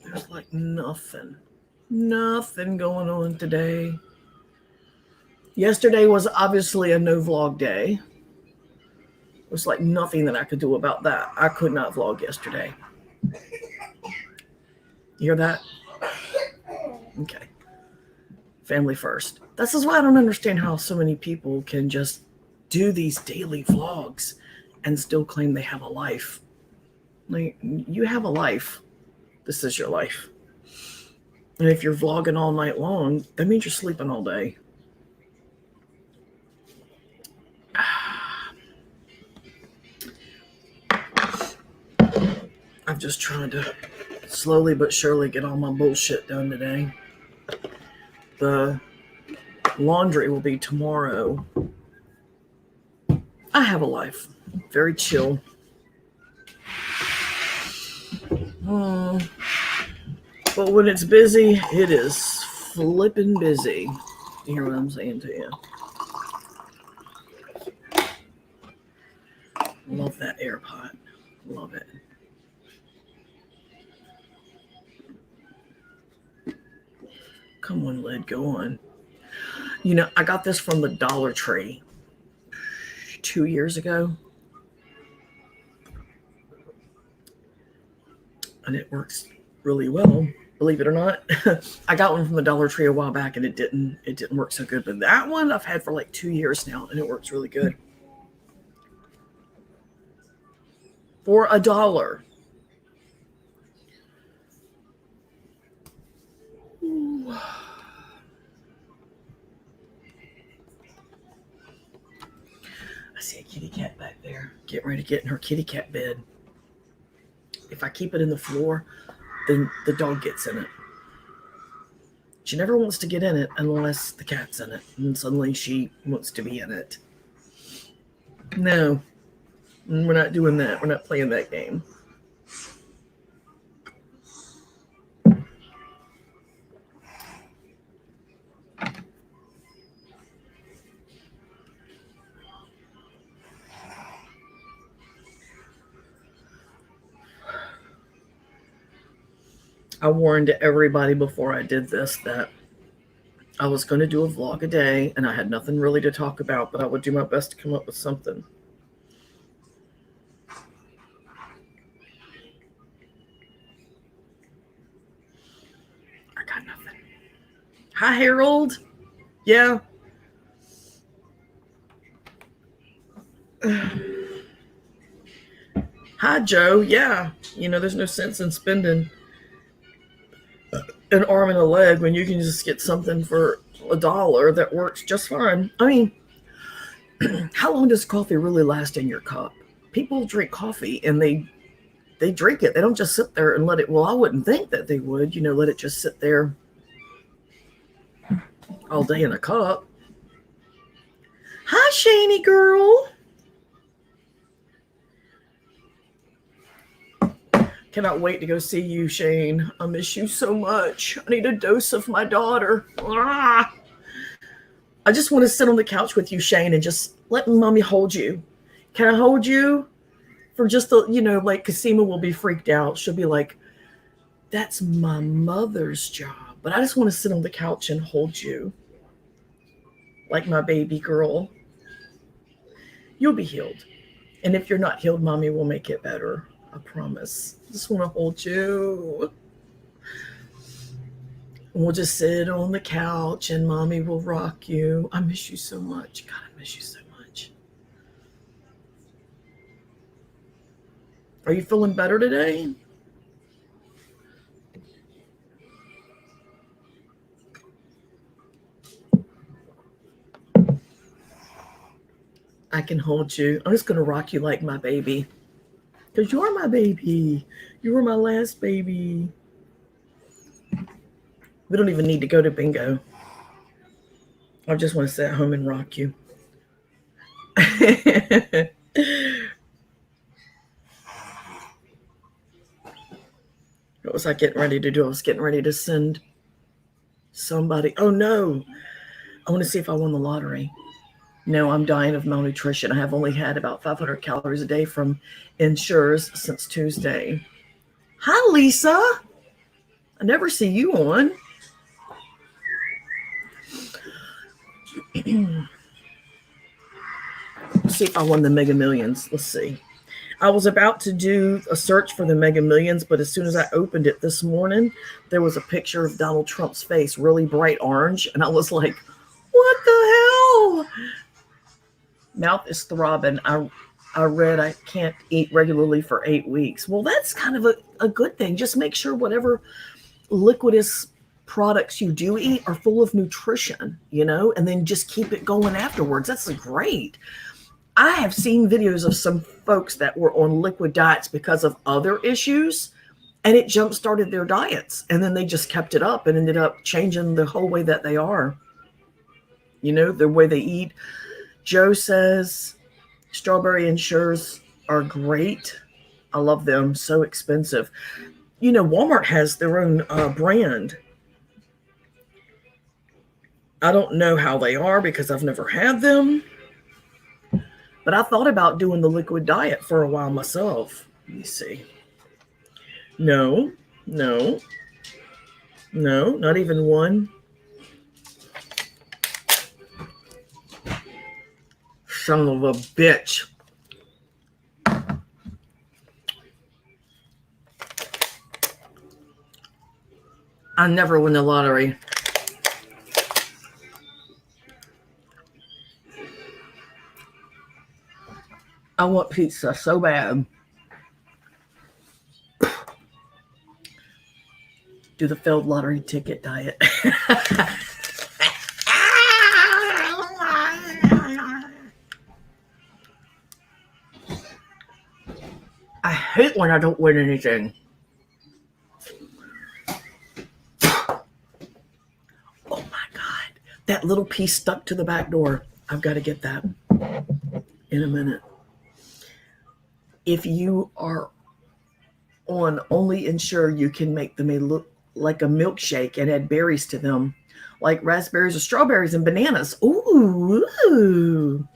There's like nothing going on today. Yesterday was obviously a no vlog day. It was like nothing that I could do about that. I could not vlog yesterday. You hear that? Okay. Family first. This is why I don't understand how so many people can just do these daily vlogs and still claim they have a life. Like, you have a life. This is your life. And if you're vlogging all night long, that means you're sleeping all day. I'm just trying to slowly but surely get all my bullshit done today. The laundry will be tomorrow. I have a life. Very chill. But when it's busy, it is flipping busy. You hear what I'm saying to you? Love that air pot. Love it. Come on, lid, go on. You know, I got this from the Dollar Tree 2 years ago. And it works really well, believe it or not. I got one from the Dollar Tree a while back and it didn't work so good. But that one I've had for like 2 years now and it works really good. For $1. Ooh. I see a kitty cat back there getting ready to get in her kitty cat bed. If I keep it in the floor, then the dog gets in it. She never wants to get in it unless the cat's in it. And suddenly she wants to be in it. No, we're not doing that. We're not playing that game. I warned everybody before I did this that I was going to do a vlog a day and I had nothing really to talk about, but I would do my best to come up with something. I got nothing. Hi, Harold. Yeah. Hi, Joe. Yeah. You know, there's no sense in spending an arm and a leg when you can just get something for $1 that works just fine. I mean, how long does coffee really last in your cup? People drink coffee and they drink it. They don't just sit there and let it. Well, I wouldn't think that they would, let it just sit there all day in a cup. Hi, Shani girl. Cannot wait to go see you, Shane. I miss you so much. I need a dose of my daughter. I just want to sit on the couch with you, Shane, and just let mommy hold you. Can I hold you? For just the, like Kasima will be freaked out. She'll be like, that's my mother's job. But I just want to sit on the couch and hold you. Like my baby girl. You'll be healed. And if you're not healed, mommy will make it better. I promise. I just want to hold you. We'll just sit on the couch and mommy will rock you. I miss you so much. God, I miss you so much. Are you feeling better today? I can hold you. I'm just going to rock you like my baby. Because you are my baby. You were my last baby. We don't even need to go to bingo. I just want to sit at home and rock you. What was I getting ready to do? I was getting ready to send Somebody, oh no, I want to see if I won the lottery. No, I'm dying of malnutrition. I have only had about 500 calories a day from Ensures since Tuesday. Hi, Lisa. I never see you on. Let's see if I won the Mega Millions. Let's see. I was about to do a search for the Mega Millions, but as soon as I opened it this morning, there was a picture of Donald Trump's face, really bright orange. And I was like, what the hell? Mouth is throbbing. I read I can't eat regularly for 8 weeks. Well, that's kind of a good thing. Just make sure whatever liquidous products you do eat are full of nutrition, and then just keep it going afterwards. That's great. I have seen videos of some folks that were on liquid diets because of other issues, and it jump-started their diets. And then they just kept it up and ended up changing the whole way that they are, the way they eat. Joe says strawberry Ensures are great. I love them. So expensive. Walmart has their own brand. I don't know how they are because I've never had them. But I thought about doing the liquid diet for a while myself. Let me see. No, not even one. Son of a bitch. I never win the lottery. I want pizza so bad. Do the failed lottery ticket diet. I hate when I don't win anything. Oh my God. That little piece stuck to the back door. I've got to get that in a minute. If you are on only Ensure, you can make them look like a milkshake and add berries to them, like raspberries or strawberries and bananas. Ooh.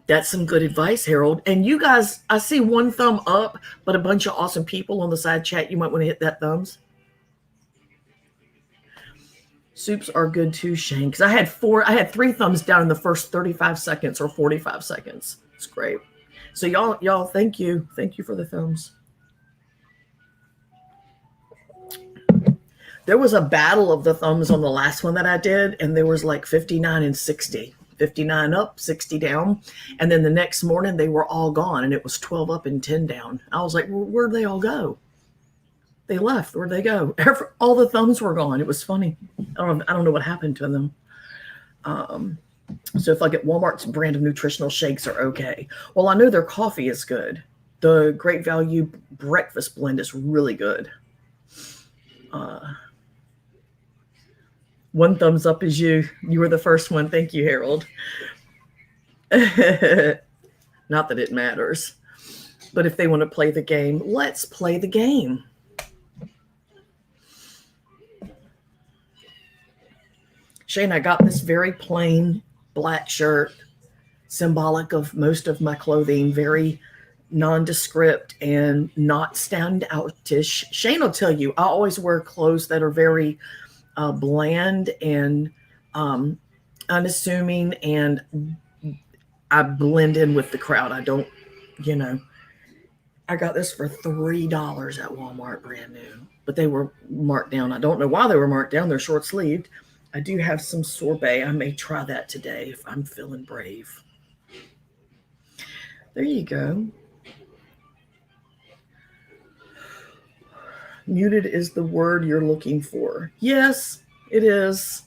That's some good advice, Harold. And you guys, I see one thumb up, but a bunch of awesome people on the side chat. You might want to hit that thumbs. Soups are good too, Shane, because I had 3 thumbs down in the first 35 seconds or 45 seconds. It's great. So y'all, thank you. Thank you for the thumbs. There was a battle of the thumbs on the last one that I did, and there was like 59 and 60. 59 up, 60 down. And then the next morning, they were all gone, and it was 12 up and 10 down. I was like, well, where'd they all go? They left. Where'd they go? All the thumbs were gone. It was funny. I don't know what happened to them. So if I get Walmart's brand of nutritional shakes are okay. Well, I know their coffee is good. The Great Value breakfast blend is really good. One thumbs up is you. You were the first one. Thank you, Harold. Not that it matters. But if they want to play the game, let's play the game. Shane, I got this very plain black shirt, symbolic of most of my clothing, very nondescript and not standoutish. Shane will tell you, I always wear clothes that are very bland and unassuming, and I blend in with the crowd. I don't, I got this for $3 at Walmart, brand new, but they were marked down. I don't know why they were marked down. They're short sleeved. I do have some sorbet. I may try that today if I'm feeling brave. There you go. Muted is the word you're looking for. Yes, it is.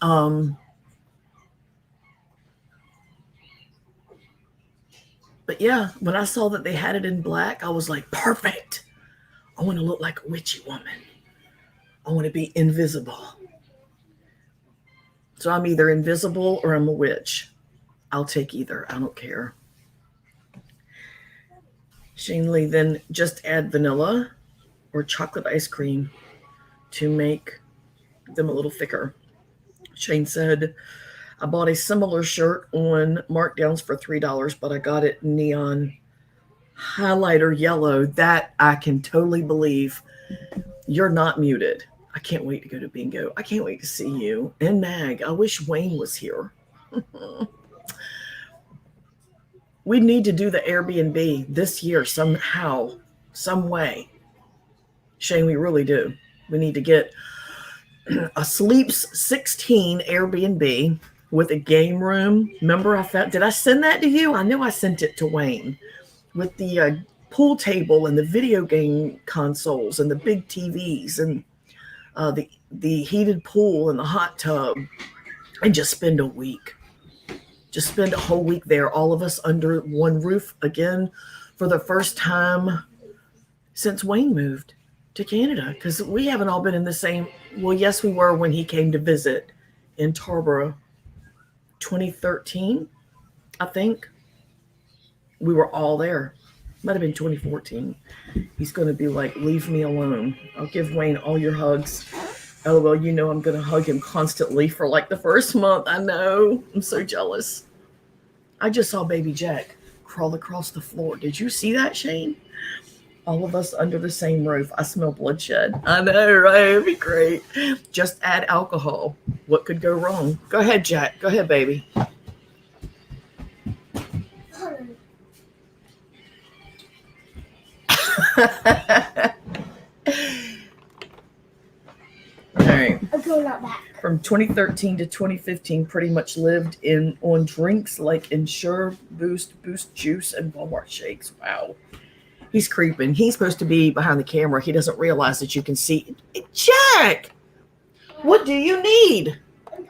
But yeah, when I saw that they had it in black, I was like, perfect. I want to look like a witchy woman. I want to be invisible. So I'm either invisible or I'm a witch. I'll take either. I don't care. Shane Lee, then just add vanilla. or chocolate ice cream to make them a little thicker. Shane said, I bought a similar shirt on markdowns for $3, but I got it neon highlighter yellow. That I can totally believe. You're not muted. I can't wait to go to bingo. I can't wait to see you. And Mag, I wish Wayne was here. We need to do the Airbnb this year somehow, some way. Shane, we really do. We need to get a Sleeps 16 Airbnb with a game room. Remember, did I send that to you? I know I sent it to Wayne with the pool table and the video game consoles and the big TVs and the heated pool and the hot tub, and just spend a week. Just spend a whole week there, all of us under one roof again for the first time since Wayne moved to Canada, because we haven't all been in the same. Well, yes, we were when he came to visit in Tarboro 2013, I think. We were all there. Might have been 2014. He's going to be like, leave me alone. I'll give Wayne all your hugs. LOL, you know I'm going to hug him constantly for like the first month. I know. I'm so jealous. I just saw baby Jack crawl across the floor. Did you see that, Shane? All of us under the same roof. I smell bloodshed. I know, right? It'd be great. Just add alcohol. What could go wrong? Go ahead, Jack. Go ahead, baby. All right. From 2013 to 2015, pretty much lived on drinks like Ensure, Boost Juice, and Walmart shakes. Wow. He's creeping. He's supposed to be behind the camera. He doesn't realize that you can see. Jack, what do you need?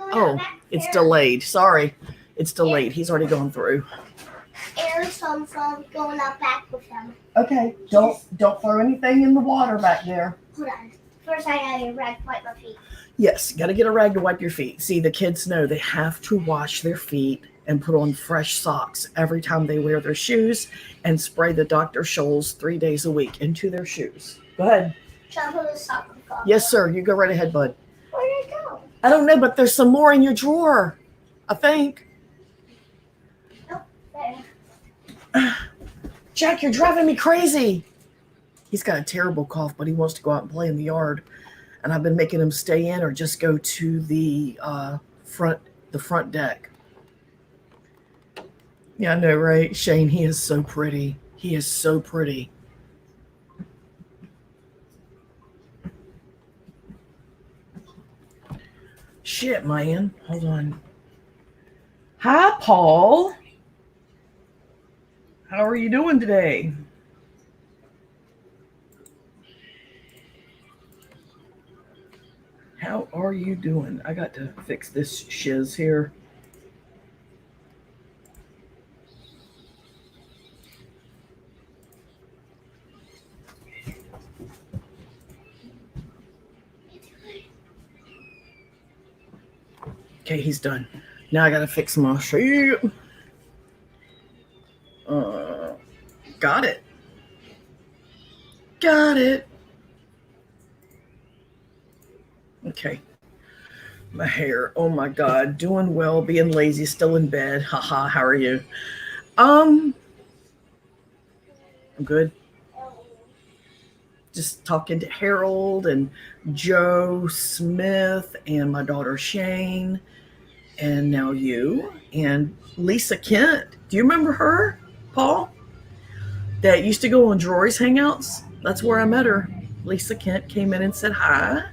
Oh, it's delayed. Sorry. It's delayed. He's already gone through. Air some from going out back with him. Okay. Don't throw anything in the water back there. Hold on. First, I gotta get a rag to wipe my feet. Yes, got to get a rag to wipe your feet. See, the kids know they have to wash their feet and put on fresh socks every time they wear their shoes and spray the Dr. Scholl's 3 days a week into their shoes. Go ahead. Shall I put the sock on? Yes, sir. You go right ahead, bud. Where did it go? I don't know, but there's some more in your drawer, I think. Nope, there. Jack, you're driving me crazy. He's got a terrible cough, but he wants to go out and play in the yard. And I've been making him stay in or just go to the front deck. Yeah, I know, right? Shane, he is so pretty. He is so pretty. Shit, man. Hold on. Hi, Paul. How are you doing today? How are you doing? I got to fix this shiz here. Okay, he's done. Now I gotta fix my shit. Got it. Got it. Okay. My hair. Oh my God. Doing well, being lazy, still in bed. Haha, how are you? I'm good. Just talking to Harold and Joe Smith and my daughter Shane and now you and Lisa Kent. Do you remember her, Paul? That used to go on Drory's Hangouts? That's where I met her. Lisa Kent came in and said hi.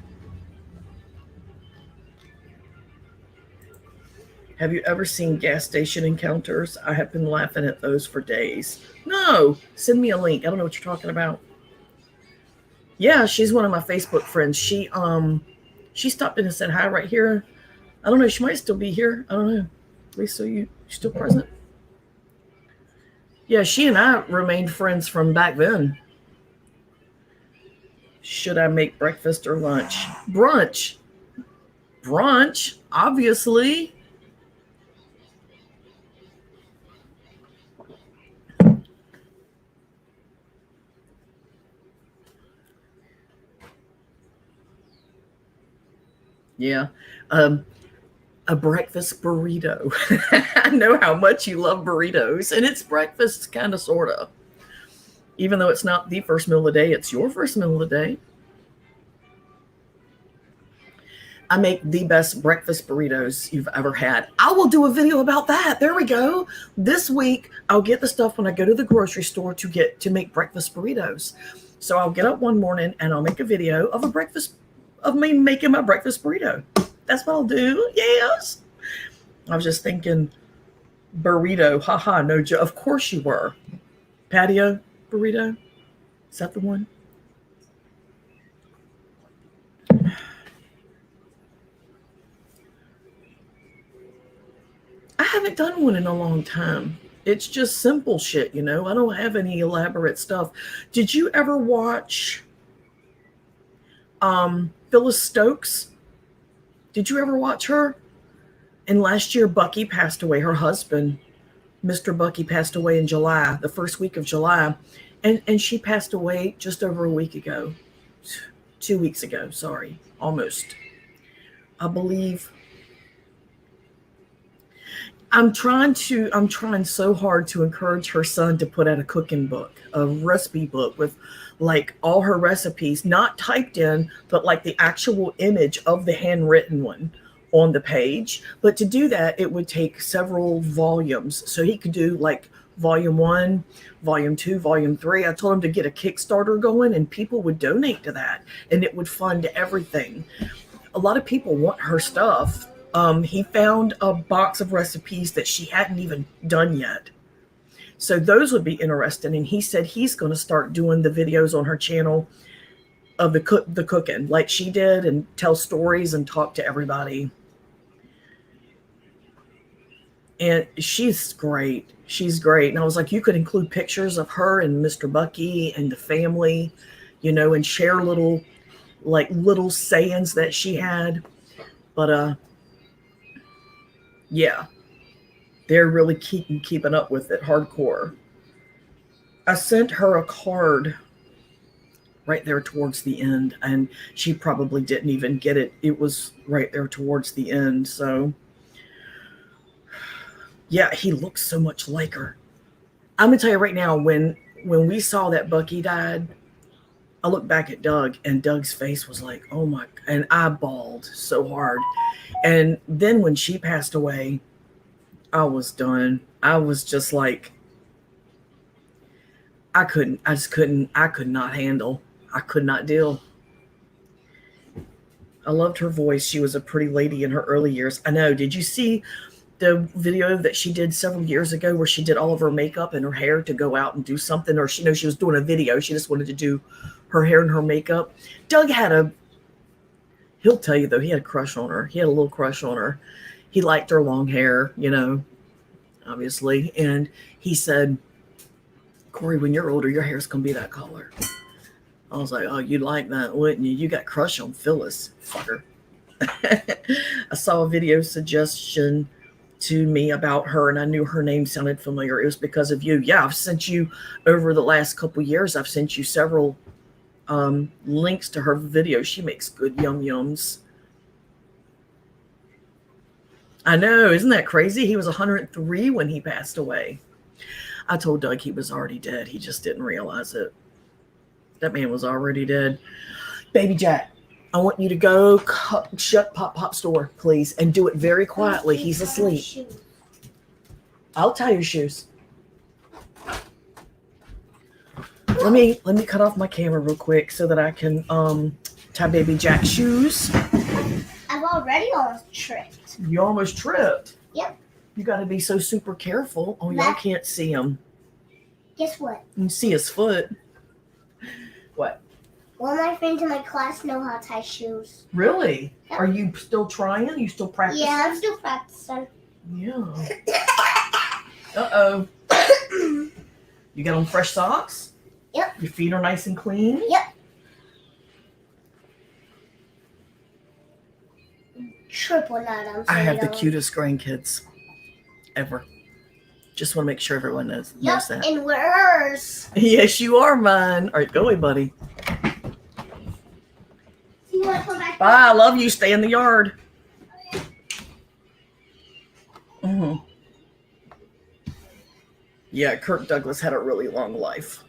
Have you ever seen gas station encounters? I have been laughing at those for days. No, send me a link. I don't know what you're talking about. Yeah, she's one of my Facebook friends. She stopped in and said hi right here. I don't know. She might still be here. I don't know. Lisa, you still present? Yeah, she and I remained friends from back then. Should I make breakfast or lunch? Brunch. Brunch, obviously. Yeah. A breakfast burrito. I know how much you love burritos, and it's breakfast, kind of, sort of. Even though it's not the first meal of the day, it's your first meal of the day. I make the best breakfast burritos you've ever had. I will do a video about that. There we go. This week, I'll get the stuff when I go to the grocery store to make breakfast burritos. So I'll get up one morning and I'll make a video of me making my breakfast burrito. That's what I'll do. Yes. I was just thinking burrito. Haha, no joke. Of course you were. Patio burrito. Is that the one? I haven't done one in a long time. It's just simple shit, I don't have any elaborate stuff. Did you ever watch Phyllis Stokes? Did you ever watch her? And last year, Bucky passed away. Her husband, Mr. Bucky, passed away in July, the first week of July. And she passed away just over a week ago. 2 weeks ago, sorry, almost. I believe. I'm trying so hard to encourage her son to put out a cooking book, a recipe book with like all her recipes, not typed in, but like the actual image of the handwritten one on the page. But to do that, it would take several volumes. So he could do like volume 1, volume 2, volume 3. I told him to get a Kickstarter going and people would donate to that and it would fund everything. A lot of people want her stuff. He found a box of recipes that she hadn't even done yet. So those would be interesting. And he said he's going to start doing the videos on her channel of the cooking like she did and tell stories and talk to everybody. And she's great. She's great. And I was like, you could include pictures of her and Mr. Bucky and the family, and share little sayings that she had. But, yeah, they're really keeping up with it hardcore. I sent her a card right there towards the end, and she probably didn't even get it. It was right there towards the end. So, yeah, he looks so much like her. I'm going to tell you right now, when we saw that Bucky died, I looked back at Doug, and Doug's face was like, oh my, and I bawled so hard. And then when she passed away, I was done. I was just like, I could not handle. I could not deal. I loved her voice. She was a pretty lady in her early years. I know. Did you see the video that she did several years ago where she did all of her makeup and her hair to go out and do something? Or she was doing a video. She just wanted to do her hair and her makeup. Doug he'll tell you though, he had a crush on her. He had a little crush on her. He liked her long hair, obviously. And he said, Corey, when you're older, your hair's going to be that color. I was like, oh, you'd like that, wouldn't you? You got crush on Phyllis, fucker. I saw a video suggestion to me about her and I knew her name sounded familiar. It was because of you. Yeah, I've sent you over the last couple years. I've sent you several links to her videos. She makes good yums. I know, isn't that crazy? He was 103 when he passed away. I told Doug he was already dead. He just didn't realize it. That man was already dead. Baby Jack, I want you to go shut Pop's door, please, and do it very quietly. He's asleep. I'll tie your shoes. Let me cut off my camera real quick so that I can tie Baby Jack's shoes. I've already almost tripped. You almost tripped? Yep. You got to be so super careful. Oh, y'all can't see him. Guess what? You can see his foot. What? All my friends in my class know how to tie shoes. Really? Yep. Are you still trying? Are you still practicing? Yeah, I'm still practicing. Yeah. Uh-oh. You got on fresh socks? Yep. Your feet are nice and clean? Yep. Triple nut. I have the cutest grandkids ever. Just want to make sure everyone knows that. And where's? Yes, you are mine. All right, go away, buddy. So you want to come back Bye. I love you. Stay in the yard. Yeah, Kirk Douglas had a really long life.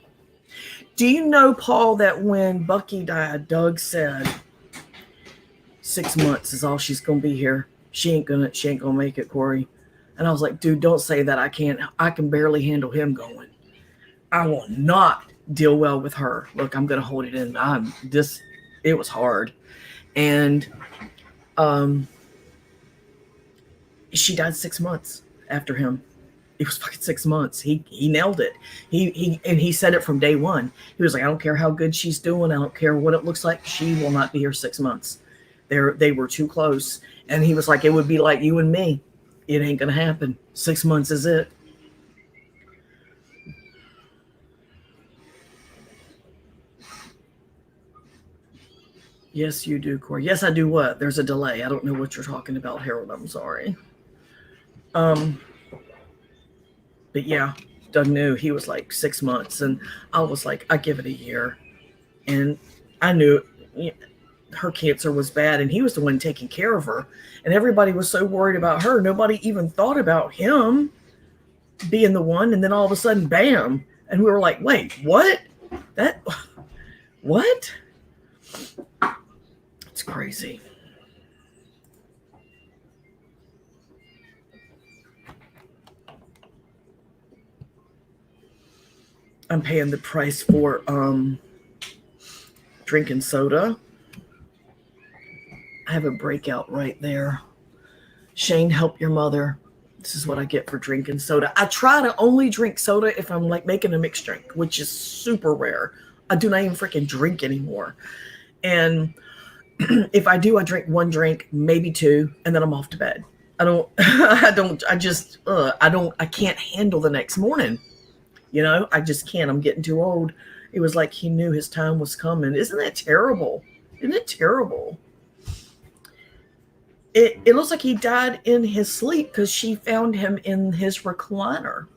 Do you know, Paul, that when Bucky died, Doug said 6 months is all she's gonna be here. She ain't gonna make it, Corey. And I was like, dude, don't say that. I can barely handle him going. I will not deal well with her. Look, I'm gonna hold it in. It was hard. And she died 6 months after him. It was fucking 6 months. He nailed it. He said it from day one. He was like, I don't care how good she's doing. I don't care what it looks like. She will not be here 6 months. They were too close. And he was like, it would be like you and me. It ain't gonna happen. 6 months is it. Yes, you do, Corey. Yes, I do what? There's a delay. I don't know what you're talking about, Harold. I'm sorry. But yeah, Doug knew. He was like 6 months. And I was like, I give it a year. And I knew her cancer was bad. And he was the one taking care of her. And everybody was so worried about her. Nobody even thought about him being the one. And then all of a sudden, bam. And we were like, wait, what? What? It's crazy. I'm paying the price for drinking soda. I have a breakout right there. Shane, help your mother. This is what I get for drinking soda. I try to only drink soda if I'm like making a mixed drink, which is super rare. I do not even freaking drink anymore. And if I do, I drink one drink, maybe two, and then I'm off to bed. I can't handle the next morning. I just can't. I'm getting too old. It was like he knew his time was coming. Isn't that terrible? Isn't it terrible? It looks like he died in his sleep because she found him in his recliner.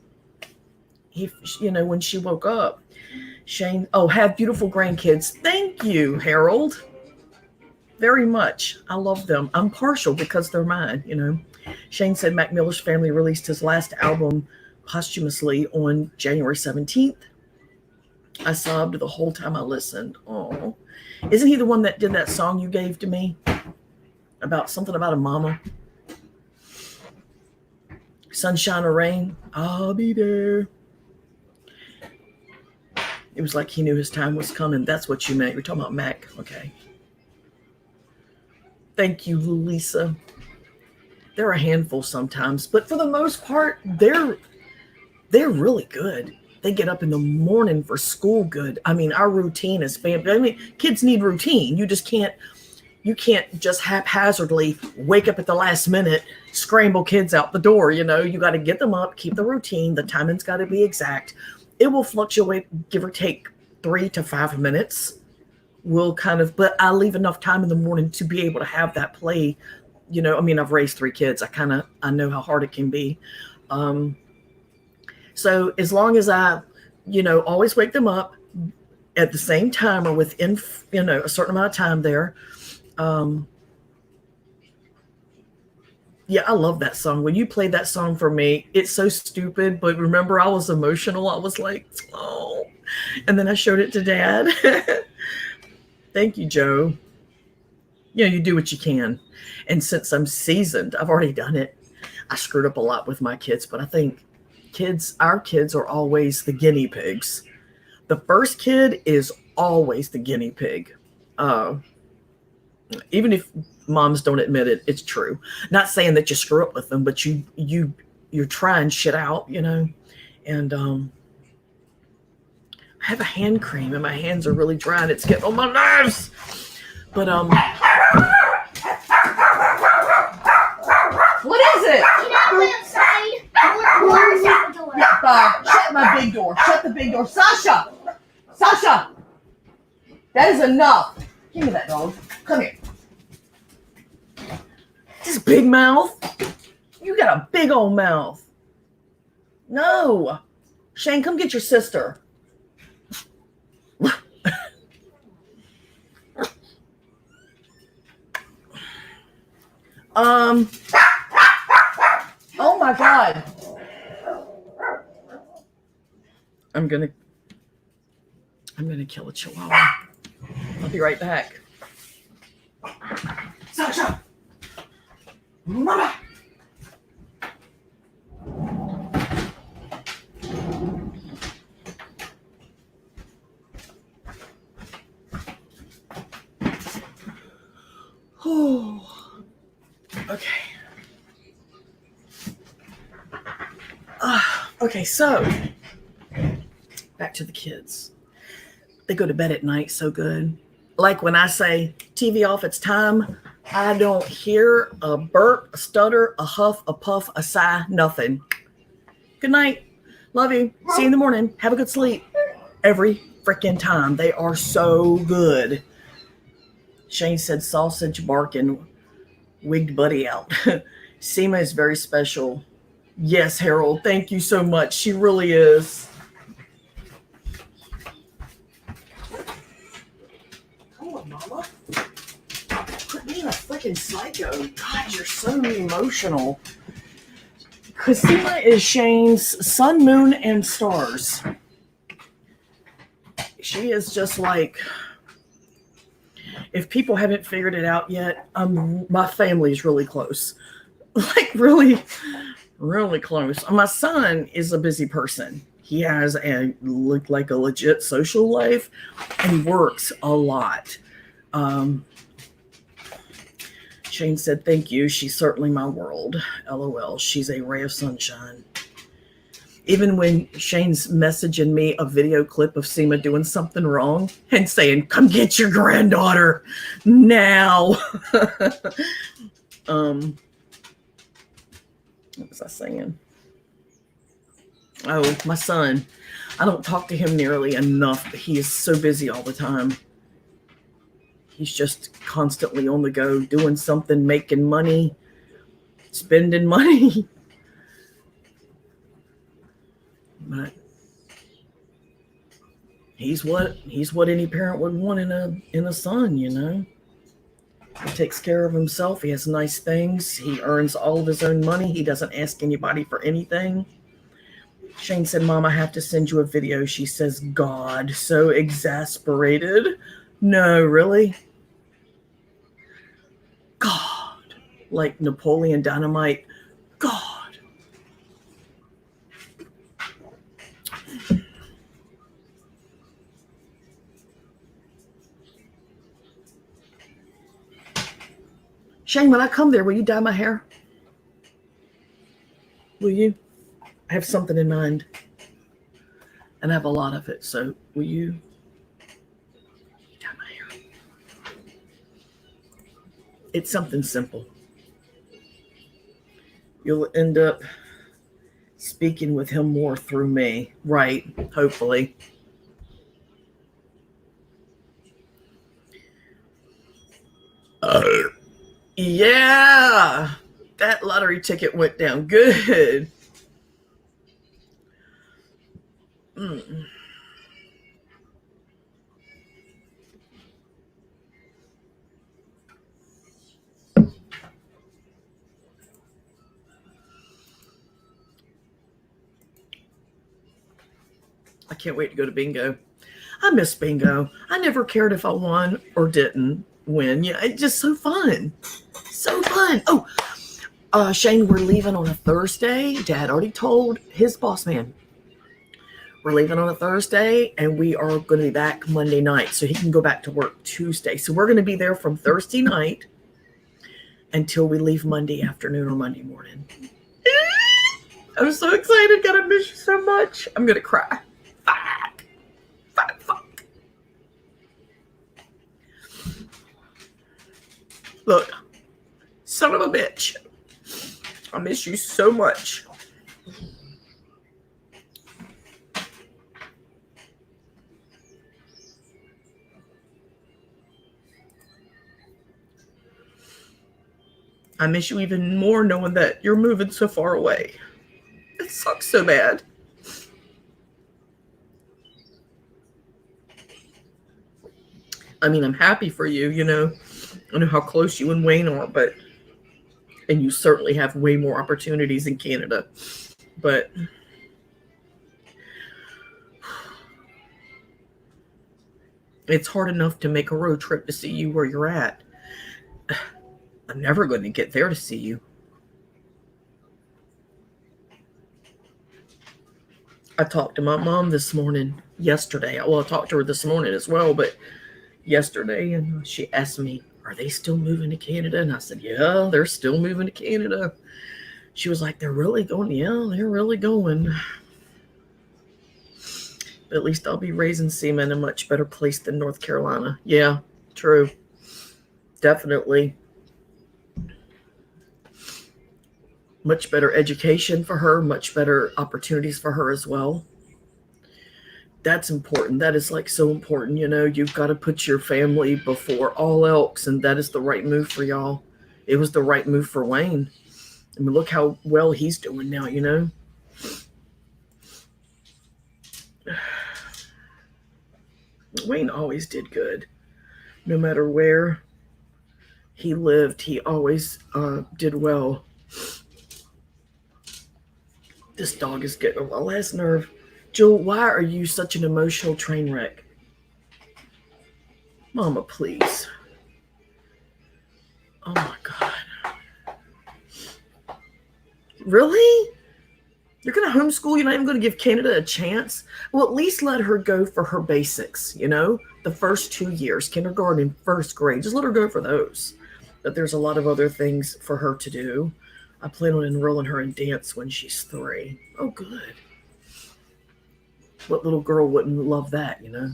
When she woke up. Shane, have beautiful grandkids. Thank you, Harold. Very much. I love them. I'm partial because they're mine, Shane said Mac Miller's family released his last album posthumously on January 17th. I sobbed the whole time I listened. Oh, isn't he the one that did that song you gave to me about something about a mama? Sunshine or rain, I'll be there. It was like he knew his time was coming. That's what you meant. You're talking about Mac. Okay. Thank you, Lisa. They're a handful sometimes, but for the most part, they're really good. They get up in the morning for school good. I mean, our routine is family. I mean, kids need routine. You can't just haphazardly wake up at the last minute, scramble kids out the door. You got to get them up, keep the routine. The timing's got to be exact. It will fluctuate, give or take 3 to 5 minutes. But I leave enough time in the morning to be able to have that play. I've raised 3 kids. I know how hard it can be. So as long as I, always wake them up at the same time or within, a certain amount of time there. Yeah, I love that song. When you played that song for me, it's so stupid, but remember I was emotional. I was like, oh, and then I showed it to Dad. Thank you, Joe. You do what you can. And since I'm seasoned, I've already done it. I screwed up a lot with my kids, but I think our kids are always the guinea pigs. The first kid is always the guinea pig. Even if moms don't admit it, it's true. Not saying that you screw up with them, but you're trying shit out, and I have a hand cream and my hands are really dry and it's getting on my nerves. But what is it? Get out outside. Close the door. Yeah, Bob, shut my big door. Shut the big door. Sasha! That is enough. Give me that dog. Come here. This big mouth. You got a big old mouth. No. Shane, come get your sister. Oh my God. I'm gonna kill a chihuahua. I'll be right back. Sasha! Mama! Oh, okay. Okay, so back to the kids. They go to bed at night so good. Like when I say TV off, it's time, I don't hear a burp, a stutter, a huff, a puff, a sigh, nothing. Good night. Love you. See you in the morning. Have a good sleep. Every freaking time. They are so good. Shane said sausage barking wigged Buddy out. Seema is very special. Yes, Harold. Thank you so much. She really is. Come on, Mama. Quit being a freaking psycho. God, you're so emotional. Because Seema is Shane's sun, moon, and stars. She is just like, if people haven't figured it out yet, my family is really close. Like really, really close. My son is a busy person. He has a legit social life and he works a lot. Shane said, thank you. She's certainly my world. LOL. She's a ray of sunshine. Even when Shane's messaging me a video clip of Seema doing something wrong and saying, come get your granddaughter now. What was I saying? Oh, my son. I don't talk to him nearly enough, but he is so busy all the time. He's just constantly on the go, doing something, making money, spending money. But he's what any parent would want in a son, you know. He takes care of himself. He has nice things. He earns all of his own money. He doesn't ask anybody for anything. Shane said, Mom, I have to send you a video. She says, God, so exasperated. No, really? God. Like Napoleon Dynamite. God. Shane, when I come there, will you dye my hair? Will you? I have something in mind. And I have a lot of it. So will you dye my hair? It's something simple. You'll end up speaking with him more through me. Right. Hopefully. Yeah. That lottery ticket went down good. I can't wait to go to bingo. I miss bingo. I never cared if I won or didn't win. Yeah, it's just so fun. So fun. Oh, Shane, we're leaving on a Thursday. Dad already told his boss man. We're leaving on a Thursday, and we are going to be back Monday night, so he can go back to work Tuesday. So we're going to be there from Thursday night until we leave Monday afternoon or Monday morning. I'm so excited. God, I miss you so much. I'm going to cry. Fuck. Look, son of a bitch. I miss you so much. I miss you even more knowing that you're moving so far away. It sucks so bad. I mean, I'm happy for you, you know. I know how close you and Wayne are, but And you certainly have way more opportunities in Canada. But it's hard enough to make a road trip to see you where you're at. I'm never going to get there to see you. I talked to my mom yesterday. Well, I talked to her this morning as well, but yesterday, and she asked me, are they still moving to Canada? And I said, yeah, they're still moving to Canada. She was like, they're really going? Yeah, they're really going. But at least I'll be raising semen in a much better place than North Carolina. Yeah, true. Definitely. Much better education for her, much better opportunities for her as well. That's important. That is like so important. You know, you've got to put your family before all else. And that is the right move for y'all. It was the right move for Wayne. I mean, look how well he's doing now, you know. Wayne always did good. No matter where he lived, he always did well. This dog is getting on my last nerve. Jewel, why are you such an emotional train wreck? Mama, please. Oh my God. Really? You're going to homeschool? You're not even going to give Canada a chance? Well, at least let her go for her basics, you know? The first 2 years, kindergarten and first grade. Just let her go for those. But there's a lot of other things for her to do. I plan on enrolling her in dance when she's 3. Oh, good. What little girl wouldn't love that, you know?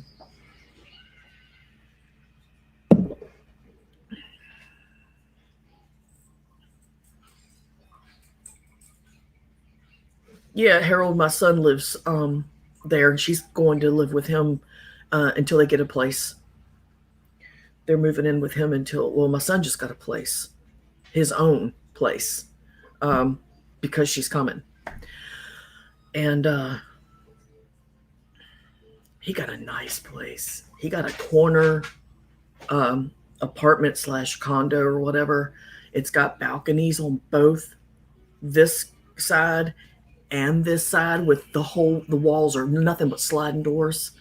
Yeah, Harold, my son, lives there, and she's going to live with him until they get a place. They're moving in with him well, my son just got a place, his own place, because she's coming. And he got a nice place. He got a corner apartment / condo or whatever. It's got balconies on both this side and this side with the walls are nothing but sliding doors.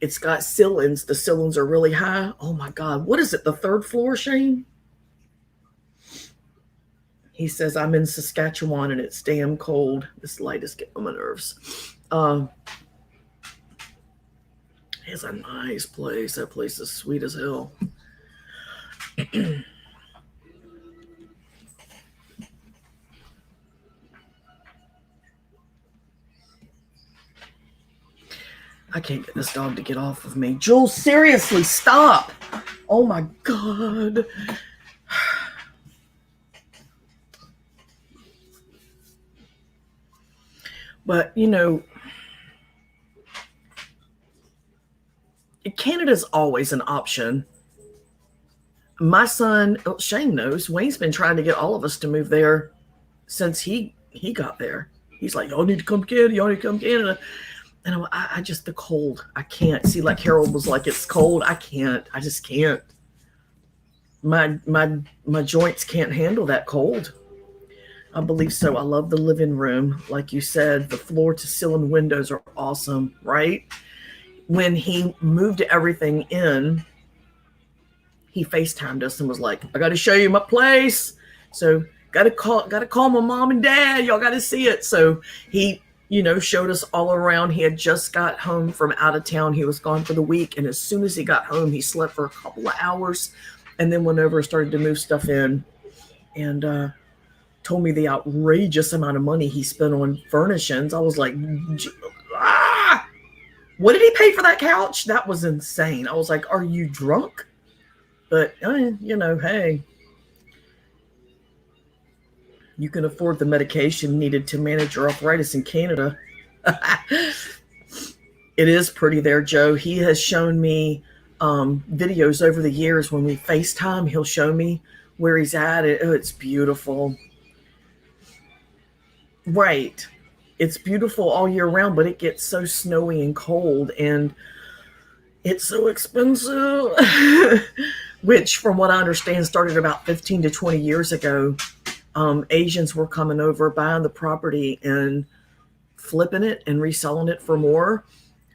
It's got ceilings. The ceilings are really high. Oh my God. What is it? The 3rd floor, Shane? He says, I'm in Saskatchewan and it's damn cold. This light is getting on my nerves. It's a nice place. That place is sweet as hell. I can't get this dog to get off of me. Jules, seriously, stop. Oh my God. But, you know, Canada's always an option. My son, Shane knows, Wayne's been trying to get all of us to move there since he got there. He's like, y'all need to come to Canada. Y'all need to come to Canada. And I just, the cold, I can't. See, like Harold was like, it's cold. I can't. I just can't. My joints can't handle that cold. I believe so. I love the living room. Like you said, the floor to ceiling windows are awesome, right? When he moved everything in, he FaceTimed us and was like, I got to show you my place. So got to call my mom and dad. Y'all got to see it. So he, you know, showed us all around. He had just got home from out of town. He was gone for the week. And as soon as he got home, he slept for a couple of hours and then went over and started to move stuff in and told me the outrageous amount of money he spent on furnishings. I was like, what did he pay for that couch? That was insane. I was like, are you drunk? But, you know, hey, you can afford the medication needed to manage your arthritis in Canada. It is pretty there, Joe. He has shown me videos over the years. When we FaceTime, he'll show me where he's at. It's beautiful. Right. It's beautiful all year round, but it gets so snowy and cold, and it's so expensive. Which, from what I understand, started about 15 to 20 years ago. Asians were coming over, buying the property and flipping it and reselling it for more.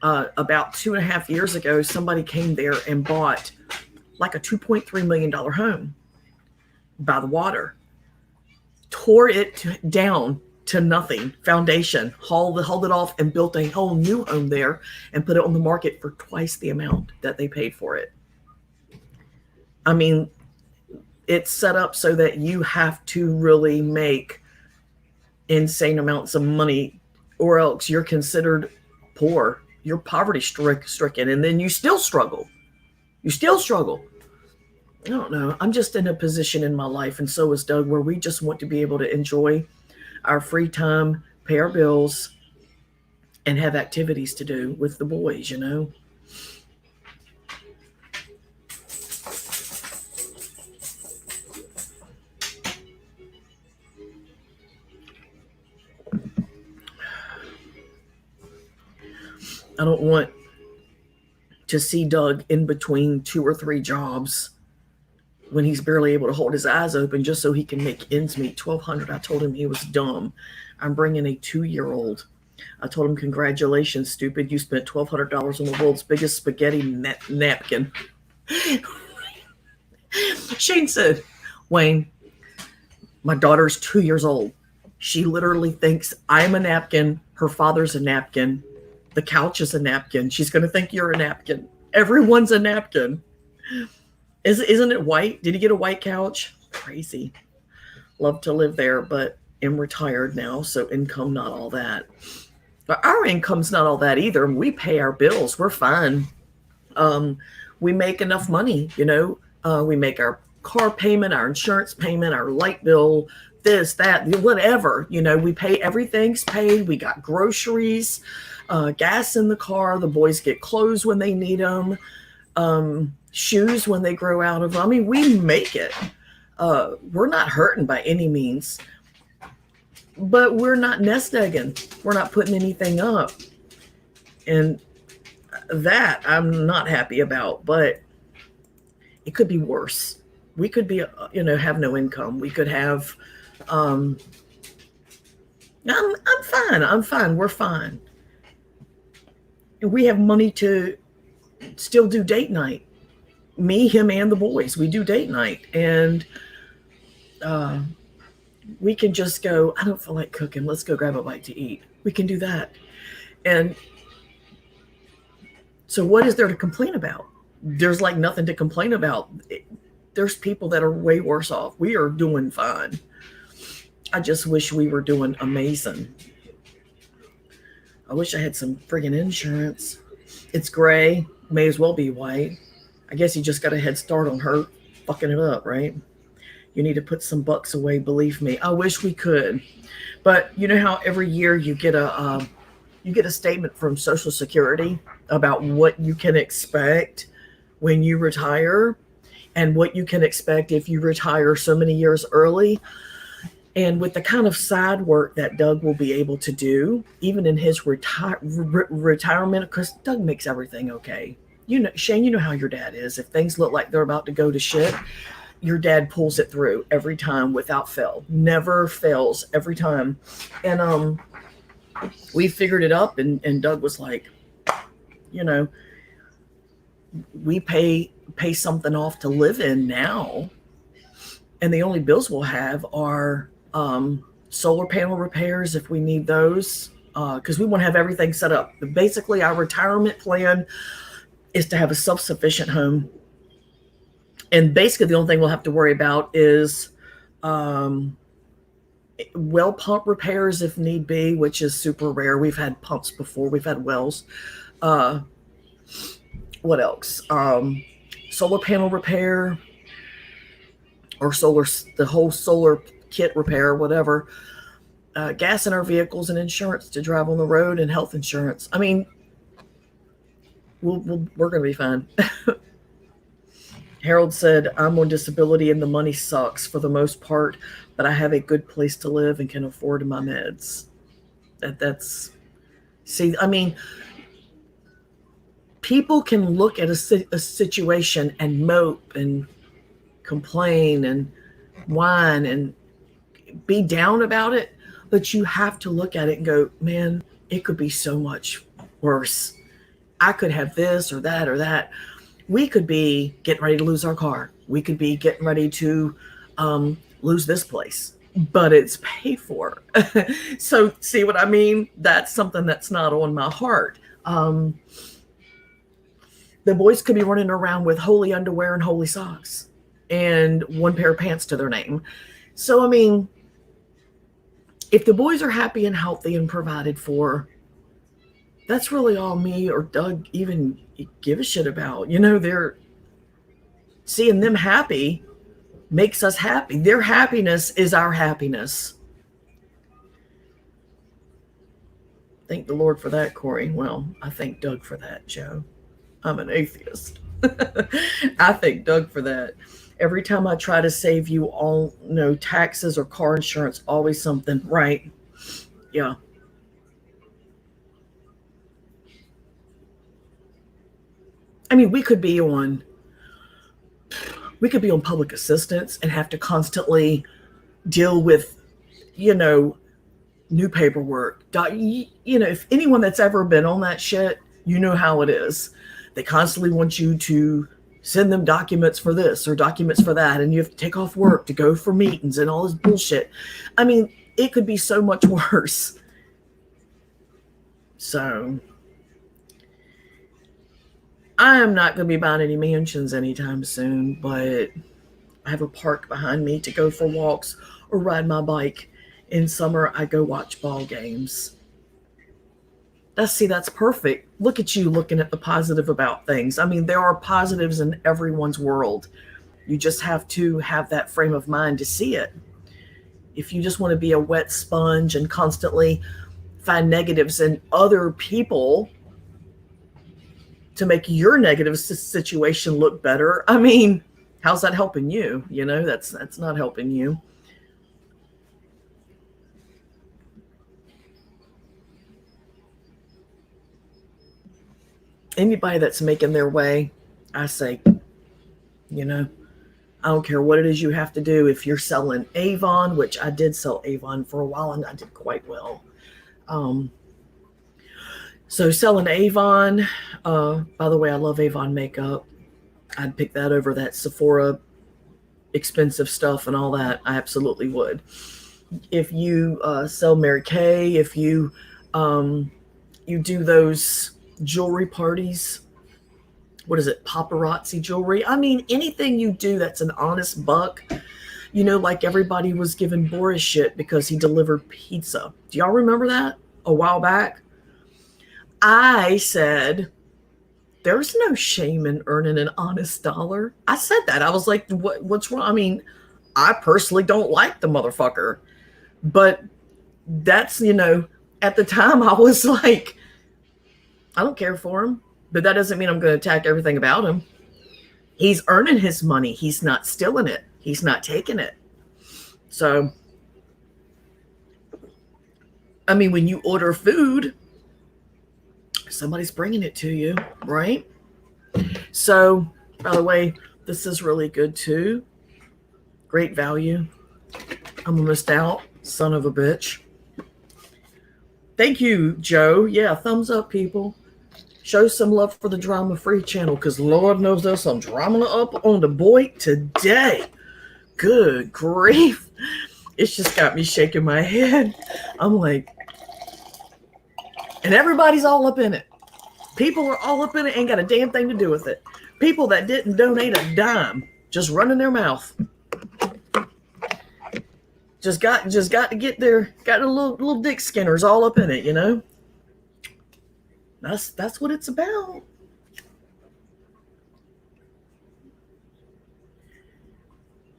About 2.5 years ago, somebody came there and bought like a $2.3 million home by the water, tore it down to nothing, foundation, hauled it off, and built a whole new home there and put it on the market for twice the amount that they paid for it. I mean, it's set up so that you have to really make insane amounts of money, or else you're considered poor. You're poverty stricken, and then you still struggle. You still struggle. I don't know. I'm just in a position in my life, and so is Doug, where we just want to be able to enjoy our free time, pay our bills, and have activities to do with the boys, you know? I don't want to see Doug in between 2 or 3 jobs when he's barely able to hold his eyes open just so he can make ends meet. $1,200. I told him he was dumb. I'm bringing a 2-year-old. I told him, congratulations, stupid. You spent $1,200 on the world's biggest spaghetti napkin. Shane said, Wayne, my daughter's 2 years old. She literally thinks I'm a napkin. Her father's a napkin. The couch is a napkin. She's going to think you're a napkin. Everyone's a napkin. Isn't it white? Did he get a white couch? Crazy. Love to live there, but am retired now, so income not all that. But our income's not all that either. We pay our bills. We're fine. We make enough money, you know. We make our car payment, our insurance payment, our light bill, this, that, whatever. You know, we pay. Everything's paid. We got groceries, gas in the car. The boys get clothes when they need them. Shoes when they grow out of them. I mean, we make it. We're not hurting by any means, but we're not nest egging. We're not putting anything up. And that I'm not happy about, but it could be worse. We could be, have no income. We could have, I'm fine. I'm fine. We're fine. We have money to still do date night. Me, him, and the boys. We do date night. And we can just go, I don't feel like cooking. Let's go grab a bite to eat. We can do that. And so what is there to complain about? There's like nothing to complain about. There's people that are way worse off. We are doing fine. I just wish we were doing amazing. I wish I had some friggin' insurance. It's gray. May as well be white. I guess you just got a head start on her fucking it up, right? You need to put some bucks away, believe me. I wish we could. But you know how every year you get a statement from Social Security about what you can expect when you retire and what you can expect if you retire so many years early. And with the kind of side work that Doug will be able to do, even in his retirement, because Doug makes everything okay. You know, Shane, you know how your dad is. If things look like they're about to go to shit, your dad pulls it through every time without fail. Never fails, every time. And we figured it up, and Doug was like, we pay something off to live in now, and the only bills we'll have are solar panel repairs if we need those, because we want to have everything set up. But basically, our retirement plan is to have a self-sufficient home. And basically the only thing we'll have to worry about is well pump repairs if need be, which is super rare. We've had pumps before. We've had wells. What else? Solar panel repair or the whole solar kit repair, whatever. Gas in our vehicles and insurance to drive on the road and health insurance. I mean, we're going to be fine. Harold said, I'm on disability and the money sucks for the most part, but I have a good place to live and can afford my meds. I mean, people can look at a situation and mope and complain and whine and be down about it, but you have to look at it and go, man, it could be so much worse. I could have this or that or that. We could be getting ready to lose our car. We could be getting ready to lose this place, but it's paid for. So see what I mean? That's something that's not on my heart. The boys could be running around with holy underwear and holy socks and one pair of pants to their name. So, I mean, if the boys are happy and healthy and provided for, that's really all me or Doug even give a shit about. You know, they're seeing them happy makes us happy. Their happiness is our happiness. Thank the Lord for that, Corey. Well, I thank Doug for that, Joe. I'm an atheist. I thank Doug for that. Every time I try to save you all, taxes or car insurance, always something, right? Yeah. I mean, we could be on public assistance and have to constantly deal with, new paperwork. If anyone that's ever been on that shit, you know how it is. They constantly want you to send them documents for this or documents for that, and you have to take off work to go for meetings and all this bullshit. I mean, it could be so much worse. So I am not going to be buying any mansions anytime soon, but I have a park behind me to go for walks or ride my bike. In summer, I go watch ball games. That's perfect. Look at you looking at the positive about things. I mean, there are positives in everyone's world. You just have to have that frame of mind to see it. If you just want to be a wet sponge and constantly find negatives in other people to make your negative situation look better, I mean, how's that helping you? That's not helping you. Anybody that's making their way, I say, I don't care what it is you have to do. If you're selling Avon, which I did sell Avon for a while and I did quite well. So selling Avon, by the way, I love Avon makeup. I'd pick that over that Sephora expensive stuff and all that. I absolutely would. If you sell Mary Kay, if you do those jewelry parties, what is it, paparazzi jewelry? I mean, anything you do that's an honest buck, like everybody was giving Boris shit because he delivered pizza. Do y'all remember that a while back? I said, there's no shame in earning an honest dollar. I said that. I was like, what's wrong? I mean, I personally don't like the motherfucker, but that's, at the time I was like, I don't care for him, but that doesn't mean I'm going to attack everything about him. He's earning his money. He's not stealing it. He's not taking it. So, I mean, when you order food, somebody's bringing it to you, right? So, by the way, this is really good too. Great value. I'm almost out, son of a bitch. Thank you, Joe. Yeah, thumbs up, people. Show some love for the Drama Free channel, because Lord knows there's some drama up on the boy today. Good grief. It's just got me shaking my head. I'm like, and everybody's all up in it. People are all up in it, ain't got a damn thing to do with it. People that didn't donate a dime, just running their mouth. Just got to get their, got a little dick skinners all up in it, That's what it's about.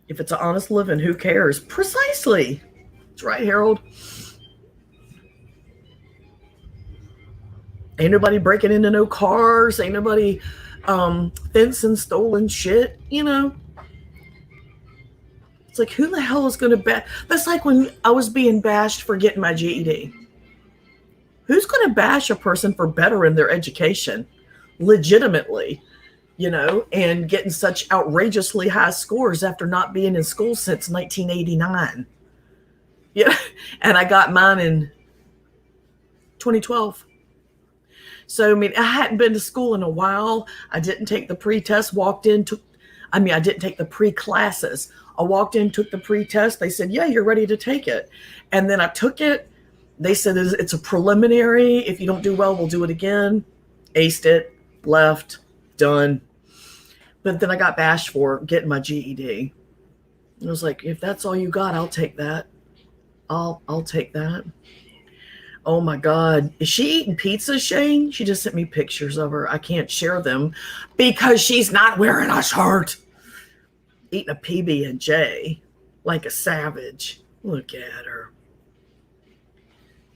If it's an honest living, who cares? Precisely. That's right, Harold. Ain't nobody breaking into no cars. Ain't nobody fencing stolen shit, It's like, who the hell is going to bash? That's like when I was being bashed for getting my GED. Who's going to bash a person for bettering their education legitimately, and getting such outrageously high scores after not being in school since 1989? Yeah. And I got mine in 2012. So, I mean, I hadn't been to school in a while. I didn't take the pre-test, I didn't take the pre-classes. I walked in, took the pre-test. They said, yeah, you're ready to take it. And then I took it. They said it's a preliminary. If you don't do well, we'll do it again. Aced it, left, done. But then I got bashed for getting my GED. I was like, if that's all you got, I'll take that. I'll take that. Oh my God. Is she eating pizza, Shane? She just sent me pictures of her. I can't share them because she's not wearing a shirt. Eating a PB&J like a savage. Look at her.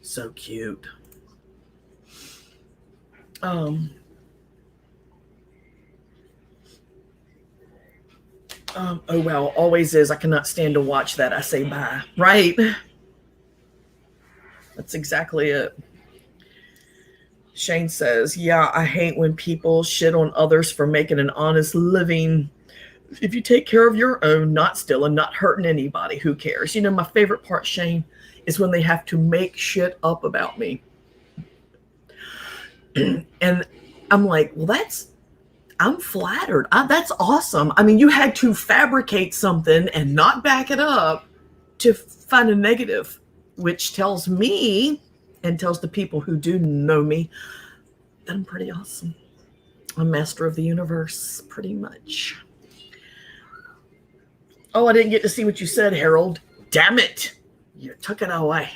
So cute. Oh well, always is. I cannot stand to watch that. I say bye. Right? That's exactly it. Shane says, yeah, I hate when people shit on others for making an honest living. If you take care of your own, not stealing, not hurting anybody, who cares? You know, my favorite part, Shane, is when they have to make shit up about me. And I'm like, well, I'm flattered. That's awesome. I mean, you had to fabricate something and not back it up to find a negative, which tells me and tells the people who do know me that I'm pretty awesome. I'm master of the universe, pretty much. Oh, I didn't get to see what you said, Harold. Damn it. You took it away.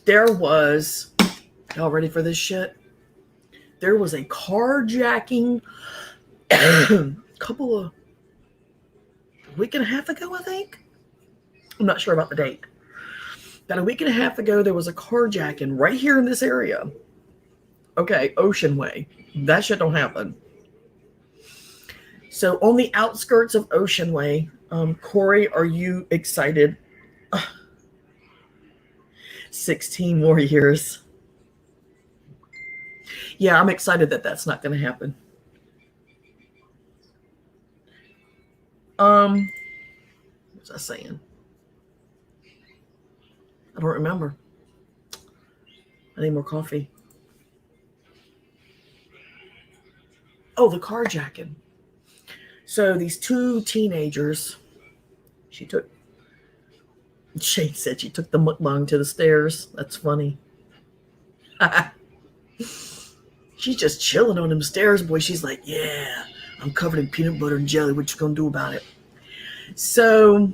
There was, y'all ready for this shit? There was a carjacking a week and a half ago, I think. I'm not sure about the date. About a week and a half ago, there was a carjacking right here in this area. Okay, Ocean Way. That shit don't happen. So on the outskirts of Ocean Way, Corey, are you excited? 16 more years. Yeah, I'm excited that that's not going to happen. What was I saying? I don't remember. I need more coffee. Oh, the carjacking. So these two teenagers, Shane said she took the mukbang to the stairs. That's funny. She's just chilling on them stairs, boy. She's like, yeah, I'm covered in peanut butter and jelly. What you gonna do about it? So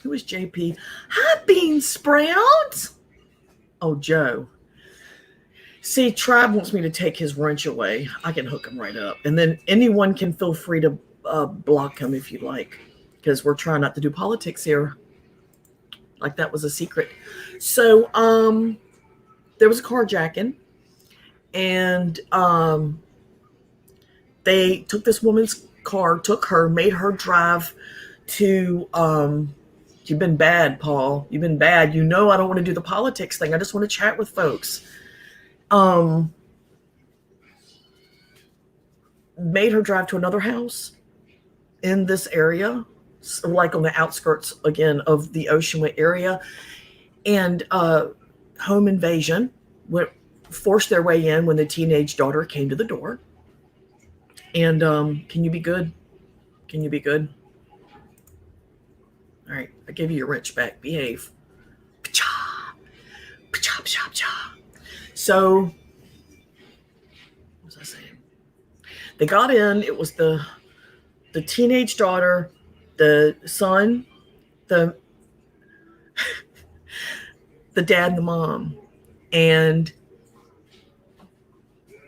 who is JP? Hi, Bean Sprout. Oh, Joe. See, Tribe wants me to take his wrench away. I can hook him right up. And then anyone can feel free to block him if you like, because we're trying not to do politics here. Like that was a secret. So there was a carjacking, and they took this woman's car, made her drive to you've been bad, Paul. You've been bad. You know I don't want to do the politics thing. I just want to chat with folks. Made her drive to another house in this area, like on the outskirts again of the Ocean Way area, and home invasion forced their way in when the teenage daughter came to the door. And can you be good? Can you be good? All right, I gave you your wrench back. Behave. Pa-cha. Pa-cha, pa-cha, pa-cha. So, what was I saying? They got in. It was the teenage daughter, the son, the dad, and the mom. And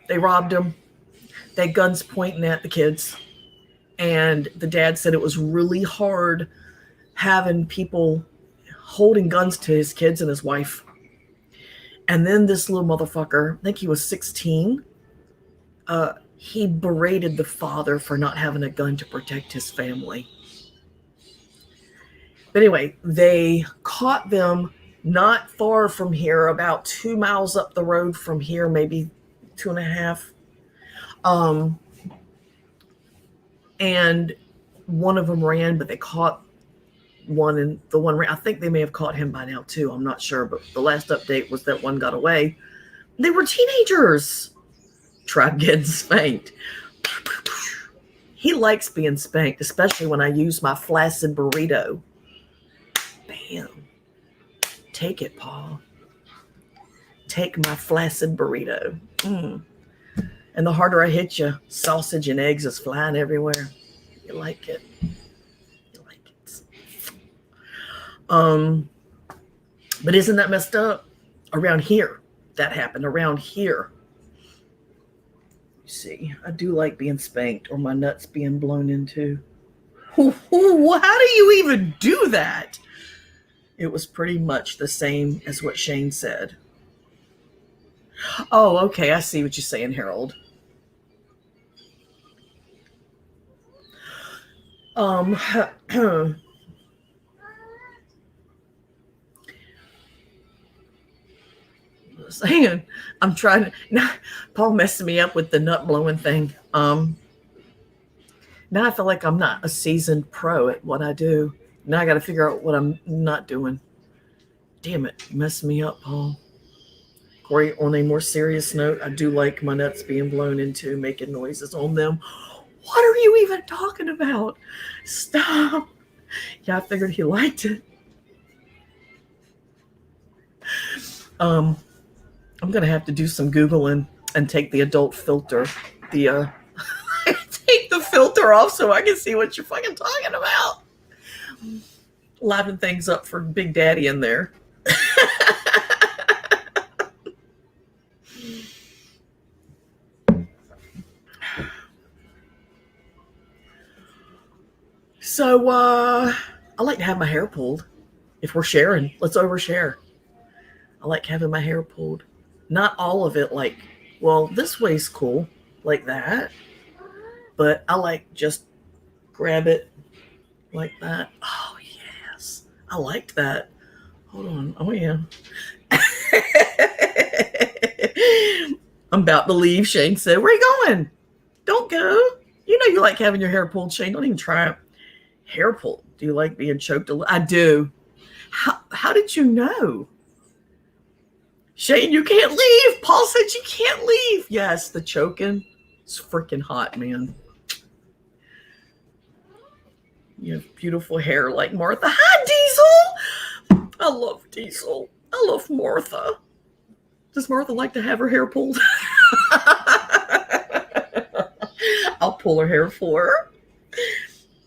they robbed them. They had guns pointing at the kids. And the dad said it was really hard having people holding guns to his kids and his wife. And then this little motherfucker, I think he was 16, he berated the father for not having a gun to protect his family. But anyway, they caught them not far from here, about 2 miles up the road from here, maybe 2.5. And one of them ran, but they caught one, and the one ran. I think they may have caught him by now too. I'm not sure, but the last update was that one got away. They were teenagers. Tried getting spanked. He likes being spanked, especially when I use my flaccid burrito. Bam. Take it, Paul. Take my flaccid burrito. And the harder I hit you, sausage and eggs is flying everywhere. You like it. You like it. But isn't that messed up? Around here, that happened. Around here. You see, I do like being spanked or my nuts being blown into. How do you even do that? It was pretty much the same as what Shane said. Oh, okay. I see what you're saying, Harold. Saying, I'm trying to. Now, Paul messing me up with the nut blowing thing. Now I feel like I'm not a seasoned pro at what I do. Now I got to figure out what I'm not doing. Damn it, messed me up, Paul. Corey, on a more serious note, I do like my nuts being blown into, making noises on them. What are you even talking about? Stop. Yeah, I figured he liked it. I'm going to have to do some Googling and take the adult filter. Take the filter off so I can see what you're fucking talking about. Liven things up for Big Daddy in there. So, I like to have my hair pulled. If we're sharing, let's overshare. I like having my hair pulled. Not all of it like, well, this way's cool, like that. But I like just grab it like that. Oh, yes. I liked that. Hold on. Oh, yeah. I'm about to leave, Shane said. Where are you going? Don't go. You know you like having your hair pulled, Shane. Don't even try it. Hair pulled. Do you like being choked? I do. How did you know? Shane, you can't leave. Paul said you can't leave. Yes, the choking. It's freaking hot, man. You have beautiful hair like Martha. Hi, Diesel. I love Diesel. I love Martha. Does Martha like to have her hair pulled? I'll pull her hair for her.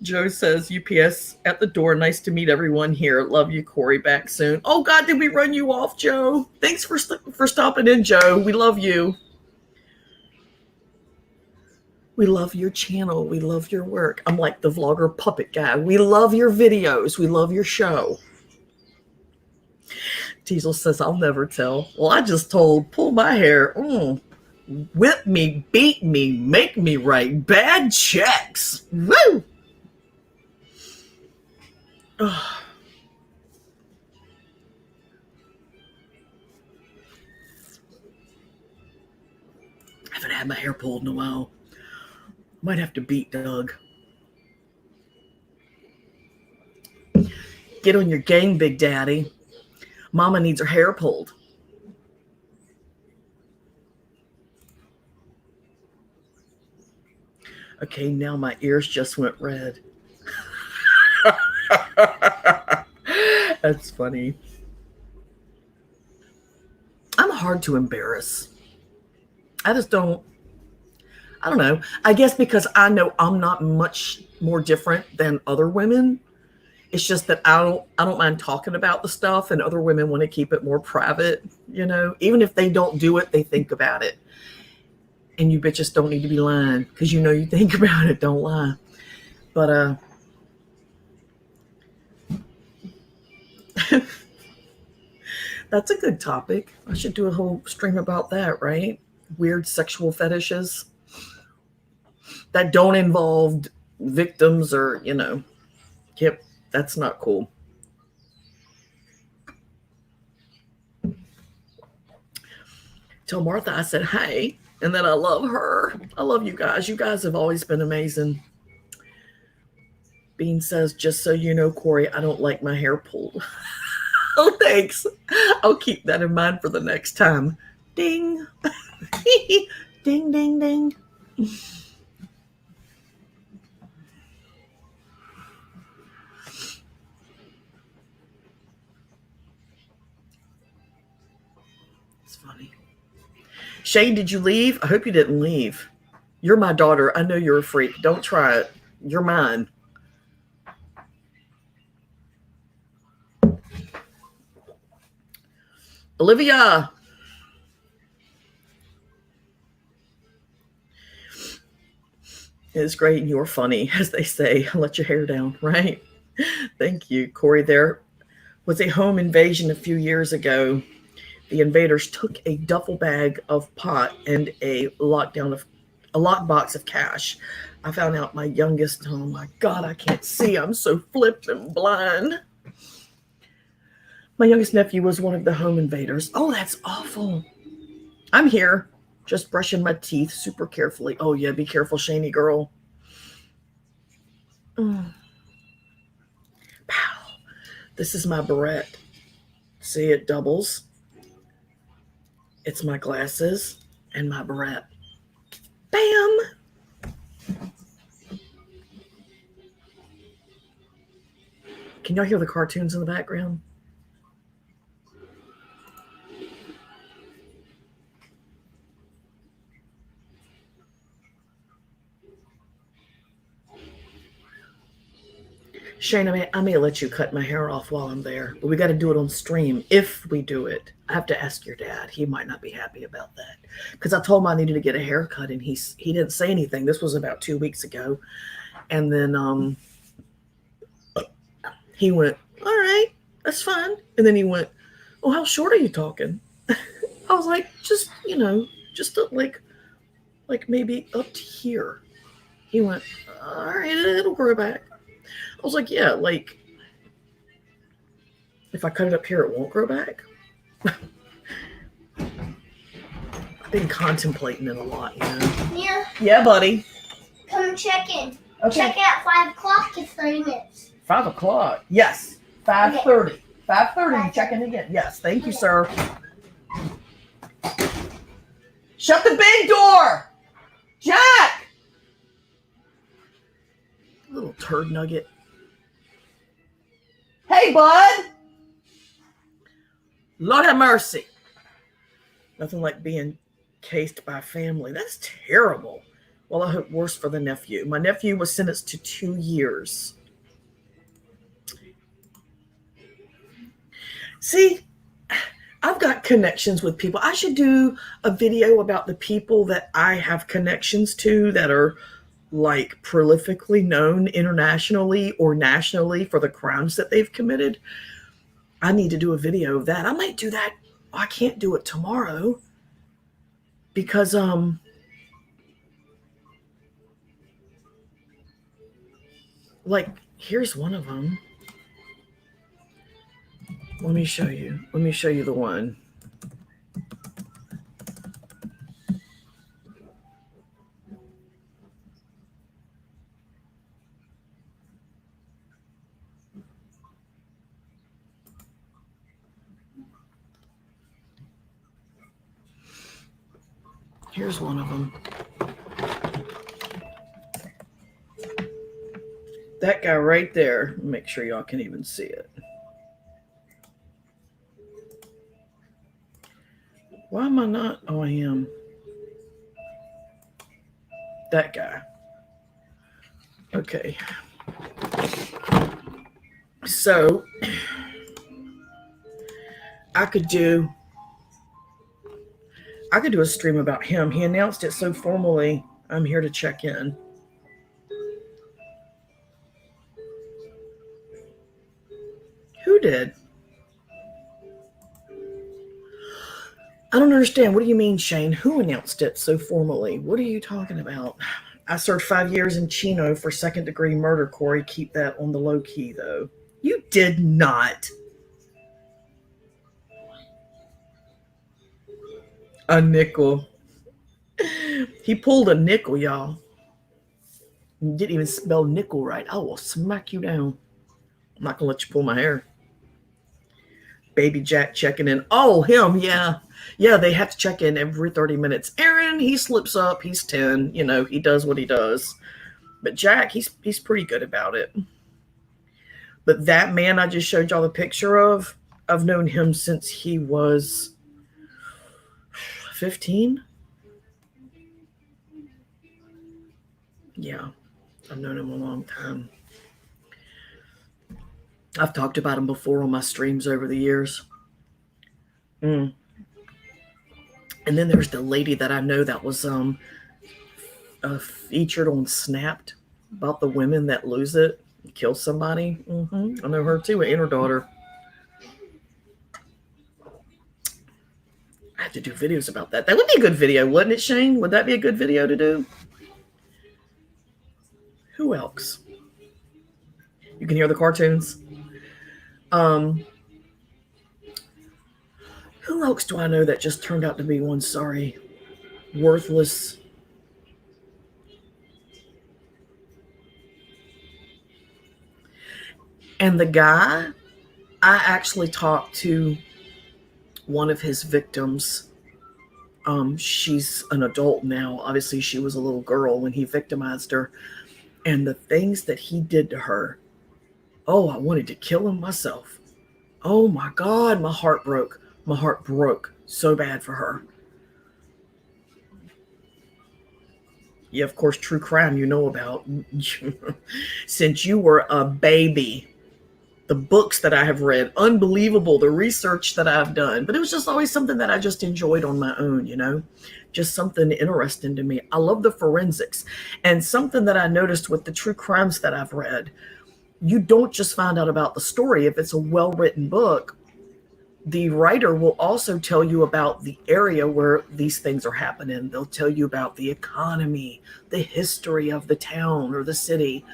Joe says, UPS at the door. Nice to meet everyone here. Love you, Corey. Back soon. Oh, God, did we run you off, Joe? Thanks for stopping in, Joe. We love you. We love your channel. We love your work. I'm like the vlogger puppet guy. We love your videos. We love your show. Teasel says, I'll never tell. Well, I just told, pull my hair. Whip me, beat me, make me write bad checks. Woo! I haven't had my hair pulled in a while. Might have to beat Doug. Get on your game, Big Daddy. Mama needs her hair pulled. Okay, now my ears just went red. That's funny. I'm hard to embarrass. I don't know. I guess because I know I'm not much more different than other women. It's just that I don't mind talking about the stuff, and other women want to keep it more private, you know. Even if they don't do it, they think about it. And you bitches don't need to be lying because you know you think about it. Don't lie. But that's a good topic. I should do a whole stream about that, right? Weird sexual fetishes that don't involve victims or, yep, that's not cool. Tell Martha I said hey, and that I love her. I love you guys. You guys have always been amazing. Bean says, just so you know, Corey, I don't like my hair pulled. Oh, thanks. I'll keep that in mind for the next time. Ding. Ding, ding, ding. It's funny. Shane, did you leave? I hope you didn't leave. You're my daughter. I know you're a freak. Don't try it. You're mine. Olivia. It's great and you're funny, as they say. Let your hair down, right? Thank you, Corey. There was a home invasion a few years ago. The invaders took a duffel bag of pot and a lockbox of cash. I found out my youngest, oh my God, I can't see. I'm so flipping blind. My youngest nephew was one of the home invaders. Oh, that's awful. I'm here, just brushing my teeth super carefully. Oh, yeah, be careful, Shani girl. Pow. This is my barrette. See, it doubles. It's my glasses and my barrette. Bam! Can y'all hear the cartoons in the background? Shane, I may let you cut my hair off while I'm there, but we got to do it on stream. If we do it, I have to ask your dad. He might not be happy about that because I told him I needed to get a haircut, and he didn't say anything. This was about 2 weeks ago, and then he went, "All right, that's fine," and then he went, "Oh, how short are you talking?" I was like, "Just just like maybe up to here." He went, "All right, it'll grow back." I was like, yeah, like, if I cut it up here, it won't grow back. I've been contemplating it a lot, Yeah. Yeah, buddy. Come check in. Okay. Check out 5 o'clock in 30 minutes. 5 o'clock. Yes. 5:30. Okay. 5:30, check in again. Yes, thank you, sir. Shut the big door! Jack! Little turd nugget. Hey, bud! Lord have mercy. Nothing like being cased by family. That's terrible. Well, I hope worse for the nephew. My nephew was sentenced to 2 years. See, I've got connections with people. I should do a video about the people that I have connections to that are like prolifically known internationally or nationally for the crimes that they've committed. I need to do a video of that. I might do that. I can't do it tomorrow because like here's one of them. Let me show you. Let me show you the one. Here's one of them. That guy right there. Make sure y'all can even see it. Why am I not? Oh, I am. That guy. Okay. So I could do a stream about him. He announced it so formally. I'm here to check in. Who did? I don't understand. What do you mean, Shane? Who announced it so formally? What are you talking about? I served 5 years in Chino for second-degree murder, Corey. Keep that on the low key, though. You did not. A nickel. He pulled a nickel, y'all. You didn't even spell nickel right. I will smack you down. I'm not gonna let you pull my hair. Baby Jack checking in. Oh, him, yeah. Yeah, they have to check in every 30 minutes. Aaron, he slips up. He's 10. You know, he does what he does. But Jack, he's pretty good about it. But that man I just showed y'all the picture of, I've known him since he was 15. Yeah, I've known him a long time. I've talked about him before on my streams over the years. And then there's the lady that I know that was featured on Snapped about the women that lose it and kill somebody. I know her too, and her daughter. I have to do videos about that. That would be a good video, wouldn't it, Shane? Would that be a good video to do? Who else? You can hear the cartoons. Who else do I know that just turned out to be one sorry, worthless? And the guy, I actually talked to one of his victims. She's an adult now. Obviously, she was a little girl when he victimized her. And the things that he did to her, oh, I wanted to kill him myself. Oh my God, my heart broke. My heart broke so bad for her. Yeah, of course, true crime you know about. Since you were a baby. The books that I have read, unbelievable, the research that I've done. But it was just always something that I just enjoyed on my own, you know, just something interesting to me. I love the forensics. And something that I noticed with the true crimes that I've read, you don't just find out about the story. If it's a well-written book, the writer will also tell you about the area where these things are happening. They'll tell you about the economy, the history of the town or the city.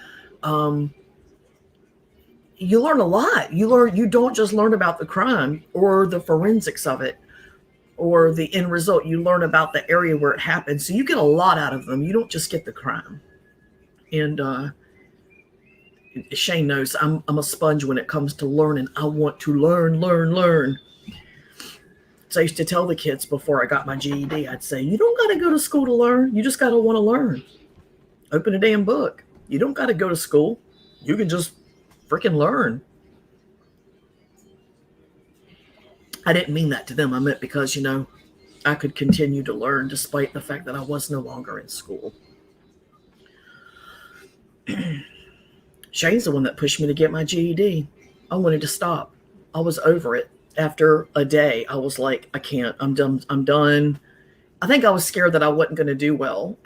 You learn a lot. You don't just learn about the crime or the forensics of it or the end result. You learn about the area where it happened. So you get a lot out of them. You don't just get the crime. And Shane knows I'm a sponge when it comes to learning. I want to learn. So I used to tell the kids before I got my GED, I'd say, you don't got to go to school to learn. You just got to want to learn. Open a damn book. You don't got to go to school. You can just freaking learn. I didn't mean that to them. I meant because, you know, I could continue to learn despite the fact that I was no longer in school. Shane's the one that pushed me to get my GED. I wanted to stop. I was over it. After a day, I was like, I can't. I'm done. I think I was scared that I wasn't going to do well.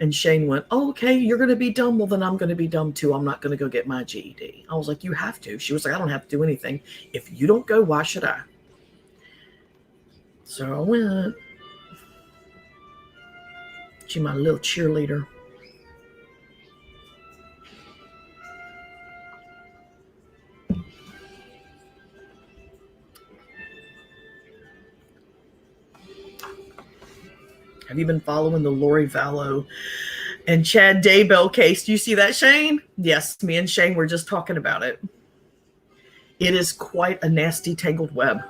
And Shane went, oh, okay, you're going to be dumb. Well, then I'm going to be dumb too. I'm not going to go get my GED. I was like, you have to. She was like, I don't have to do anything. If you don't go, why should I? So I went. She's my little cheerleader. Have you been following the Lori Vallow and Chad Daybell case? Do you see that, Shane? Yes, me and Shane were just talking about it. It is quite a nasty tangled web.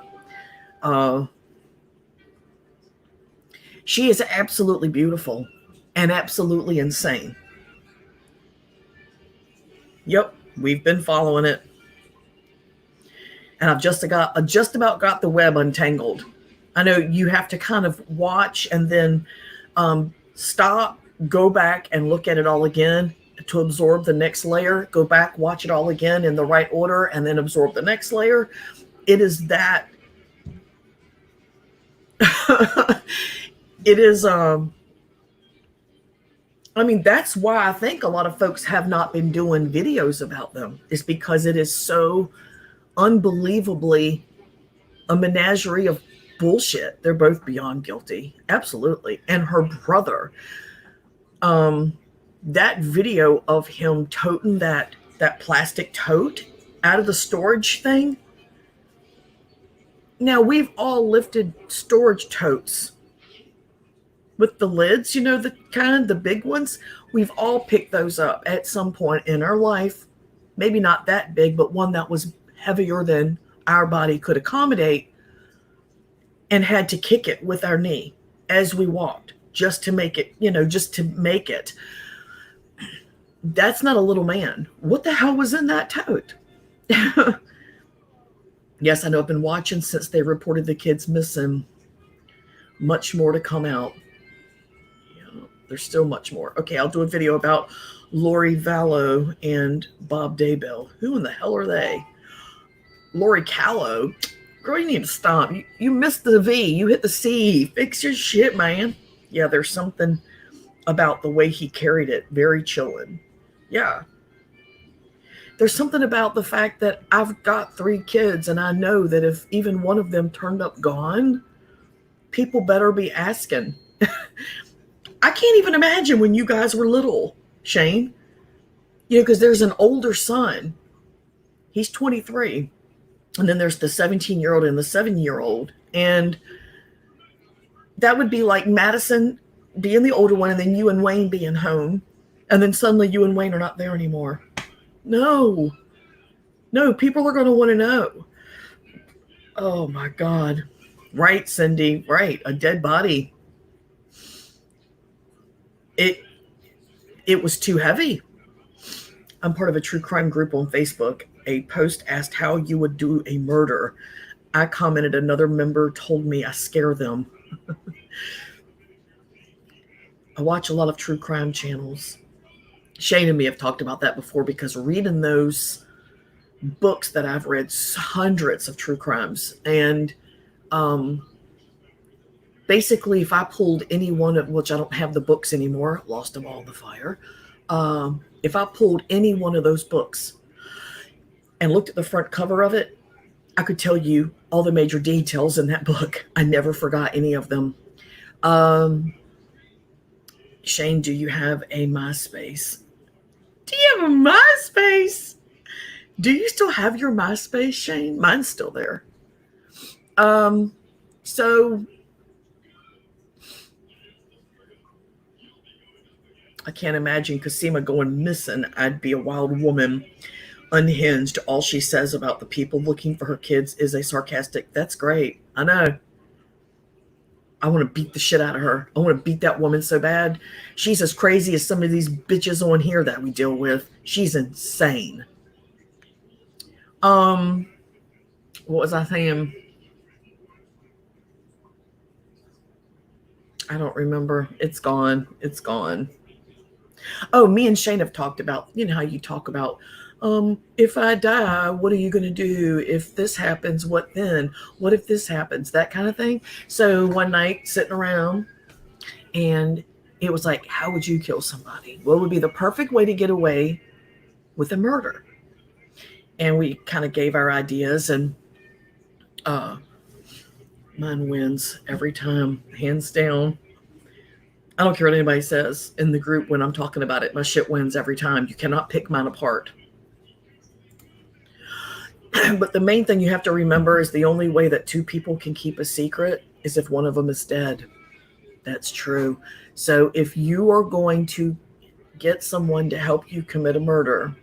She is absolutely beautiful and absolutely insane. Yep, we've been following it. And I've just about got the web untangled. I know you have to kind of watch and then stop, go back and look at it all again to absorb the next layer. Go back, watch it all again in the right order, and then absorb the next layer. It is that. It is. I mean, that's why I think a lot of folks have not been doing videos about them. Is because it is so unbelievably a menagerie of bullshit. They're both beyond guilty. Absolutely. And her brother, that video of him toting that plastic tote out of the storage thing, Now, we've all lifted storage totes with the lids, the big ones. We've all picked those up at some point in our life. Maybe not that big, but one that was heavier than our body could accommodate, and had to kick it with our knee as we walked just to make it, just to make it. That's not a little man. What the hell was in that tote? Yes, I know. I've been watching since they reported the kids missing. Much more to come out. Yeah, there's still much more. Okay, I'll do a video about Lori Vallow and Bob Daybell. Who in the hell are they? Lori Callow? Girl, you need to stop. You missed the V. You hit the C. Fix your shit, man. Yeah, there's something about the way he carried it. Very chilling. Yeah. There's something about the fact that I've got 3 kids, and I know that if even one of them turned up gone, people better be asking. I can't even imagine when you guys were little, Shane. Because there's an older son. He's 23. And then there's the 17-year-old and the 7-year-old. And that would be like Madison being the older one, and then you and Wayne being home. And then suddenly you and Wayne are not there anymore. No, people are going to want to know. Oh my God. Right, Cindy. Right. A dead body. It was too heavy. I'm part of a true crime group on Facebook. A post asked how you would do a murder. I commented, another member told me I scare them. I watch a lot of true crime channels. Shane and me have talked about that before, because reading those books that I've read, hundreds of true crimes, and basically if I pulled any one of, which I don't have the books anymore, lost them all in the fire. If I pulled any one of those books and looked at the front cover of it, I could tell you all the major details in that book. I never forgot any of them. Shane, do you have a MySpace? Do you have a MySpace? Do you still have your MySpace, Shane? Mine's still there. So I can't imagine Cosima going missing. I'd be a wild woman, unhinged. All she says about the people looking for her kids is a sarcastic, that's great. I know. I want to beat the shit out of her. I want to beat that woman so bad. She's as crazy as some of these bitches on here that we deal with. She's insane. What was I saying? I don't remember. It's gone. It's gone. Oh, me and Shane have talked about, how you talk about, if I die, what are you going to do? If this happens, what then? What if this happens? That kind of thing. So one night sitting around, and it was like, how would you kill somebody? What would be the perfect way to get away with a murder? And we kind of gave our ideas, and mine wins every time, hands down. I don't care what anybody says in the group when I'm talking about it. My shit wins every time. You cannot pick mine apart. But the main thing you have to remember is the only way that 2 people can keep a secret is if one of them is dead. That's true. So if you are going to get someone to help you commit a murder,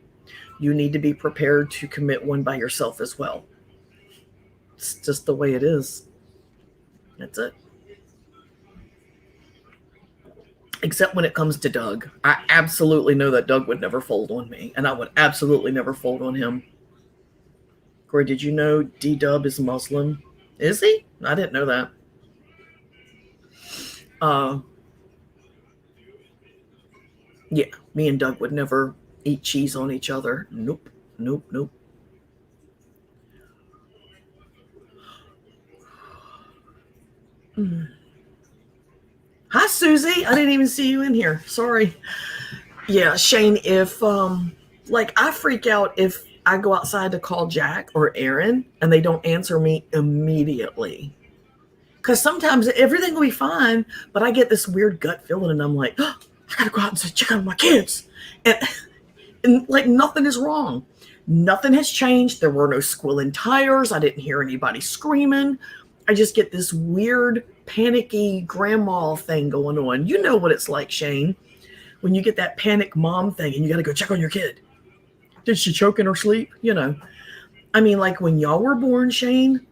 you need to be prepared to commit one by yourself as well. It's just the way it is. That's it. Except when it comes to Doug. I absolutely know that Doug would never fold on me, and I would absolutely never fold on him. Corey, did you know D-Dub is Muslim? Is he? I didn't know that. Yeah, me and Doug would never eat cheese on each other. Nope. Hi, Susie. I didn't even see you in here. Sorry. Yeah, Shane, if I freak out if I go outside to call Jack or Aaron and they don't answer me immediately. Because sometimes everything will be fine, but I get this weird gut feeling, and I'm like, oh, I gotta go out and check on my kids. And like nothing is wrong. Nothing has changed. There were no squealing tires. I didn't hear anybody screaming. I just get this weird, panicky grandma thing going on. You know what it's like, Shane, when you get that panic mom thing and you got to go check on your kid. Did she choke in her sleep? You know, I mean, like when y'all were born, Shane,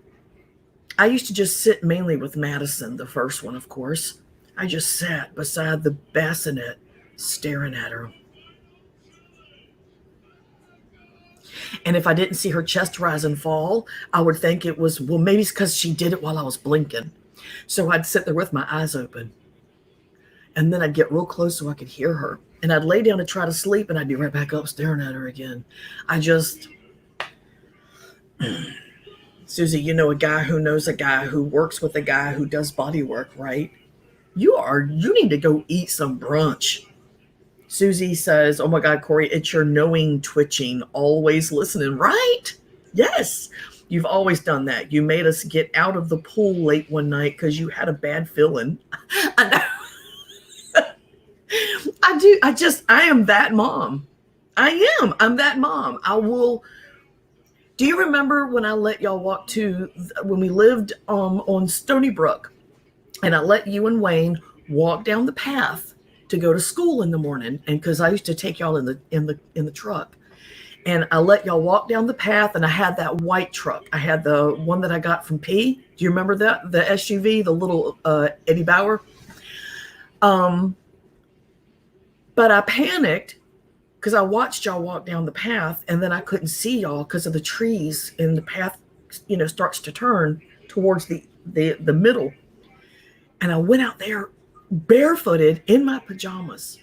I used to just sit mainly with Madison, the first one, of course. I just sat beside the bassinet staring at her. And if I didn't see her chest rise and fall, I would think it was, well, maybe it's because she did it while I was blinking. So I'd sit there with my eyes open. And then I'd get real close so I could hear her. And I'd lay down to try to sleep, and I'd be right back up staring at her again. Susie, you know a guy who knows a guy who works with a guy who does body work, right? You need to go eat some brunch. Susie says, oh my God, Corey, it's your knowing twitching, always listening, right? Yes, you've always done that. You made us get out of the pool late one night because you had a bad feeling. I know. I am that mom. I'm that mom. Do you remember when I let y'all walk when we lived on Stony Brook, and I let you and Wayne walk down the path to go to school in the morning, and because I used to take y'all in the truck, and I let y'all walk down the path, and I had that white truck. I had the one that I got from P. Do you remember that? The SUV, the little Eddie Bauer. But I panicked because I watched y'all walk down the path, and then I couldn't see y'all because of the trees, and the path, starts to turn towards the middle. And I went out there barefooted in my pajamas.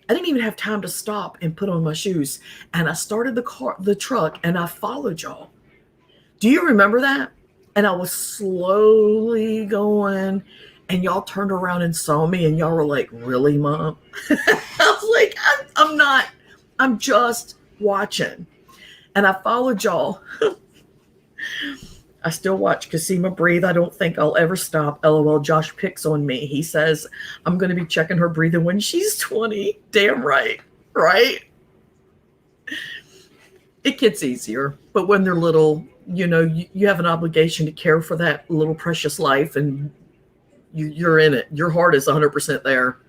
I didn't even have time to stop and put on my shoes. And I started the truck, and I followed y'all. Do you remember that? And I was slowly going, and y'all turned around and saw me, and y'all were like, really, Mom? I was like, I'm not, I'm just watching. And I followed y'all. I still watch Kasima breathe. I don't think I'll ever stop. LOL, Josh picks on me. He says, I'm going to be checking her breathing when she's 20. Damn right. Right? It gets easier. But when they're little, you have an obligation to care for that little precious life, and you're in it. Your heart is 100% there.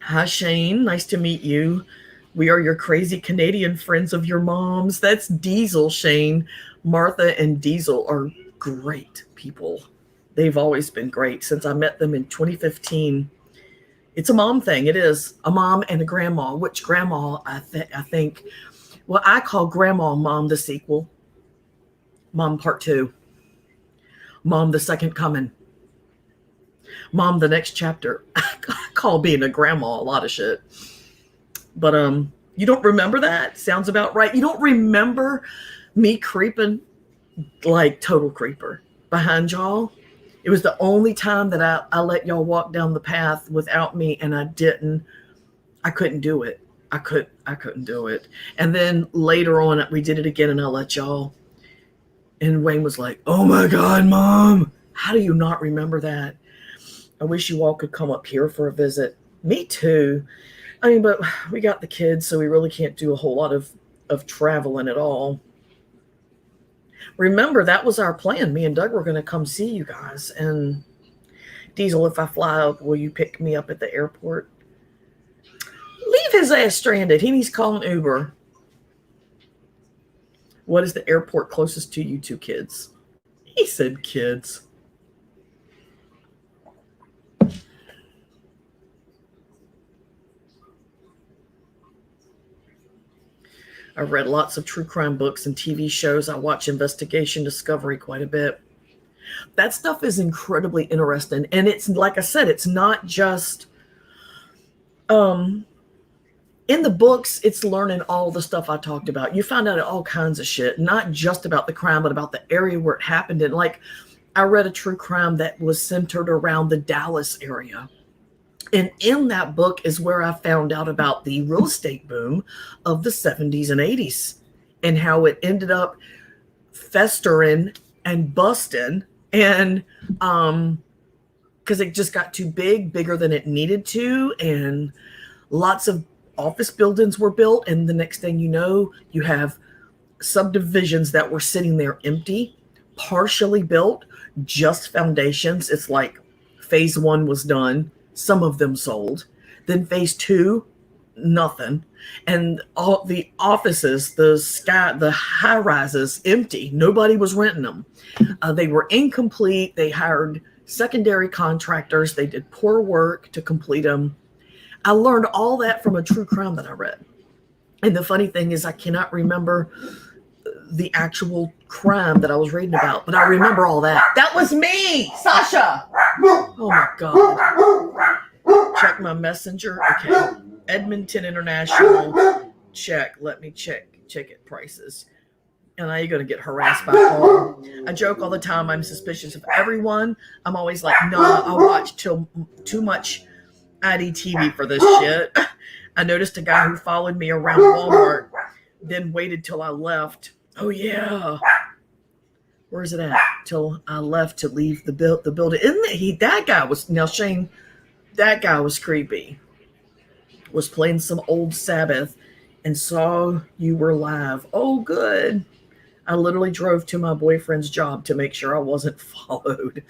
Hi, Shane. Nice to meet you. We are your crazy Canadian friends of your mom's. That's Diesel, Shane. Martha and Diesel are great people. They've always been great since I met them in 2015. It's a mom thing. It is a mom and a grandma. Which grandma? I think. Well, I call Grandma Mom the sequel. Mom Part 2. Mom the Second Coming. Mom the Next Chapter. I call being a grandma a lot of shit. But you don't remember that? Sounds about right. You don't remember me creeping like total creeper behind y'all? It was the only time that I let y'all walk down the path without me, and I couldn't do it. I couldn't do it. And then later on we did it again, and I let y'all, and Wayne was like, oh my God, Mom, how do you not remember that? I wish you all could come up here for a visit. Me too. I mean, but we got the kids, so we really can't do a whole lot of traveling at all. Remember, that was our plan. Me and Doug were going to come see you guys. And Diesel, if I fly up, will you pick me up at the airport? Leave his ass stranded. He needs calling Uber. What is the airport closest to you two kids? He said kids. I've read lots of true crime books and TV shows. I watch Investigation Discovery quite a bit. That stuff is incredibly interesting. And it's, like I said, it's not just, in the books, it's learning all the stuff I talked about. You find out all kinds of shit, not just about the crime, but about the area where it happened. And like, I read a true crime that was centered around the Dallas area. And in that book is where I found out about the real estate boom of the 70s and 80s and how it ended up festering and busting. And because it just got too big, bigger than it needed to. And lots of office buildings were built, and the next thing you know, you have subdivisions that were sitting there empty, partially built, just foundations. It's like phase 1 was done, some of them sold. Then phase 2, nothing. And all the offices, the high rises, empty. Nobody was renting them. They were incomplete. They hired secondary contractors. They did poor work to complete them. I learned all that from a true crime that I read. And the funny thing is, I cannot remember the actual crime that I was reading about, but I remember all that. That was me, Sasha. Oh my God. Check my messenger. Okay. Edmonton International. Check. Let me check it prices. And now you're going to get harassed by all. I joke all the time. I'm suspicious of everyone. I'm always like, no, I watch too much IDTV for this shit. I noticed a guy who followed me around Walmart, then waited till I left. Oh yeah. Where's it at? Till I left to leave the building. Isn't it? That guy was, now Shane, that guy was creepy. Was playing some old Sabbath and saw you were live. Oh, good. I literally drove to my boyfriend's job to make sure I wasn't followed.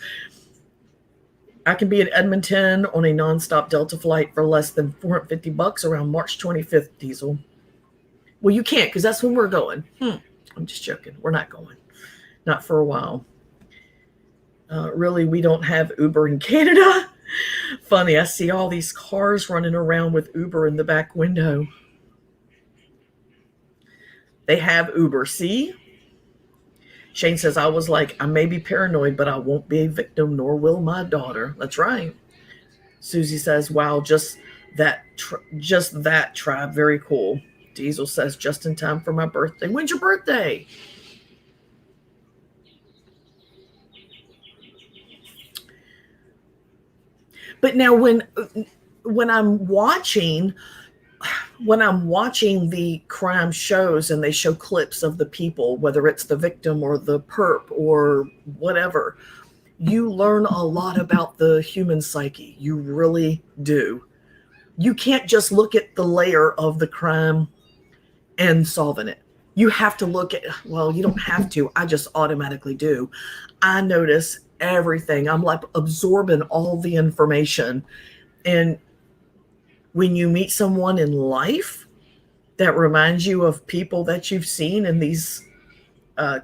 I can be in Edmonton on a nonstop Delta flight for less than $450 around March 25th, Diesel. Well, you can't, because that's when we're going. I'm just joking. We're not going. Not for a while. Really, we don't have Uber in Canada. Funny, I see all these cars running around with Uber in the back window. They have Uber. See? Shane says, I was like, I may be paranoid, but I won't be a victim, nor will my daughter. That's right. Susie says, wow, just that tribe. Very cool. Diesel says, just in time for my birthday. When's your birthday? But now when I'm watching the crime shows and they show clips of the people, whether it's the victim or the perp or whatever, you learn a lot about the human psyche. You really do. You can't just look at the layer of the crime and solving it. You have to look at, well, you don't have to. I just automatically do. I notice everything. I'm like absorbing all the information. And when you meet someone in life that reminds you of people that you've seen in these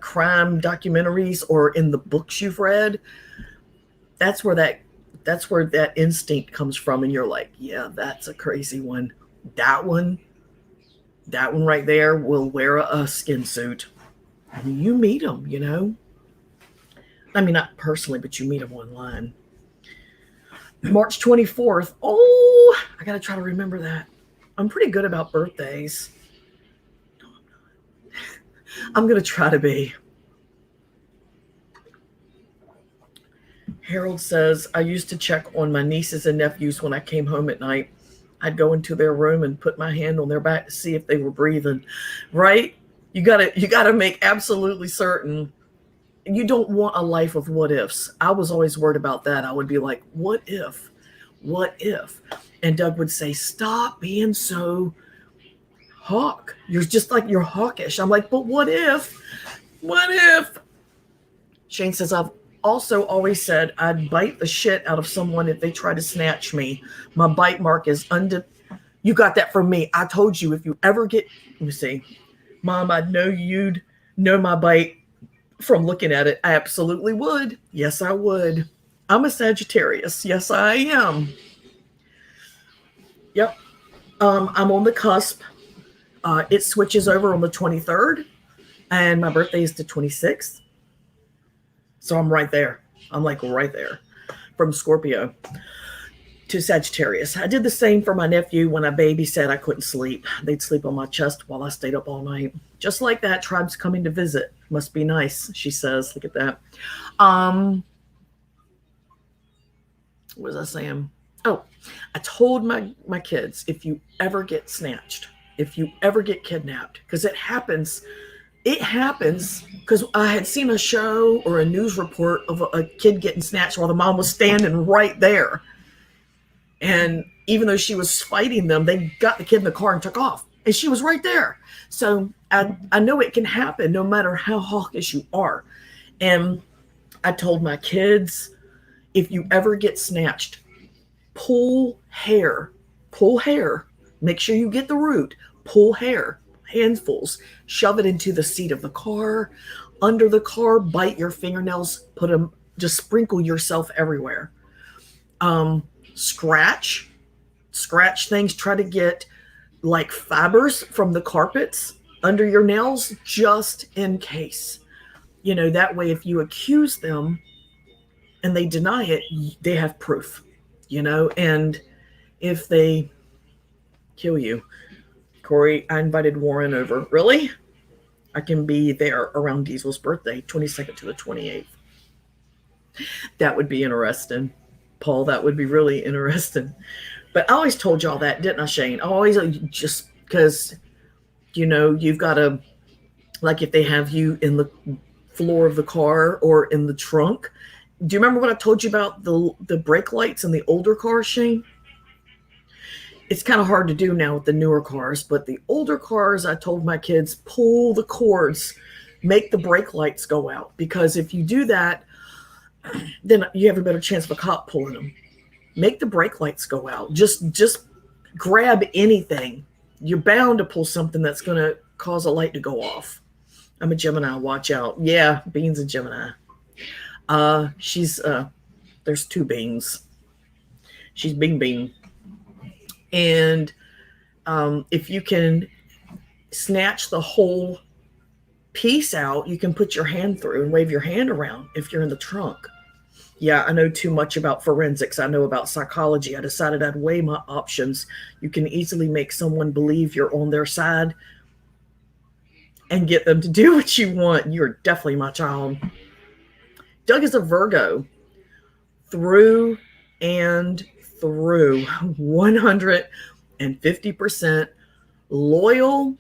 crime documentaries or in the books you've read, that's where that instinct comes from. And you're like, yeah, that's a crazy one. That one right there will wear a skin suit. And you meet them, you know. I mean, not personally, but you meet them online. March 24th. Oh, I got to try to remember that. I'm pretty good about birthdays. No, I'm not. I'm going to try to be. Harold says, I used to check on my nieces and nephews when I came home at night. I'd go into their room and put my hand on their back to see if they were breathing. Right? You gotta make absolutely certain. You don't want a life of what ifs. I was always worried about that. I would be like, what if? What if? And Doug would say, stop being so hawk. You're just like, you're hawkish. I'm like, but what if? What if? Shane says, I've also always said I'd bite the shit out of someone if they try to snatch me. My bite mark is You got that from me. I told you if you ever get, let me see. Mom, I know you'd know my bite from looking at it. I absolutely would. Yes, I would. I'm a Sagittarius. Yes, I am. Yep. I'm on the cusp. It switches over on the 23rd, and my birthday is the 26th. So I'm right there. I'm like right there from Scorpio to Sagittarius. I did the same for my nephew when I babysat. I couldn't sleep. They'd sleep on my chest while I stayed up all night. Just like that, tribe's coming to visit. Must be nice, she says. Look at that. What was I saying? Oh, I told my kids, if you ever get snatched, if you ever get kidnapped, because it happens because I had seen a show or a news report of a kid getting snatched while the mom was standing right there. And even though she was fighting them, they got the kid in the car and took off. And she was right there. So I know it can happen no matter how hawkish you are. And I told my kids, if you ever get snatched, pull hair, make sure you get the root, pull hair, handfuls, shove it into the seat of the car, under the car, bite your fingernails, put them, just sprinkle yourself everywhere. Scratch things, try to get like fibers from the carpets under your nails just in case. You know, that way if you accuse them and they deny it, they have proof, you know. And if they kill you, Corey, I invited Warren over. Really? I can be there around Diesel's birthday, 22nd to the 28th. That would be interesting. Paul, that would be really interesting. But I always told y'all that, didn't I, Shane? I always, just because, you know, you've got to, like if they have you in the floor of the car or in the trunk. Do you remember what I told you about the brake lights in the older cars, Shane? It's kind of hard to do now with the newer cars, but the older cars, I told my kids, pull the cords, make the brake lights go out. Because if you do that, then you have a better chance of a cop pulling them. Make the brake lights go out. Just grab anything. You're bound to pull something that's going to cause a light to go off. I'm a Gemini. Watch out. Yeah, Bean's a Gemini. There's two Beans. She's Bean. And if you can snatch the whole piece out, you can put your hand through and wave your hand around if you're in the trunk. Yeah, I know too much about forensics. I know about psychology. I decided I'd weigh my options. You can easily make someone believe you're on their side and get them to do what you want. You're definitely my child. Doug is a Virgo through and through, 150% loyal,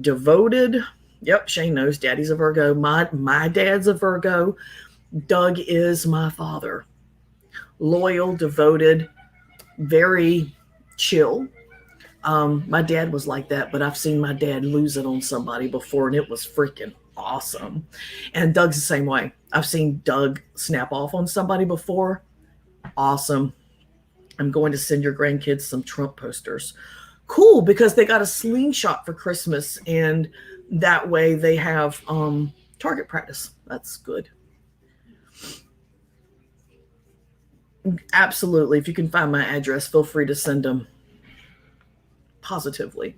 devoted. Yep, Shane knows Daddy's a Virgo. My dad's a Virgo. Doug is my father. Loyal, devoted, very chill. My dad was like that, but I've seen my dad lose it on somebody before, and it was freaking awesome. And Doug's the same way. I've seen Doug snap off on somebody before. Awesome. I'm going to send your grandkids some Trump posters. Cool, because they got a slingshot for Christmas, and that way they have target practice. That's good. Absolutely. If you can find my address, feel free to send them positively.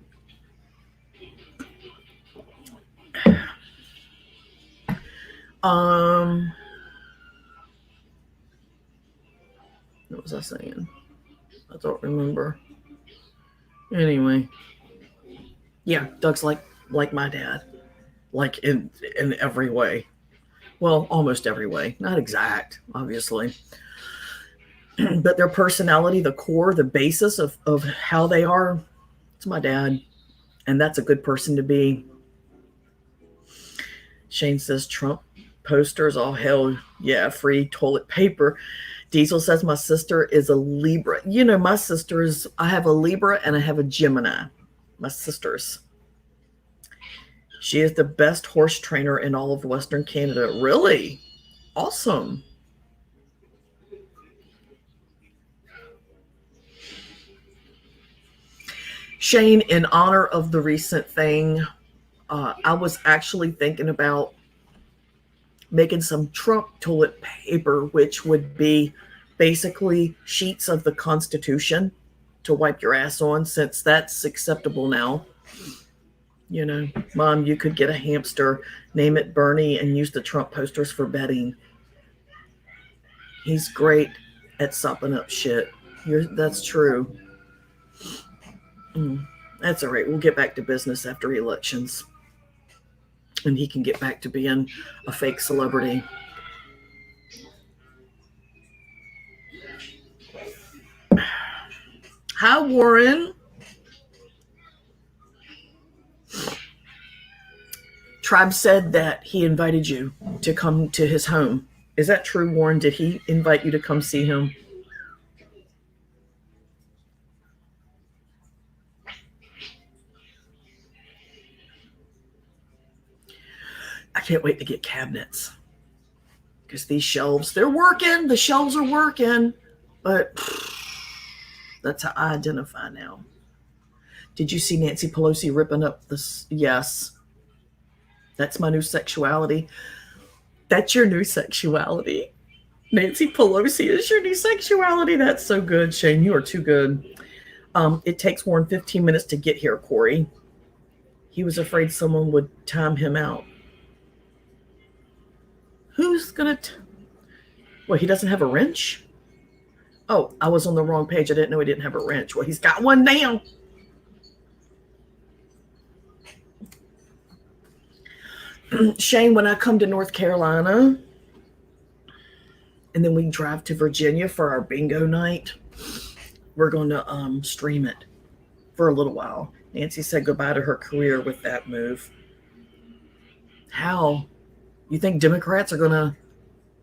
What was I saying? I don't remember. Anyway. Yeah, Doug's like my dad. Like in every way. Well, almost every way. Not exact, obviously. But their personality, the core, the basis of how they are, it's my dad. And that's a good person to be. Shane says Trump posters, all hell yeah, free toilet paper. Diesel says my sister is a Libra. You know, my sisters, I have a Libra and I have a Gemini. My sisters. She is the best horse trainer in all of Western Canada. Really? Awesome. Shane, in honor of the recent thing, I was actually thinking about making some Trump toilet paper, which would be basically sheets of the Constitution to wipe your ass on, since that's acceptable now. You know, Mom, you could get a hamster, name it Bernie, and use the Trump posters for bedding. He's great at sopping up shit. That's true. That's all right. We'll get back to business after elections. And he can get back to being a fake celebrity. Hi, Warren. Tribe said that he invited you to come to his home. Is that true, Warren? Did he invite you to come see him? I can't wait to get cabinets. Because these shelves, they're working. The shelves are working. But that's how I identify now. Did you see Nancy Pelosi ripping up this? Yes. That's my new sexuality. That's your new sexuality. Nancy Pelosi is your new sexuality. That's so good, Shane. You are too good. It takes Warren 15 minutes to get here, Corey. He was afraid someone would time him out. Who's going to... Well, he doesn't have a wrench? Oh, I was on the wrong page. I didn't know he didn't have a wrench. Well, he's got one now. Shane, when I come to North Carolina, and then we drive to Virginia for our bingo night, we're going to stream it for a little while. Nancy said goodbye to her career with that move. How? You think Democrats are going to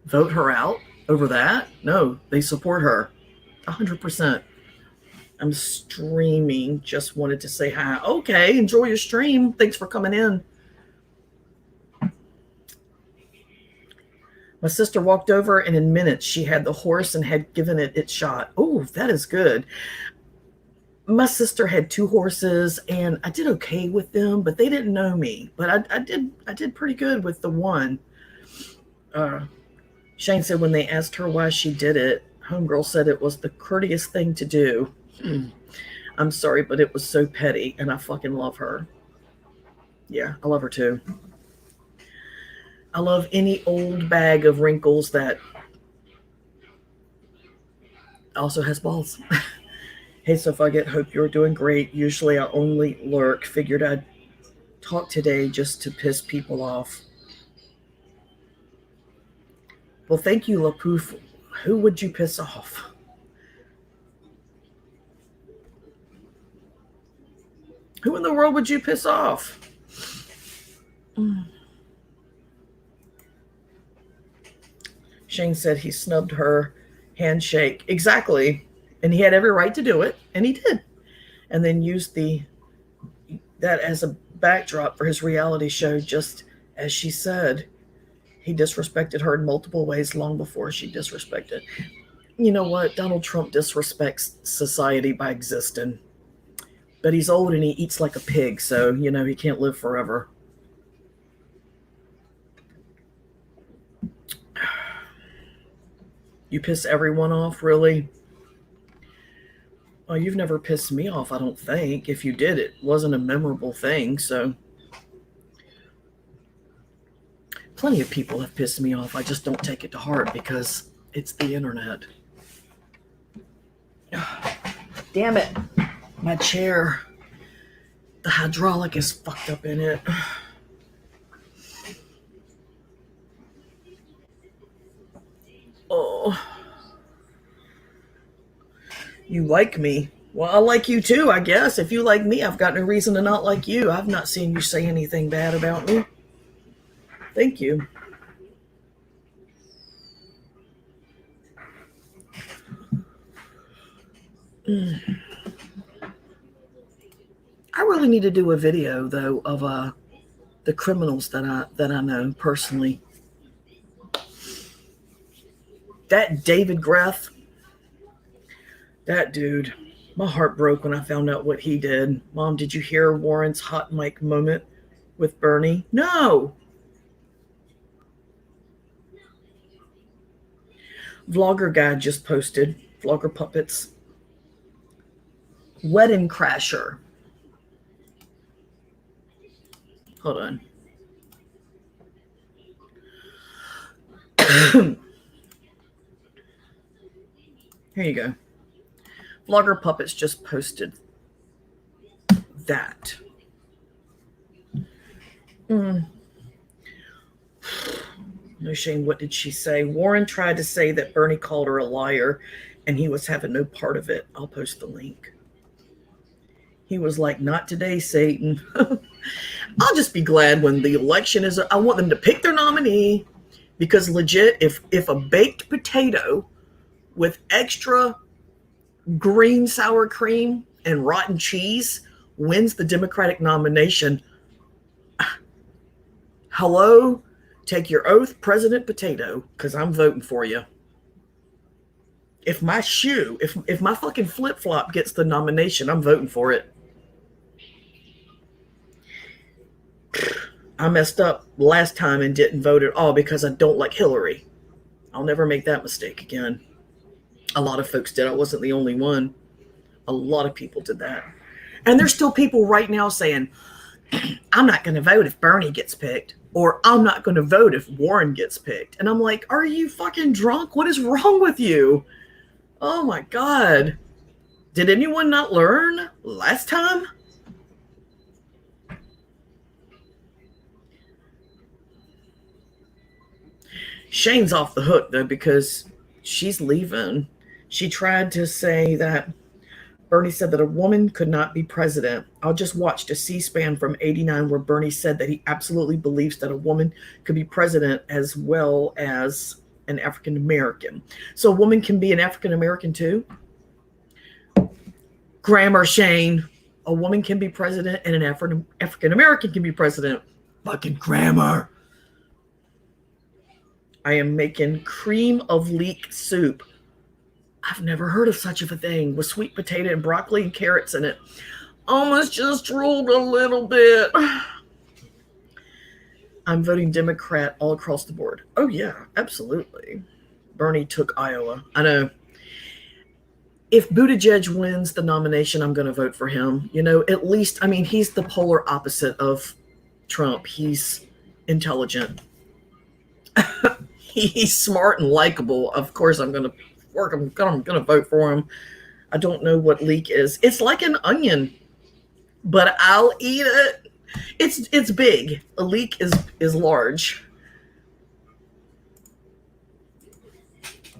vote her out over that? No, they support her 100%. I'm streaming. Just wanted to say hi. Okay, enjoy your stream. Thanks for coming in. My sister walked over, and in minutes she had the horse and had given it its shot. Oh, that is good. My sister had 2 horses, and I did okay with them, but they didn't know me. But I did pretty good with the one. Shane said when they asked her why she did it, homegirl said it was the courteous thing to do. I'm sorry, but it was so petty, and I fucking love her. Yeah, I love her too. I love any old bag of wrinkles that also has balls. Hey, Sophia, hope you're doing great. Usually I only lurk. Figured I'd talk today just to piss people off. Well, thank you, LaPoof. Who would you piss off? Who in the world would you piss off? Shane said he snubbed her handshake. Exactly. And he had every right to do it. And he did. And then used that as a backdrop for his reality show, just as she said. He disrespected her in multiple ways long before she disrespected. You know what? Donald Trump disrespects society by existing. But he's old and he eats like a pig, so, he can't live forever. You piss everyone off, really? Oh, you've never pissed me off, I don't think. If you did, it wasn't a memorable thing, so. Plenty of people have pissed me off. I just don't take it to heart because it's the internet. Damn it. My chair. The hydraulic is fucked up in it. Oh. You like me? Well, I like you too, I guess. If you like me, I've got no reason to not like you. I've not seen you say anything bad about me. Thank you. I really need to do a video, though, of the criminals that I know personally. That David Greff, that dude, my heart broke when I found out what he did. Mom, did you hear Warren's hot mic moment with Bernie? No. Vlogger guy just posted, Vlogger Puppets, Wedding Crasher. Hold on. Here you go. Vlogger Puppets just posted that. No, Shane, what did she say? Warren tried to say that Bernie called her a liar and he was having no part of it. I'll post the link. He was like, not today, Satan. I'll just be glad when the election is. I want them to pick their nominee because legit, if a baked potato with extra green sour cream and rotten cheese wins the Democratic nomination, Hello? Take your oath, President Potato, because I'm voting for you. If my shoe, if my fucking flip-flop gets the nomination, I'm voting for it. I messed up last time and didn't vote at all because I don't like Hillary. I'll never make that mistake again. A lot of folks did. I wasn't the only one. A lot of people did that. And there's still people right now saying, I'm not going to vote if Bernie gets picked, or I'm not going to vote if Warren gets picked. And I'm like, are you fucking drunk? What is wrong with you? Oh my God. Did anyone not learn last time? Shane's off the hook though, because she's leaving. She tried to say that Bernie said that a woman could not be president. I just watched a C-SPAN from '89 where Bernie said that he absolutely believes that a woman could be president as well as an African American. So a woman can be an African American too? Grammar, Shane. A woman can be president and an African American can be president. Fucking grammar. I am making cream of leek soup. I've never heard of such a thing, with sweet potato and broccoli and carrots in it. Almost just drooled a little bit. I'm voting Democrat all across the board. Oh yeah, absolutely. Bernie took Iowa. I know. If Buttigieg wins the nomination, I'm going to vote for him. You know, at least, I mean, he's the polar opposite of Trump. He's intelligent. He's smart and likable. Of course, I'm going to vote for him. I don't know what leek is. It's like an onion, but I'll eat it. It's big. A leek is large.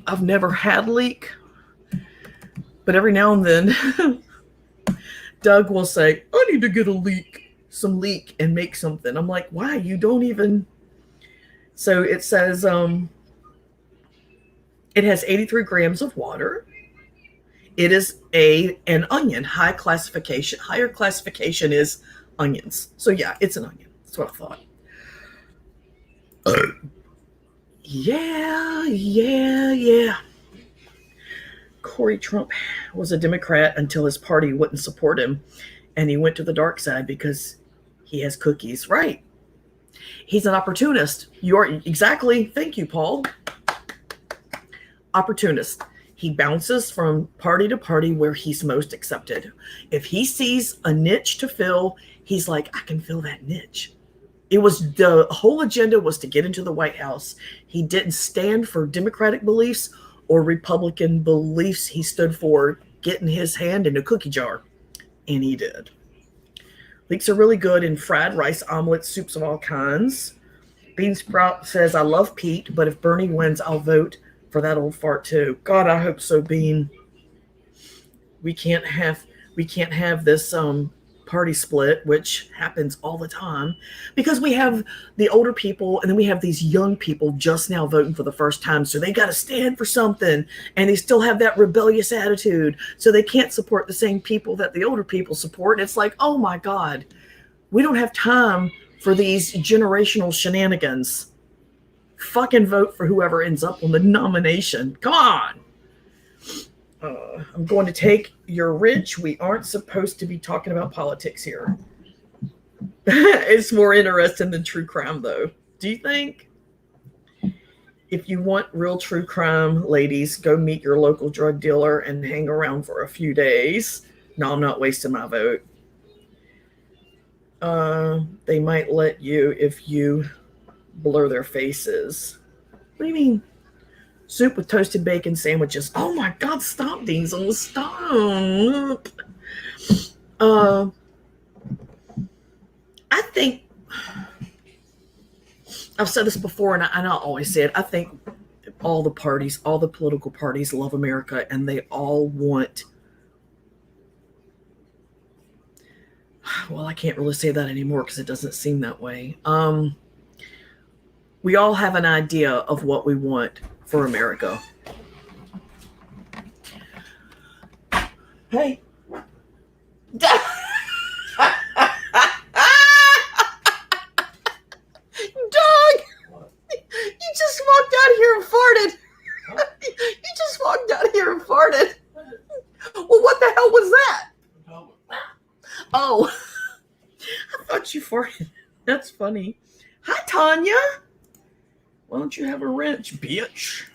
I've never had leek, but every now and then Doug will say, I need to get some leek and make something. I'm like, why? You don't even. So it says it has 83 grams of water. It is an onion, higher classification is onions. So yeah, it's an onion. That's what I thought. Yeah. Corey Trump was a Democrat until his party wouldn't support him, and he went to the dark side because he has cookies. Right. He's an opportunist. You are exactly. Thank you, Paul. Opportunist. He bounces from party to party where he's most accepted. If he sees a niche to fill, he's like, I can fill that niche. The whole agenda was to get into the White House. He didn't stand for Democratic beliefs or Republican beliefs. He stood for getting his hand in a cookie jar. And he did. Leeks are really good in fried rice, omelets, soups of all kinds. Bean Sprout says, I love Pete, but if Bernie wins, I'll vote for that old fart too. God, I hope so, Bean. We can't have this party split, which happens all the time, because we have the older people and then we have these young people just now voting for the first time. So they got to stand for something, and they still have that rebellious attitude. So they can't support the same people that the older people support. And it's like, oh my God, we don't have time for these generational shenanigans. Fucking vote for whoever ends up on the nomination. Come on. I'm going to take your wrench. We aren't supposed to be talking about politics here. It's more interesting than true crime, though. Do you think? If you want real true crime, ladies, go meet your local drug dealer and hang around for a few days. No, I'm not wasting my vote. They might let you if you blur their faces. What do you mean? Soup with toasted bacon sandwiches. Oh my God, stop, Diesel. Stop. I think, I've said this before, and I always say it, I think all the political parties love America, and they all want, well, I can't really say that anymore because it doesn't seem that way. We all have an idea of what we want for America. Hey. here and farted. You just walked out here and farted. Well, what the hell was that? Oh, I thought you farted. That's funny. Hi, Tanya. Why don't you have a wrench, bitch?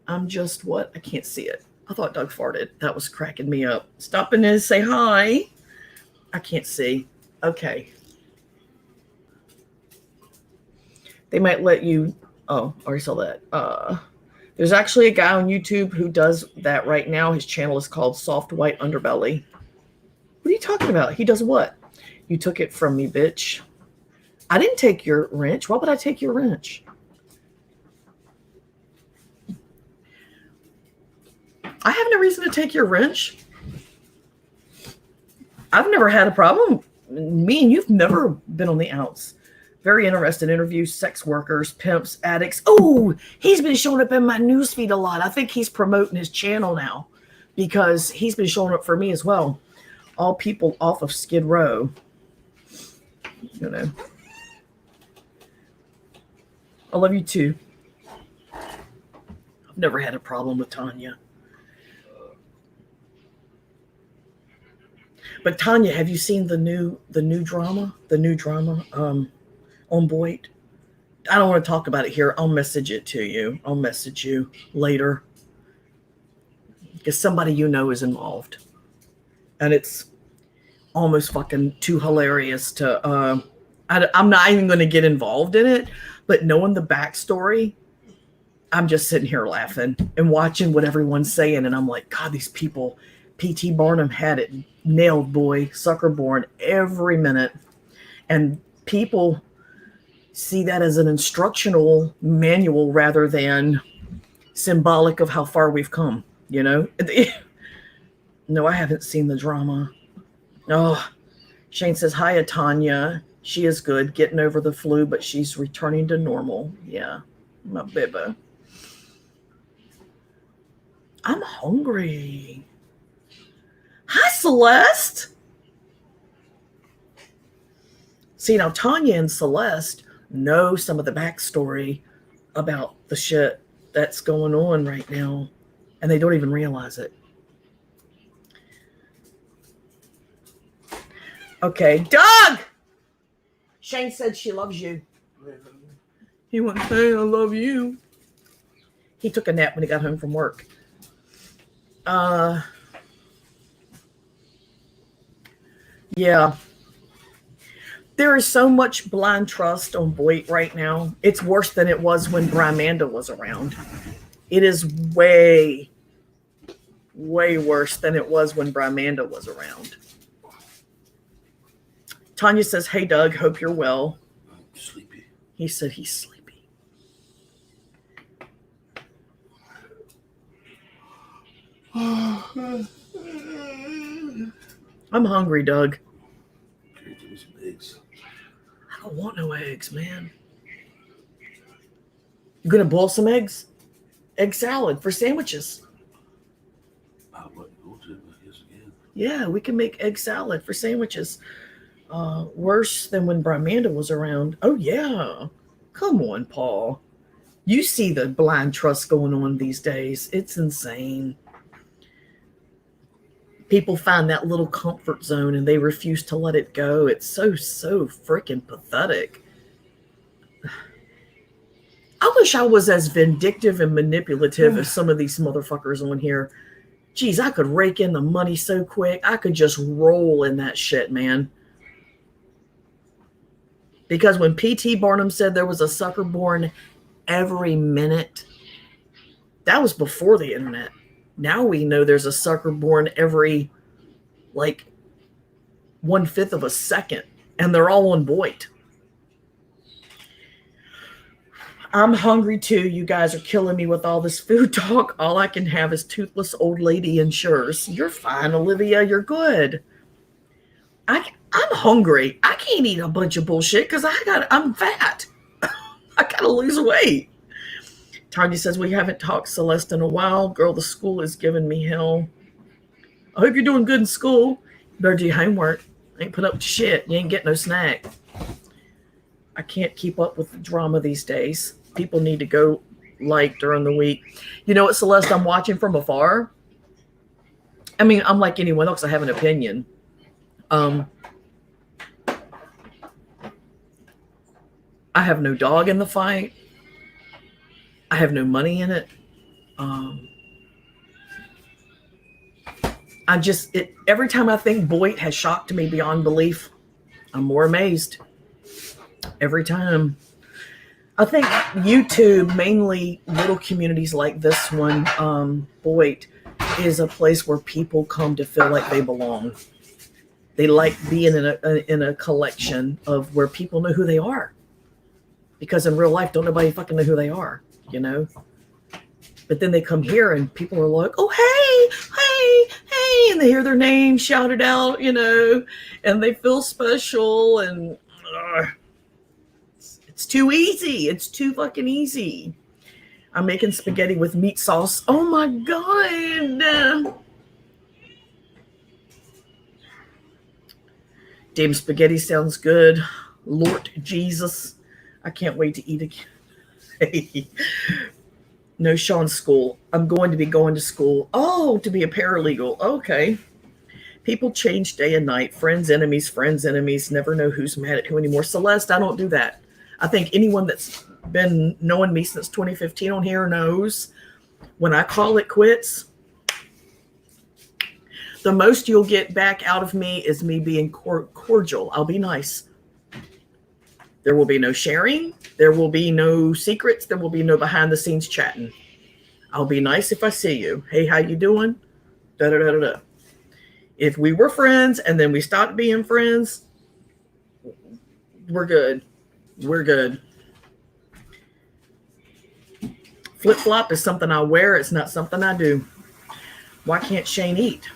I'm just what? I can't see it. I thought Doug farted. That was cracking me up. Stopping in to say hi. I can't see. Okay. They might let you. Oh, I already saw that. There's actually a guy on YouTube who does that right now. His channel is called Soft White Underbelly. What are you talking about? He does what? You took it from me, bitch. I didn't take your wrench. Why would I take your wrench? I have no reason to take your wrench. I've never had a problem. Me and you've never been on the outs. Very interested interviews, sex workers, pimps, addicts. Oh, he's been showing up in my newsfeed a lot. I think he's promoting his channel now because he's been showing up for me as well. All people off of Skid Row. You know. I love you too. I've never had a problem with Tanya. But Tanya, have you seen the new drama? The new drama on Boyd? I don't want to talk about it here. I'll message it to you. I'll message you later. Because somebody you know is involved. And it's almost fucking too hilarious to I'm not even going to get involved in it, but knowing the backstory, I'm just sitting here laughing and watching what everyone's saying, and I'm like, God, these people, P.T. Barnum had it nailed, boy, sucker born every minute. And people see that as an instructional manual rather than symbolic of how far we've come, you know? No, I haven't seen the drama. Oh, Shane says, hi, Tanya. She is good, getting over the flu, but she's returning to normal. Yeah, my baby. I'm hungry. Hi, Celeste. See, now Tanya and Celeste know some of the backstory about the shit that's going on right now, and they don't even realize it. Okay, Doug! Shane said she loves you. He wouldn't say I love you. He took a nap when he got home from work. Yeah. There is so much blind trust on Boyd right now. It's worse than it was when Brimanda was around. It is way, way worse than it was when Brimanda was around. Tanya says, hey, Doug, hope you're well. I'm sleepy. He said he's sleepy. I'm hungry, Doug. Can you give me some eggs? I don't want no eggs, man. You gonna boil some eggs? Egg salad for sandwiches. I wasn't going to, but I guess again. Yeah, we can make egg salad for sandwiches. Worse than when Brimanda was around. Oh, yeah. Come on, Paul. You see the blind trust going on these days. It's insane. People find that little comfort zone and they refuse to let it go. It's so freaking pathetic. I wish I was as vindictive and manipulative as some of these motherfuckers on here. Geez, I could rake in the money so quick. I could just roll in that shit, man. Because when P.T. Barnum said there was a sucker born every minute, that was before the internet. Now we know there's a sucker born every, 1/5 of a second. And they're all on Boyd. I'm hungry too. You guys are killing me with all this food talk. All I can have is toothless old lady insurers. You're fine, Olivia. You're good. I'm hungry. I can't eat a bunch of bullshit because I'm fat. I gotta lose weight. Tanya says, we haven't talked, Celeste, in a while. Girl, the school is giving me hell. I hope you're doing good in school. You better do your homework. Ain't put up with shit. You ain't getting no snack. I can't keep up with the drama these days. People need to go like during the week. You know what, Celeste, I'm watching from afar. I mean, I'm like anyone else. I have an opinion. I have no dog in the fight. I have no money in it. Every time I think Boyd has shocked me beyond belief, I'm more amazed. Every time. I think YouTube, mainly little communities like this one, Boyd, is a place where people come to feel like they belong. They like being in a collection of where people know who they are. Because in real life, don't nobody fucking know who they are, you know? But then they come here and people are like, oh, hey, and they hear their name shouted out, you know, and they feel special, and it's too easy. It's too fucking easy. I'm making spaghetti with meat sauce. Oh my God. Damn, spaghetti sounds good. Lord Jesus. I can't wait to eat it. No, Sean's school. I'm going to be going to school. Oh, to be a paralegal. Okay. People change day and night. Friends, enemies, never know who's mad at who anymore. Celeste, I don't do that. I think anyone that's been knowing me since 2015 on here knows when I call it quits, the most you'll get back out of me is me being cordial. I'll be nice. There will be no sharing. There will be no secrets. There will be no behind the scenes chatting. I'll be nice if I see you. Hey, how you doing? Da da da da da. If we were friends and then we stopped being friends, we're good. We're good. Flip flop is something I wear. It's not something I do. Why can't Shane eat?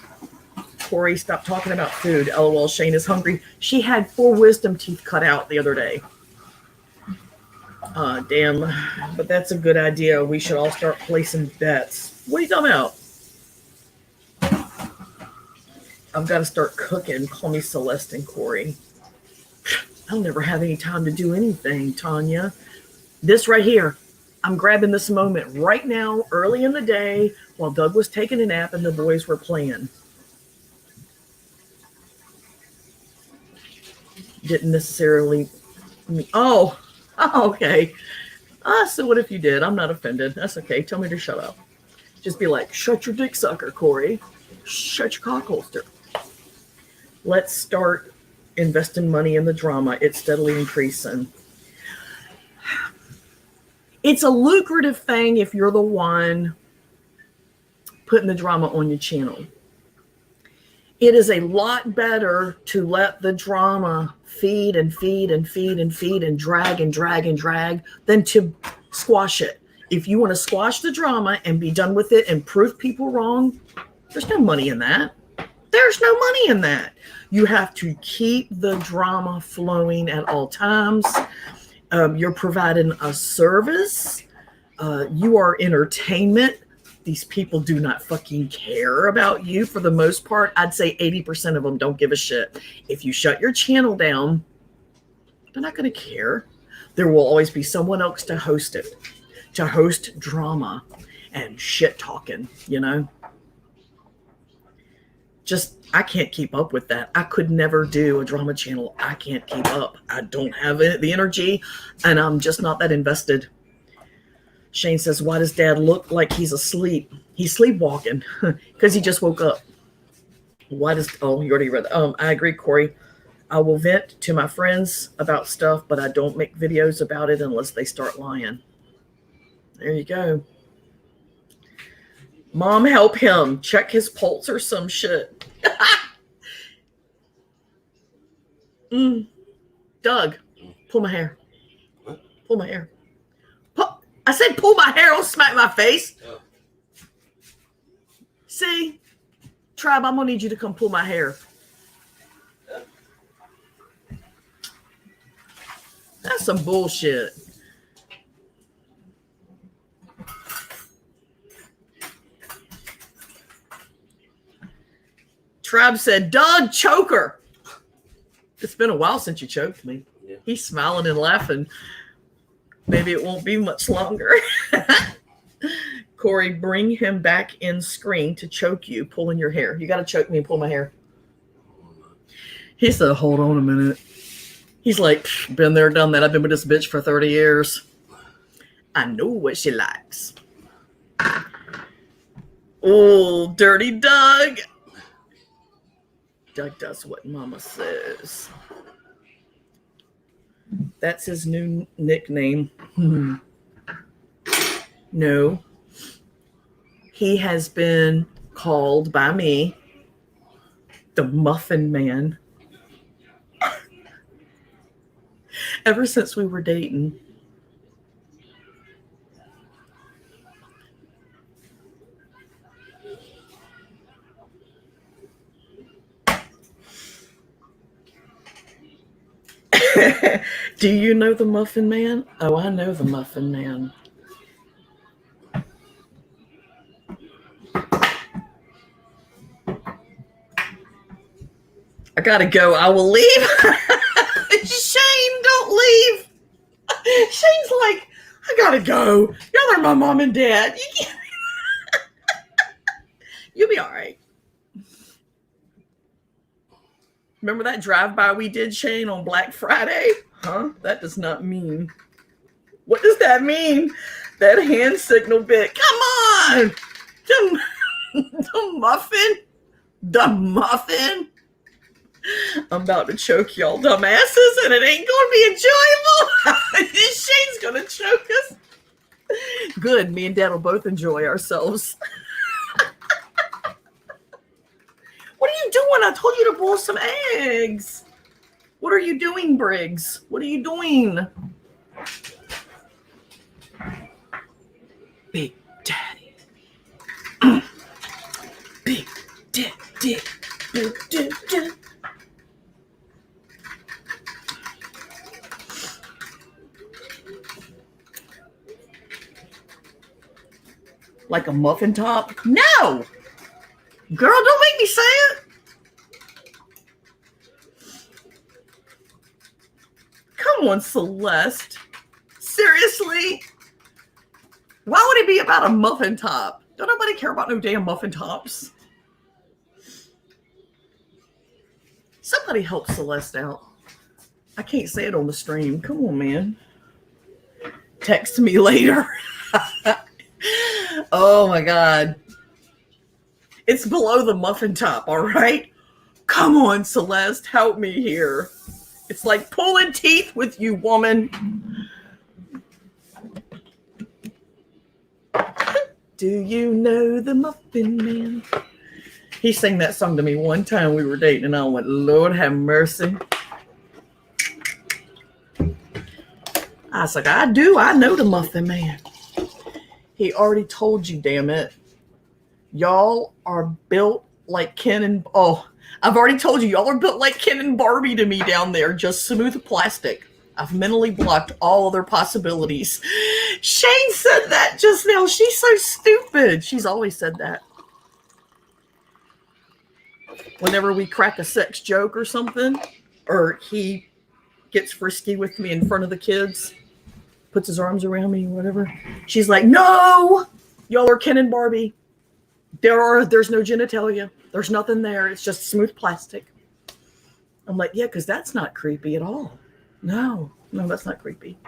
Corey, stop talking about food. LOL, Shane is hungry. She had 4 wisdom teeth cut out the other day. Damn. But that's a good idea. We should all start placing bets. What are you talking about? I've got to start cooking. Call me Celeste and Corey. I'll never have any time to do anything, Tanya. This right here. I'm grabbing this moment right now, early in the day, while Doug was taking a nap and the boys were playing. Didn't necessarily... Oh, okay. So what if you did? I'm not offended. That's okay. Tell me to shut up. Just be like, shut your dick sucker, Corey. Shut your cock holster. Let's start investing money in the drama. It's steadily increasing. It's a lucrative thing if you're the one putting the drama on your channel. It is a lot better to let the drama feed and feed and feed and feed and drag and drag and drag than to squash it. If you want to squash the drama and be done with it and prove people wrong, there's no money in that. There's no money in that. You have to keep the drama flowing at all times. You're providing a service. You are entertainment. These people do not fucking care about you for the most part. I'd say 80% of them don't give a shit. If you shut your channel down, they're not going to care. There will always be someone else to host it, to host drama and shit talking, you know? Just, I can't keep up with that. I could never do a drama channel. I can't keep up. I don't have the energy, and I'm just not that invested. Shane says, why does Dad look like he's asleep? He's sleepwalking because he just woke up. Why does, oh, you already read that. I agree, Corey. I will vent to my friends about stuff, but I don't make videos about it unless they start lying. There you go. Mom, help him. Check his pulse or some shit. Doug, pull my hair. What? Pull my hair. I said pull my hair. Don't smack my face. Oh. See? Tribe, I'm going to need you to come pull my hair. That's some bullshit. Tribe said, Doug, choke her. It's been a while since you choked me. Yeah. He's smiling and laughing. Maybe it won't be much longer. Corey, bring him back in screen to choke you, pulling your hair. You got to choke me and pull my hair. He said, hold on a minute. He's like, been there, done that. I've been with this bitch for 30 years. I know what she likes. Oh, dirty Doug. Doug does what Mama says. That's his new nickname. No. He has been called by me the Muffin Man ever since we were dating. Do you know the Muffin Man? Oh, I know the Muffin Man. I gotta go. I will leave. Shane, don't leave. Shane's like, I gotta go. Y'all are my mom and dad. You'll be all right. Remember that drive-by we did, Shane, on Black Friday? Huh? That does not mean. What does that mean? That hand signal bit. Come on! The muffin? The muffin? I'm about to choke y'all dumbasses, and it ain't going to be enjoyable. Shane's going to choke us. Good. Me and Dad will both enjoy ourselves. What are you doing? I told you to boil some eggs. What are you doing, Briggs? What are you doing? Big Daddy. Big Daddy. Big Daddy. Like a muffin top? No! Girl, don't make me say it. Come on, Celeste. Seriously? Why would it be about a muffin top? Don't nobody care about no damn muffin tops. Somebody help Celeste out. I can't say it on the stream. Come on, man. Text me later. Oh, my God. It's below the muffin top, all right? Come on, Celeste, help me here. It's like pulling teeth with you, woman. Do you know the Muffin Man? He sang that song to me one time we were dating, and I went, Lord have mercy. I was like, I know the Muffin Man. He already told you, damn it. Y'all are built like Ken and... Oh, I've already told you, y'all are built like Ken and Barbie to me down there. Just smooth plastic. I've mentally blocked all other possibilities. Shane said that just now. She's so stupid. She's always said that. Whenever we crack a sex joke or something, or he gets frisky with me in front of the kids, puts his arms around me or whatever, she's like, no, y'all are Ken and Barbie. There's no genitalia. There's nothing there. It's just smooth plastic. I'm like, yeah, because that's not creepy at all. No, that's not creepy.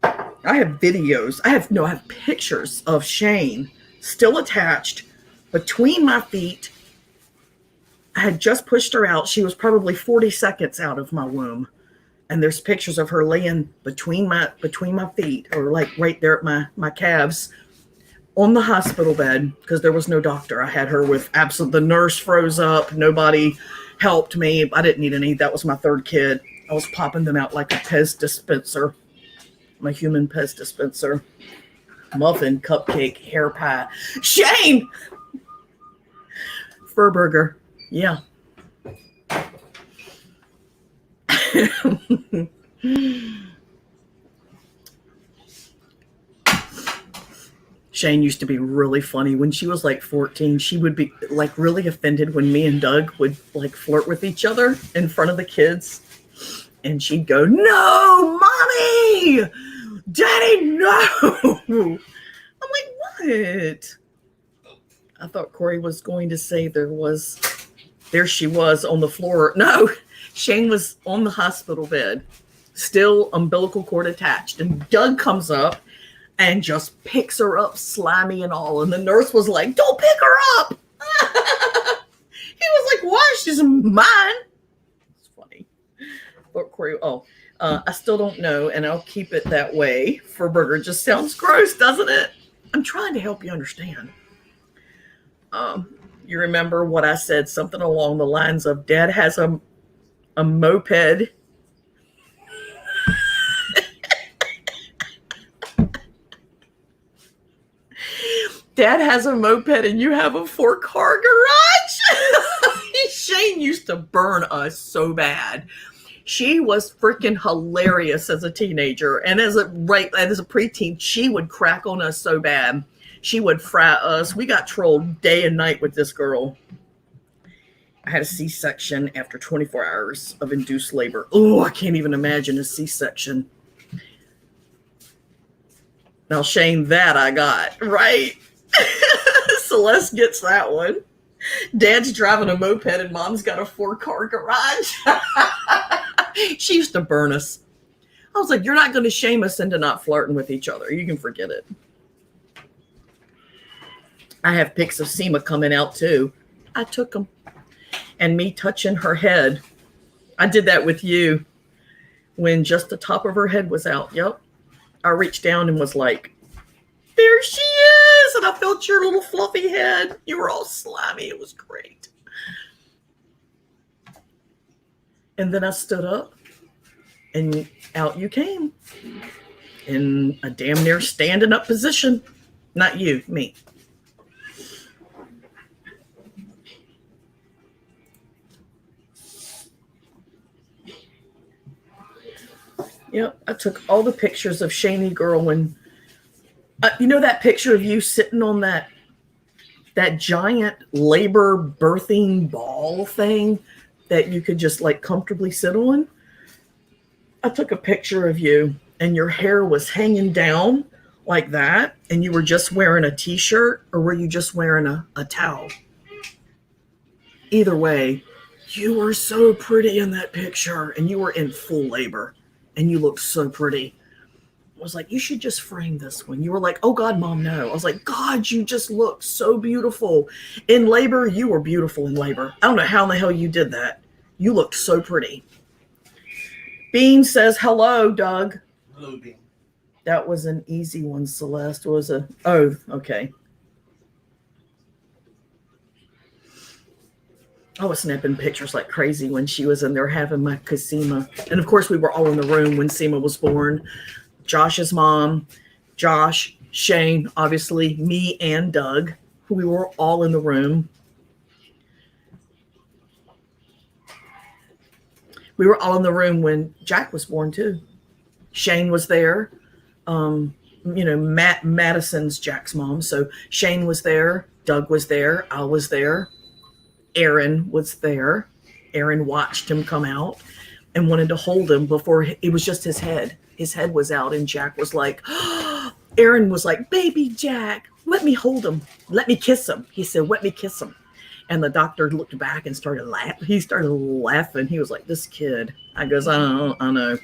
I have videos. I have pictures of Shane still attached between my feet. I had just pushed her out. She was probably 40 seconds out of my womb. And there's pictures of her laying between my feet, or like right there at my calves, on the hospital bed, because there was no doctor. I had her with the nurse froze up. Nobody helped me. I didn't need any. That was my third kid. I was popping them out like a Pez dispenser. My human Pez dispenser. Muffin, cupcake, hair pie. Shane! Furburger. Yeah. Shane used to be really funny. When she was like 14, she would be like really offended when me and Doug would like flirt with each other in front of the kids. And she'd go, no, mommy, daddy, no. I'm like, What? I thought Corey was going to say there she was on the floor. No, Shane was on the hospital bed, still umbilical cord attached. And Doug comes up and just picks her up, slimy and all. And the nurse was like, don't pick her up. He was like, why? She's mine. It's funny. But Corey, I still don't know, and I'll keep it that way for Burger. Just sounds gross, doesn't it? I'm trying to help you understand. You remember what I said, something along the lines of Dad has a moped. Dad has a moped and you have a 4-car garage. Shane used to burn us so bad. She was freaking hilarious as a teenager, and as a preteen, she would crack on us so bad. She would frat us. We got trolled day and night with this girl. I had a C-section after 24 hours of induced labor. Oh, I can't even imagine a C-section. Now, Shane, that I got, right? Celeste gets that one. Dad's driving a moped and Mom's got a 4-car garage. She used to burn us. I was like, you're not going to shame us into not flirting with each other. You can forget it. I have pics of Seema coming out too. I took them. And me touching her head. I did that with you when just the top of her head was out. Yep. I reached down and was like, there she is. And I felt your little fluffy head. You were all slimy. It was great. And then I stood up and out you came in a damn near standing up position. Not you, me. Yep, I took all the pictures of Shaney girl when, you know that picture of you sitting on that giant labor birthing ball thing that you could just like comfortably sit on? I took a picture of you and your hair was hanging down like that and you were just wearing a t-shirt, or were you just wearing a towel? Either way, you were so pretty in that picture and you were in full labor. And you looked so pretty. I was like, you should just frame this one. You were like, oh God, Mom, no. I was like, God, you just look so beautiful. In labor, you were beautiful in labor. I don't know how in the hell you did that. You looked so pretty. Bean says, hello, Doug. Hello, Bean. That was an easy one, Celeste. Oh, okay. I was snapping pictures like crazy when she was in there having my Seema. And of course, we were all in the room when Seema was born. Josh's mom, Josh, Shane, obviously, me and Doug. We were all in the room. We were all in the room when Jack was born too. Shane was there. Madison's Jack's mom. So Shane was there. Doug was there. I was there. Aaron was there. Aaron watched him come out and wanted to hold him before it was just his head. His head was out and Jack was like, Aaron was like, baby Jack, let me hold him. Let me kiss him. He said, let me kiss him. And the doctor looked back and started laughing. He started laughing. He was like, this kid. I goes, I know.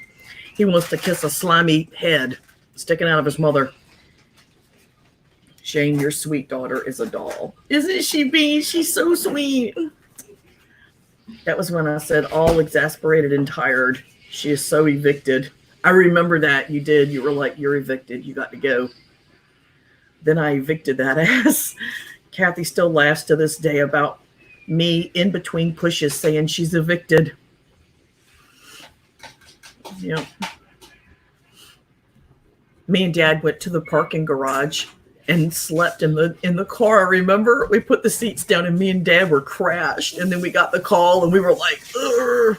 He wants to kiss a slimy head sticking out of his mother. Shane, your sweet daughter is a doll. Isn't she, Bee? She's so sweet. That was when I said all exasperated and tired. She is so evicted. I remember that you did. You were like, you're evicted. You got to go. Then I evicted that ass. Kathy still laughs to this day about me in between pushes saying she's evicted. Yep. Me and Dad went to the parking garage and slept in the car. Remember, we put the seats down and me and Dad were crashed. And then we got the call and we were like, ugh.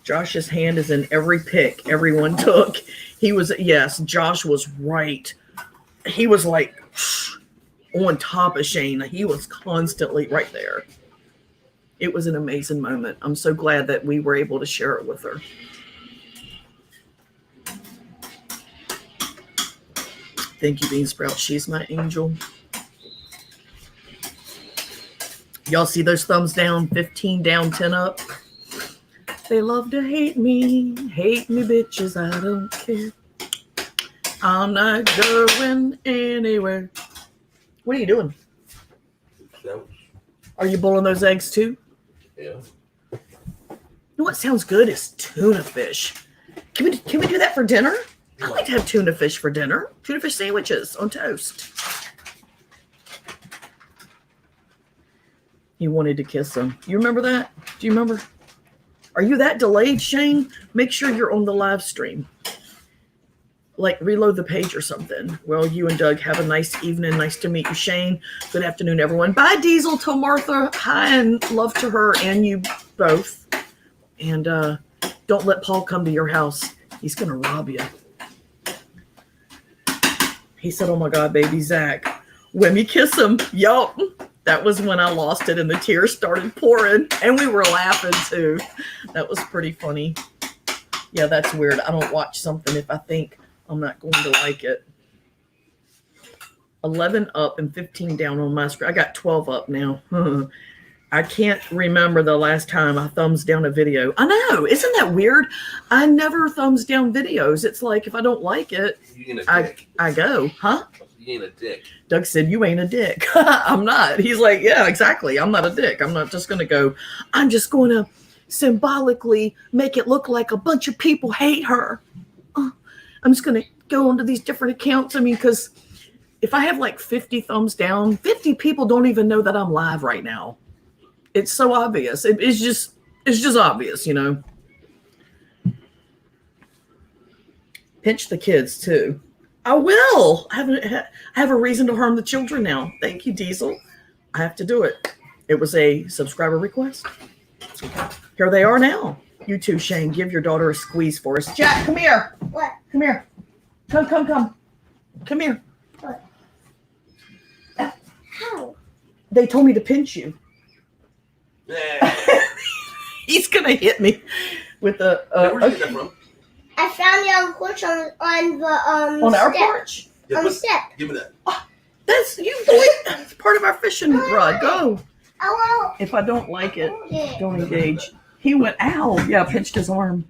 Josh's hand is in every pic everyone took. Yes, Josh was right. He was like on top of Shane. He was constantly right there. It was an amazing moment. I'm so glad that we were able to share it with her. Thank you, Bean Sprout. She's my angel. Y'all see those thumbs down? 15 down, 10 up. They love to hate me. Hate me, bitches. I don't care. I'm not going anywhere. What are you doing? Are you boiling those eggs too? Yeah. You know what sounds good is tuna fish. Can we do that for dinner? I like to have tuna fish for dinner. Tuna fish sandwiches on toast. He wanted to kiss him. You remember that? Do you remember? Are you that delayed, Shane? Make sure you're on the live stream. Like reload the page or something. Well, you and Doug have a nice evening. Nice to meet you, Shane. Good afternoon, everyone. Bye, Diesel. Tell Martha hi and love to her and you both. And don't let Paul come to your house. He's going to rob you. He said, oh my God, baby Zach. When you kiss him, yup. That was when I lost it and the tears started pouring. And we were laughing too. That was pretty funny. Yeah, that's weird. I don't watch something if I think I'm not going to like it. 11 up and 15 down on my screen. I got 12 up now. I can't remember the last time I thumbs down a video. I know. Isn't that weird? I never thumbs down videos. It's like if I don't like it, I go. Huh? You ain't a dick. Doug said, you ain't a dick. I'm not. He's like, yeah, exactly. I'm not a dick. I'm not just going to go, I'm just going to symbolically make it look like a bunch of people hate her. I'm just going to go onto these different accounts. I mean, because if I have like 50 thumbs down, 50 people don't even know that I'm live right now. It's so obvious. It's just obvious, you know. Pinch the kids too. I will. I have a reason to harm the children now. Thank you, Diesel. I have to do it. It was a subscriber request. Here they are now. You too, Shane. Give your daughter a squeeze for us. Jack, come here. What? Come here. Come. Come here. What? How? They told me to pinch you. He's going to hit me with a... Where'd you get that from? I found it on the porch on the on our step. porch? Yeah, On the step. Give me that. That's you. It's part of our fishing rod. Go. Oh, If I don't like it, don't engage. He went, ow. Yeah, pinched his arm.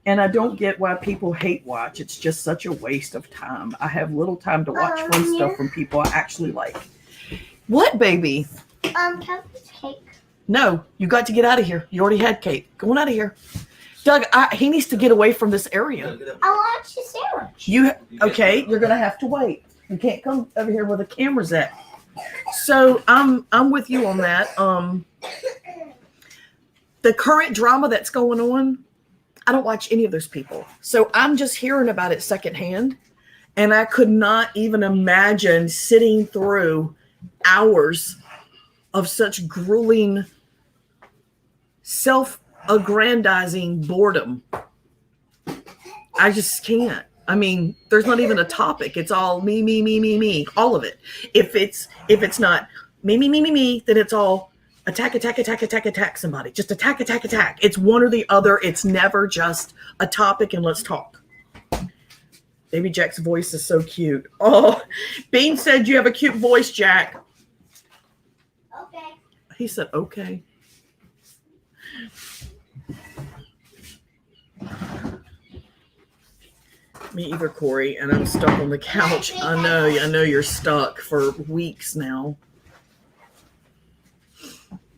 And I don't get why people hate watch. It's just such a waste of time. I have little time to watch fun stuff from people I actually like. What, baby? can I this cake? No, you got to get out of here. You already had cake. Going out of here. Doug, he needs to get away from this area. I want a sandwich. Okay? You're gonna have to wait. You can't come over here where the camera's at. So I'm with you on that. The current drama that's going on, I don't watch any of those people. So I'm just hearing about it secondhand, and I could not even imagine sitting through hours of such grueling self-aggrandizing boredom. I just can't. I mean, there's not even a topic. It's all me, all of it. If it's not me, then it's all attack somebody. Just attack. It's one or the other. It's never just a topic and let's talk. Baby Jack's voice is so cute. Oh, Bean said you have a cute voice, Jack. Okay. He said, okay. Me either, Corey, and I'm stuck on the couch. I know you're stuck for weeks now.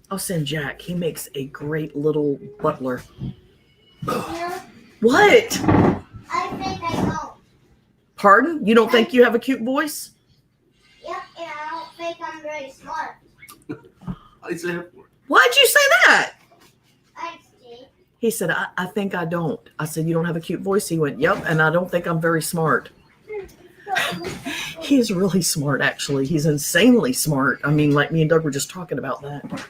I'll send Jack. He makes a great little butler. Yeah, What? I think I don't. Pardon? You don't think you have a cute voice? Yep, and I don't think I'm very smart. I say that for. Why'd you say that? I see. He said, I think I don't. I said, you don't have a cute voice? He went, yep, and I don't think I'm very smart. He is really smart, actually. He's insanely smart. I mean, like me and Doug were just talking about that.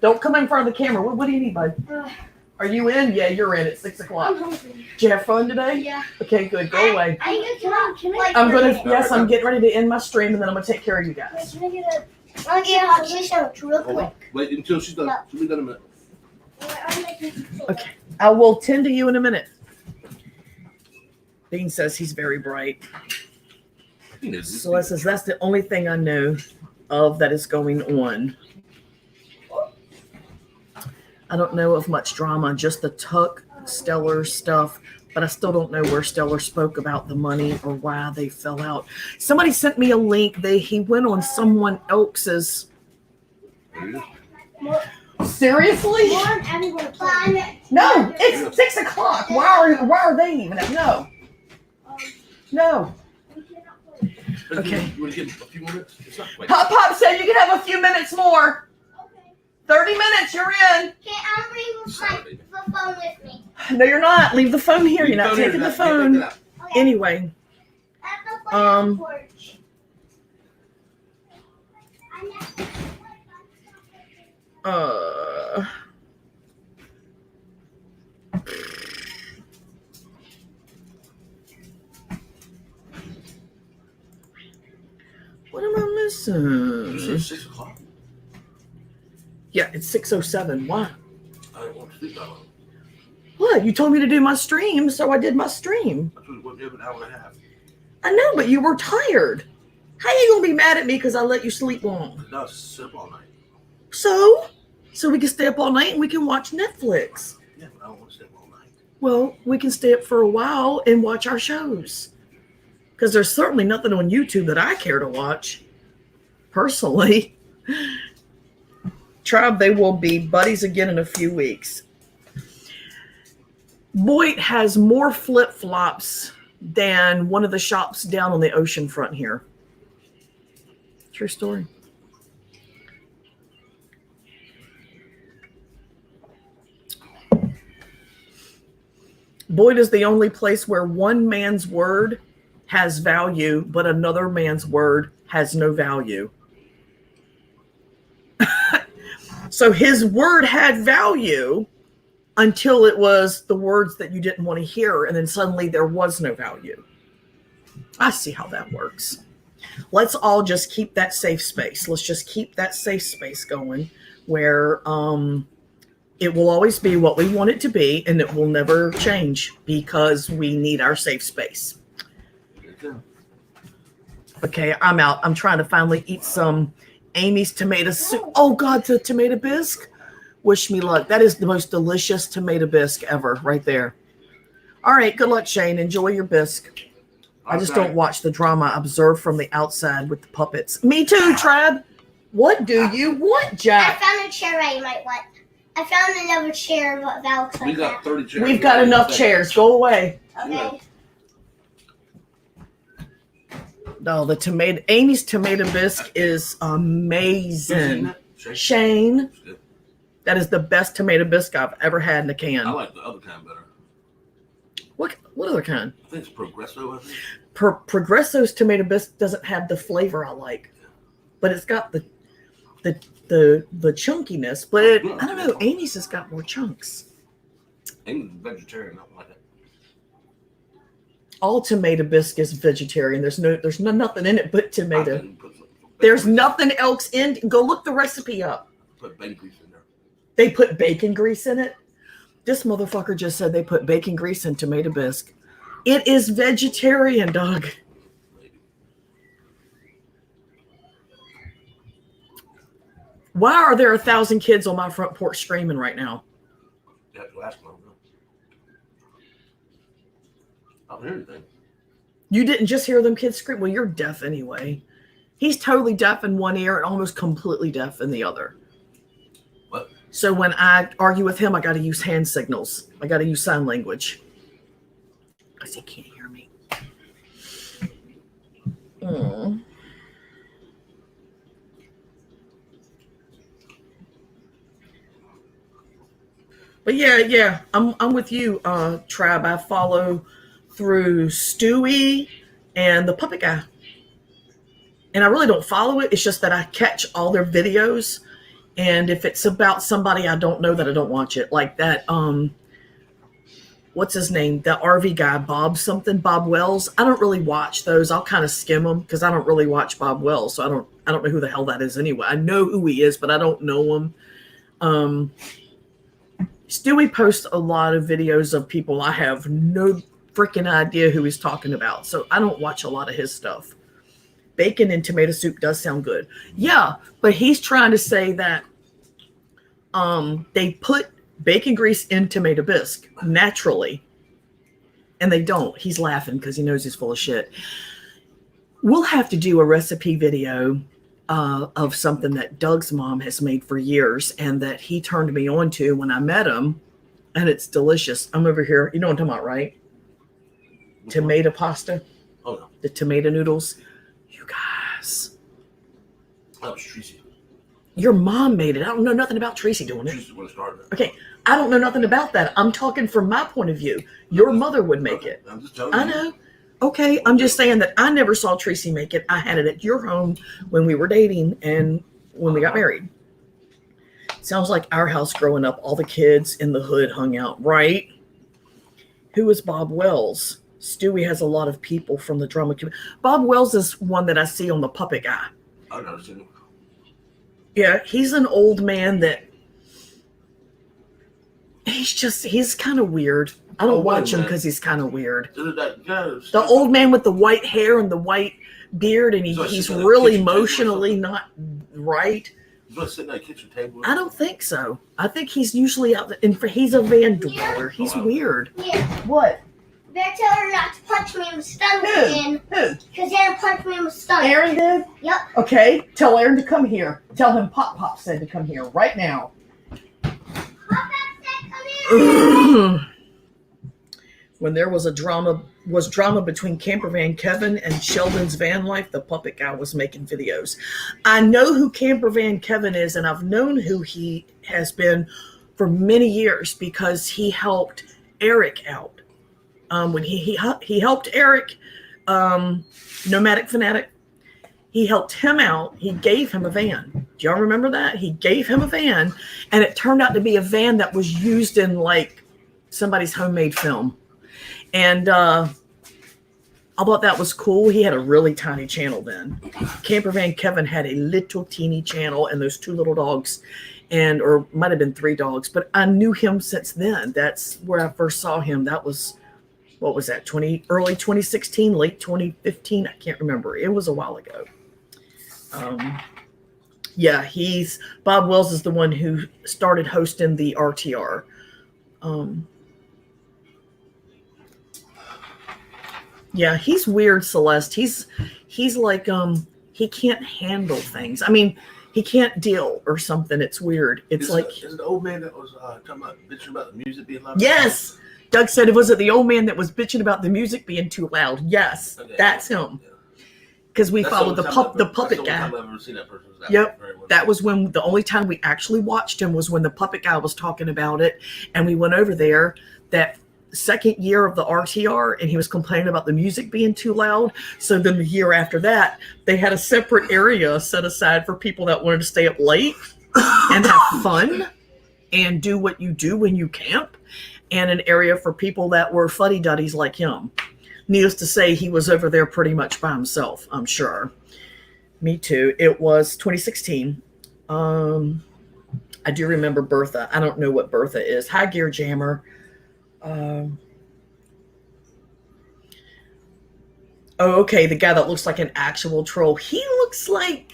Don't come in front of the camera. What do you need, bud? Are you in? Yeah, you're in at 6 o'clock. Did you have fun today? Yeah. Okay, good. Go away. Yes, I'm getting ready to end my stream, and then I'm going to take care of you guys. Can I get a hot sandwich real Hold on. quick? Wait until she's done. No. She'll be done in a minute. Okay. I will tend to you in a minute. Dean says he's very bright. Celeste says that's the only thing I know of that is going on. I don't know of much drama, just the Tuck Stellar stuff, but I still don't know where Stellar spoke about the money or why they fell out. Somebody sent me a link. He went on someone else's. Seriously? No, it's 6 o'clock. Why are they even at? No. No. Okay. You want to give a few minutes? It's not quite. Pop said you can have a few minutes more. 30 minutes, you're in. Okay, I'm bringing the phone with me. No, you're not. Leave the phone here. You're not taking the phone. Okay. Anyway. At the porch. What am I missing? It's 6 o'clock. Yeah, it's 6:07. Why? I didn't want to sleep that long. What? You told me to do my stream, so I did my stream. I told you what, an hour and a half. I know, but you were tired. How you gonna be mad at me because I let you sleep long? No, sit up all night. So we can stay up all night and we can watch Netflix. Yeah, but I don't want to stay up all night. Well, we can stay up for a while and watch our shows. Because there's certainly nothing on YouTube that I care to watch. Personally. Tribe, they will be buddies again in a few weeks. Boyd has more flip-flops than one of the shops down on the ocean front here. True story. Boyd is the only place where one man's word has value, but another man's word has no value. So his word had value until it was the words that you didn't want to hear, and then suddenly there was no value. I see how that works. Let's all just keep that safe space. Let's just keep that safe space going where it will always be what we want it to be, and it will never change because we need our safe space. Okay, I'm out. I'm trying to finally eat some Amy's tomato soup. Oh, God, the tomato bisque. Wish me luck. That is the most delicious tomato bisque ever right there. All right, good luck, Shane. Enjoy your bisque. I just don't watch the drama. I observe from the outside with the puppets. Me too, Trab. What do you want, I Jack? found a chair I might want. I found another chair that looks like We got 30 chairs. We've got enough chairs. Go away. that. Okay. No, Amy's tomato bisque is amazing. Shane, that is the best tomato bisque I've ever had in a can. I like the other kind better. What other kind? I think it's Progresso, I think. Progresso's tomato bisque doesn't have the flavor I like, but it's got the chunkiness. But I don't know. Amy's has got more chunks. Amy's vegetarian. I don't like it. All tomato bisque is vegetarian. There's nothing in it but tomato. I think put some There's nothing else in. Go look the recipe up. Put bacon grease in there. They put bacon grease in it. This motherfucker just said they put bacon grease in tomato bisque. It is vegetarian, dog. Why are there 1,000 kids on my front porch screaming right now? You have to ask them. I don't hear anything. You didn't just hear them kids scream? Well, you're deaf anyway. He's totally deaf in one ear and almost completely deaf in the other. What? So when I argue with him, I got to use hand signals. I got to use sign language. Because he can't hear me. But yeah, I'm with you, Trab. I follow through Stewie and the puppet guy. And I really don't follow it. It's just that I catch all their videos. And if it's about somebody I don't know, that I don't watch it. Like that, what's his name? That RV guy, Bob Wells. I don't really watch those. I'll kind of skim them because I don't really watch Bob Wells. So I don't know who the hell that is anyway. I know who he is, but I don't know him. Stewie posts a lot of videos of people I have no freaking idea who he's talking about. So I don't watch a lot of his stuff. bacon and tomato soup does sound good. Yeah, but he's trying to say that they put bacon grease in tomato bisque naturally, and they don't. He's laughing because he knows he's full of shit. We'll have to do a recipe video of something that Doug's mom has made for years and that he turned me on to when I met him, and it's delicious. I'm over here. You know what I'm talking about, right? Tomato pasta. Oh, no. The tomato noodles. You guys. That was Tracy. Your mom made it. I don't know nothing about Tracy doing it. Tracy would have started it. Okay. I don't know nothing about that. I'm talking from my point of view. Your mother would make it. I'm just telling you. I know. Okay. I'm just saying that I never saw Tracy make it. I had it at your home when we were dating and when we got married. Sounds like our house growing up. All the kids in the hood hung out, right? Who is Bob Wells? Stewie has a lot of people from the drama community. Bob Wells is one that I see on the Puppet Guy. I've never seen him. Yeah, he's an old man that he's kind of weird. I don't watch him because he's kind of weird. The old man with the white hair and the white beard, and he's really emotionally not right. He's not sitting at a kitchen table. I don't think so. I think he's usually out there, and he's a van dweller. He's weird. Yeah. What? Better tell her not to punch me in the stomach again. Who? Because Aaron punched me in the stomach. Aaron did? Yep. Okay, tell Aaron to come here. Tell him Pop said to come here right now. Pop said come here. When there was drama between Campervan Kevin and Sheldon's van life, the Puppet Guy was making videos. I know who Campervan Kevin is, and I've known who he has been for many years because he helped Eric out. When he helped Eric, Nomadic Fanatic, he helped him out. He gave him a van. Do y'all remember that? He gave him a van, and it turned out to be a van that was used in like somebody's homemade film. And I thought that was cool. He had a really tiny channel then. Campervan Kevin had a little teeny channel and those two little dogs, or might have been 3 dogs, but I knew him since then. That's where I first saw him. That was, what was that, early 2016, late 2015? I can't remember. It was a while ago. Yeah, Bob Wells is the one who started hosting the RTR. Yeah, he's weird, Celeste. He's like, he can't handle things. I mean, he can't deal or something. It's weird. It's like. Is it the old man that was bitching about the music being loud? Yes. Doug said, was it the old man that was bitching about the music being too loud? Yes, okay, that's him. Because we followed the Puppet Guy. Yep. That was when the only time we actually watched him was when the Puppet Guy was talking about it. And we went over there that second year of the RTR, and he was complaining about the music being too loud. So then the year after that, they had a separate area set aside for people that wanted to stay up late and have fun and do what you do when you camp, and an area for people that were fuddy-duddies like him. Needless to say, he was over there pretty much by himself, I'm sure. Me too. It was 2016. I do remember Bertha. I don't know what Bertha is. Hi, Gear Jammer. Oh, okay. The guy that looks like an actual troll. He looks like,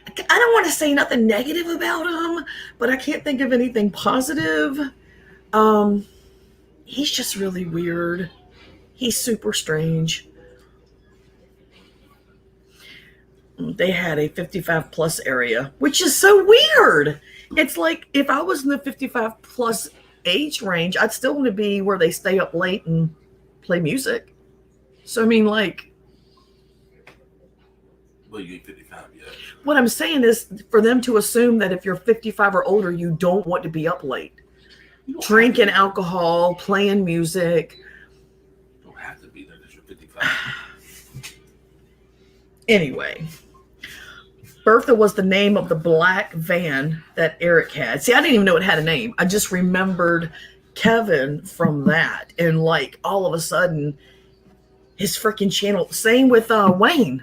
I don't want to say nothing negative about him, but I can't think of anything positive. He's just really weird. He's super strange. They had a 55 plus area, which is so weird. It's like if I was in the 55 plus age range, I'd still want to be where they stay up late and play music. So, I mean, like. Well, you ain't 55 yet. What I'm saying is for them to assume that if you're 55 or older, you don't want to be up late. Drinking alcohol, playing music. You don't have to be there because you're 55. Anyway. Bertha was the name of the black van that Eric had. See, I didn't even know it had a name. I just remembered Kevin from that. And like all of a sudden, his freaking channel. Same with Wayne.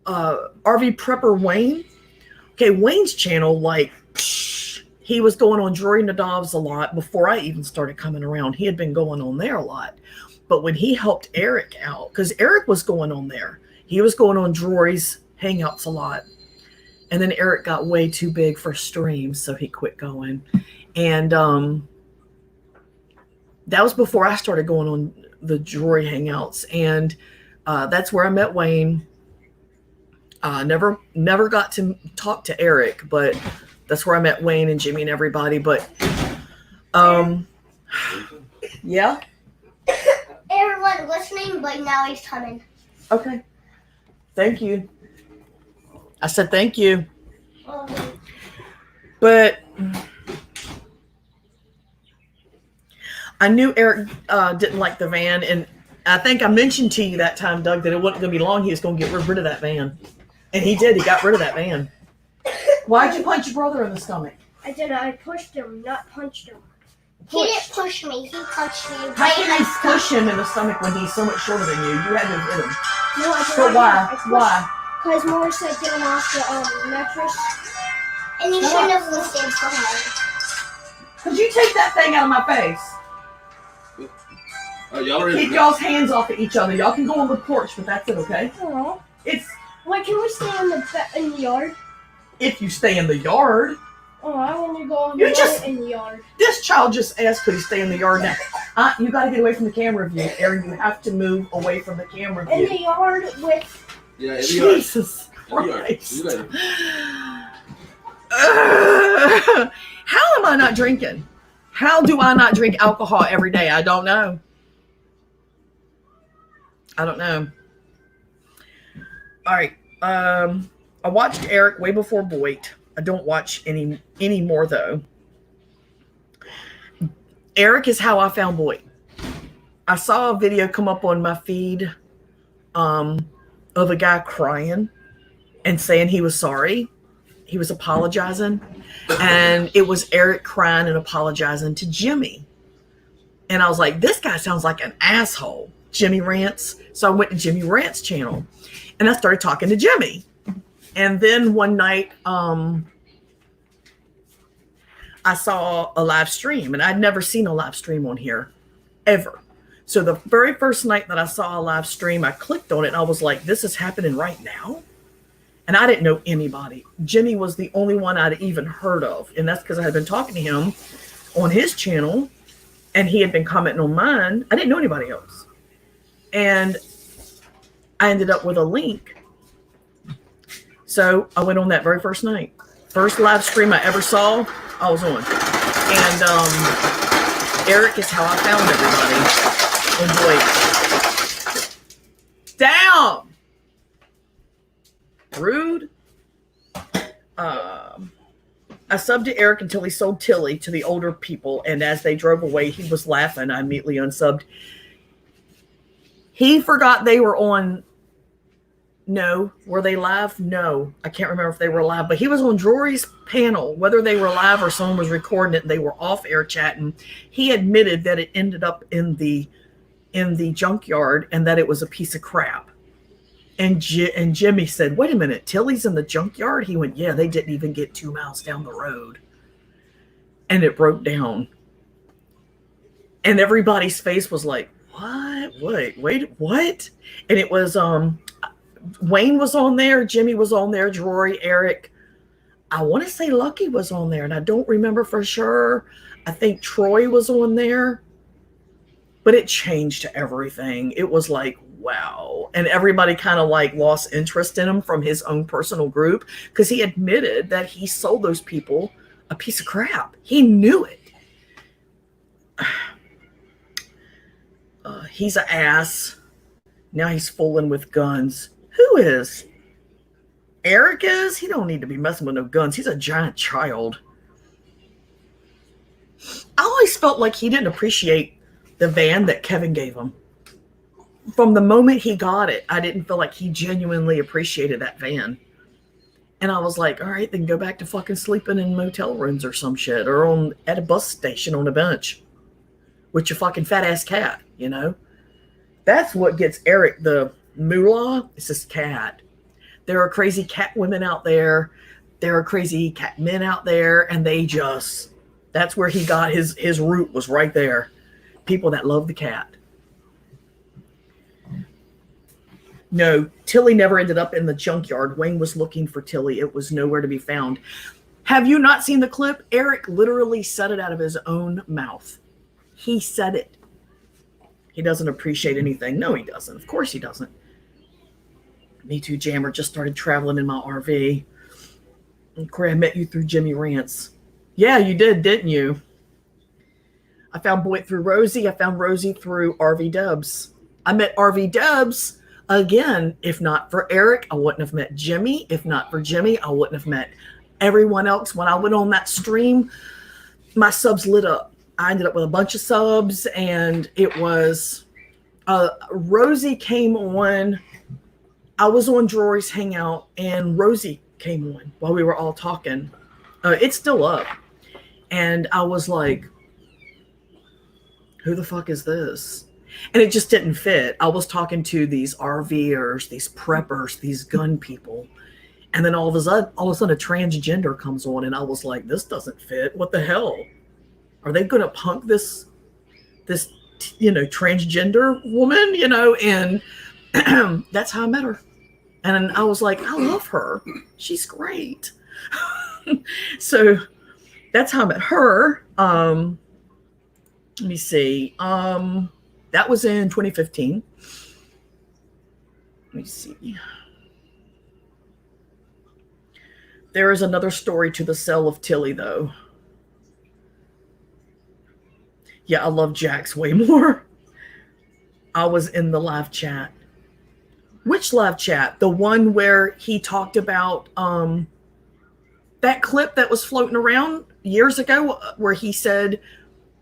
RV Prepper Wayne. Okay, Wayne's channel, like, he was going on Jory Nadav's a lot before I even started coming around. He had been going on there a lot. But when he helped Eric out, because Eric was going on there, He was going on Drory's Hangouts a lot. And then Eric got way too big for streams, so he quit going. And that was before I started going on the Drory Hangouts. And that's where I met Wayne. Never got to talk to Eric, but that's where I met Wayne and Jimmy and everybody. But yeah. Aaron wasn't listening, but now he's coming. Okay. Thank you. I said thank you. But I knew Eric didn't like the van, and I think I mentioned to you that time, Doug, that it wasn't going to be long. He was going to get rid of that van. And he did. He got rid of that van. Why'd you punch your brother in the stomach? I didn't. I pushed him, not punched him. He didn't push me. He punched me. How can you push him in the stomach when he's so much shorter than you? You had to hit him. No, I didn't. But why? Why? Because Morris said get him off the mattress. And you shouldn't have listened to him. Could you take that thing out of my face? Y'all ready? Keep y'all's hands off of each other. Y'all can go on the porch, but that's it, okay? Oh. It's Wait, can we stay in the yard? if you stay in the yard. Oh, I want to go in the yard. This child just asked, could he stay in the yard now? You got to get away from the camera view, Aaron. You have to move away from the camera view. In the yard with... Yeah, Jesus Christ. You ready? How am I not drinking? How do I not drink alcohol every day? I don't know. I don't know. All right. I watched Eric way before Boyd. I don't watch any more though. Eric is how I found Boyd. I saw a video come up on my feed of a guy crying and saying he was sorry. He was apologizing. And it was Eric crying and apologizing to Jimmy. And I was like, this guy sounds like an asshole. Jimmy Rants. So I went to Jimmy Rants' channel and I started talking to Jimmy. And then one night, I saw a live stream, and I'd never seen a live stream on here ever. So the very first night that I saw a live stream, I clicked on it and I was like, this is happening right now. And I didn't know anybody. Jimmy was the only one I'd even heard of. And that's because I had been talking to him on his channel and he had been commenting on mine. I didn't know anybody else. And I ended up with a link. So I went on that very first night. First live stream I ever saw, I was on. And Eric is how I found everybody. And boy, down! Rude. I subbed to Eric until he sold Tilly to the older people. And as they drove away, he was laughing. I immediately unsubbed. He forgot they were on. No. Were they live? No. I can't remember if they were live, but he was on Drory's panel, whether they were live or someone was recording it and they were off air chatting. He admitted that it ended up in the junkyard and that it was a piece of crap. And Jimmy said, wait a minute, Tilly's in the junkyard? He went, yeah, they didn't even get 2 miles down the road. And it broke down. And everybody's face was like, what? Wait, what? And it was, Wayne was on there, Jimmy was on there, Drory, Eric. I want to say Lucky was on there, and I don't remember for sure. I think Troy was on there. But it changed everything. It was like, wow. And everybody kind of like lost interest in him from his own personal group because he admitted that he sold those people a piece of crap. He knew it. He's an ass. Now he's fooling with guns. Who is? Eric is? He don't need to be messing with no guns. He's a giant child. I always felt like he didn't appreciate the van that Kevin gave him. From the moment he got it, I didn't feel like he genuinely appreciated that van. And I was like, all right, then go back to fucking sleeping in motel rooms or some shit, or at a bus station on a bench with your fucking fat ass cat, you know? That's what gets Eric the moolah. It's this cat. There are crazy cat women out there. There are crazy cat men out there, and that's where he got his root, was right there. People that love the cat. No, Tilly never ended up in the junkyard. Wayne was looking for Tilly. It was nowhere to be found. Have you not seen the clip? Eric literally said it out of his own mouth. He said it. He doesn't appreciate anything. No, he doesn't. Of course he doesn't. Me Too Jammer just started traveling in my RV. And Corey, I met you through Jimmy Rants. Yeah, you did, didn't you? I found Boyd through Rosie. I found Rosie through RV Dubs. I met RV Dubs. Again, if not for Eric, I wouldn't have met Jimmy. If not for Jimmy, I wouldn't have met everyone else. When I went on that stream, my subs lit up. I ended up with a bunch of subs, and it was Rosie came on. I was on Drory's Hangout, and Rosie came on while we were all talking. It's still up. And I was like, who the fuck is this? And it just didn't fit. I was talking to these RVers, these preppers, these gun people. And then all of a sudden a transgender comes on, and I was like, this doesn't fit. What the hell? Are they going to punk this, transgender woman, and that's how I met her. And I was like, I love her. She's great. So that's how I met her. Let me see. That was in 2015. Let me see. There is another story to the cell of Tilly, though. Yeah, I love Jax way more. I was in the live chat. Which live chat? The one where he talked about that clip that was floating around years ago where he said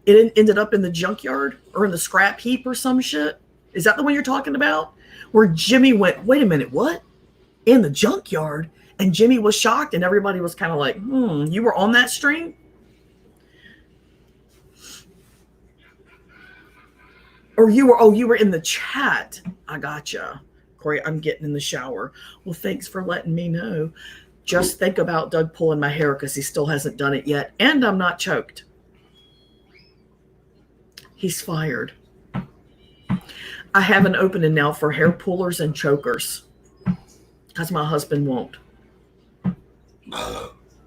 it ended up in the junkyard or in the scrap heap or some shit? Is that the one you're talking about? Where Jimmy went, wait a minute, what? In the junkyard? And Jimmy was shocked, and everybody was kind of like, you were on that stream? Or you were in the chat. I gotcha. Corey, I'm getting in the shower. Well, thanks for letting me know. Just think about Doug pulling my hair because he still hasn't done it yet. And I'm not choked. He's fired. I have an opening now for hair pullers and chokers because my husband won't.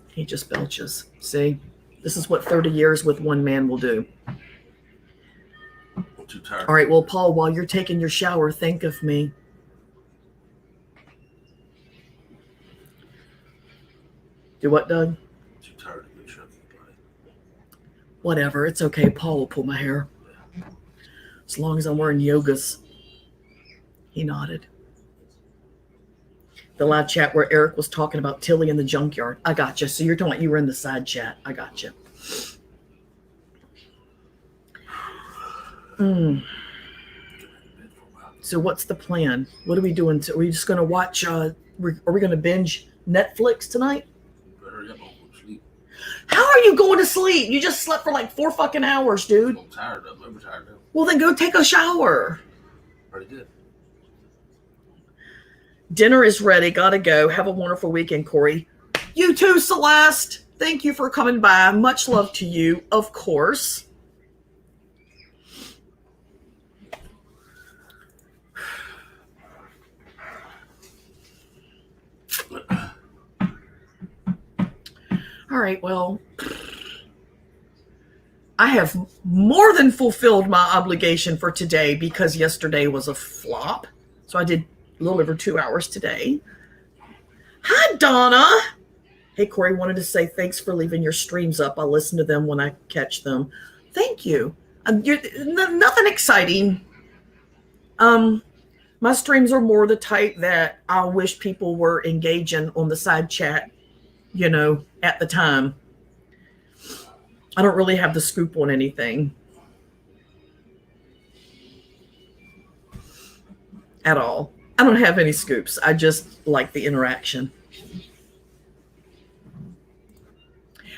He just belches. See, this is what 30 years with one man will do. I'm too tired. All right, well, Paul, while you're taking your shower, think of me. Do what, Doug? I'm too tired to go choking about it. Whatever, it's okay. Paul will pull my hair. As long as I'm wearing yogas. He nodded. The live chat where Eric was talking about Tilly in the junkyard. I gotcha. So you're talking about you were in the side chat. I gotcha. So what's the plan? What are we doing? Are we just going to watch? Are we going to binge Netflix tonight? Hurry up, I'll go to sleep. How are you going to sleep? You just slept for like 4 fucking hours, dude. I'm tired. I'm overtired now. Well, then go take a shower. Already did. Dinner is ready. Gotta go. Have a wonderful weekend, Corey. You too, Celeste. Thank you for coming by. Much love to you, of course. All right, well, I have more than fulfilled my obligation for today because yesterday was a flop. So I did a little over 2 hours today. Hi, Donna. Hey, Corey, wanted to say thanks for leaving your streams up. I'll listen to them when I catch them. Thank you. Nothing exciting. My streams are more the type that I wish people were engaging on the side chat, at the time. I don't really have the scoop on anything at all. I don't have any scoops. I just like the interaction.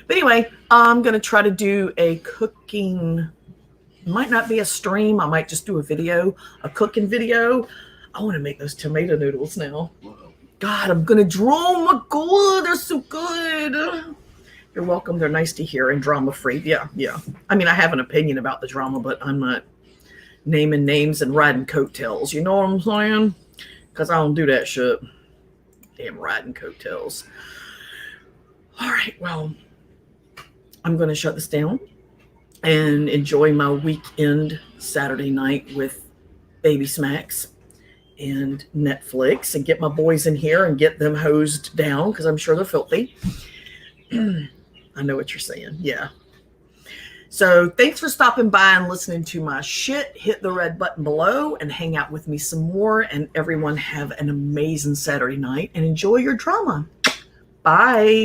But anyway, I'm going to try to do a cooking. Might not be a stream. I might just do a cooking video. I want to make those tomato noodles now. God, I'm going to draw. Oh my God, they're so good. You're welcome. They're nice to hear and drama-free. Yeah. I mean, I have an opinion about the drama, but I'm not naming names and riding coattails. You know what I'm saying? because I don't do that shit. Damn riding coattails. All right, well, I'm going to shut this down and enjoy my weekend Saturday night with Baby Smacks and Netflix and get my boys in here and get them hosed down because I'm sure they're filthy. I know what you're saying. Yeah. So thanks for stopping by and listening to my shit. Hit the red button below and hang out with me some more. And everyone have an amazing Saturday night and enjoy your drama. Bye.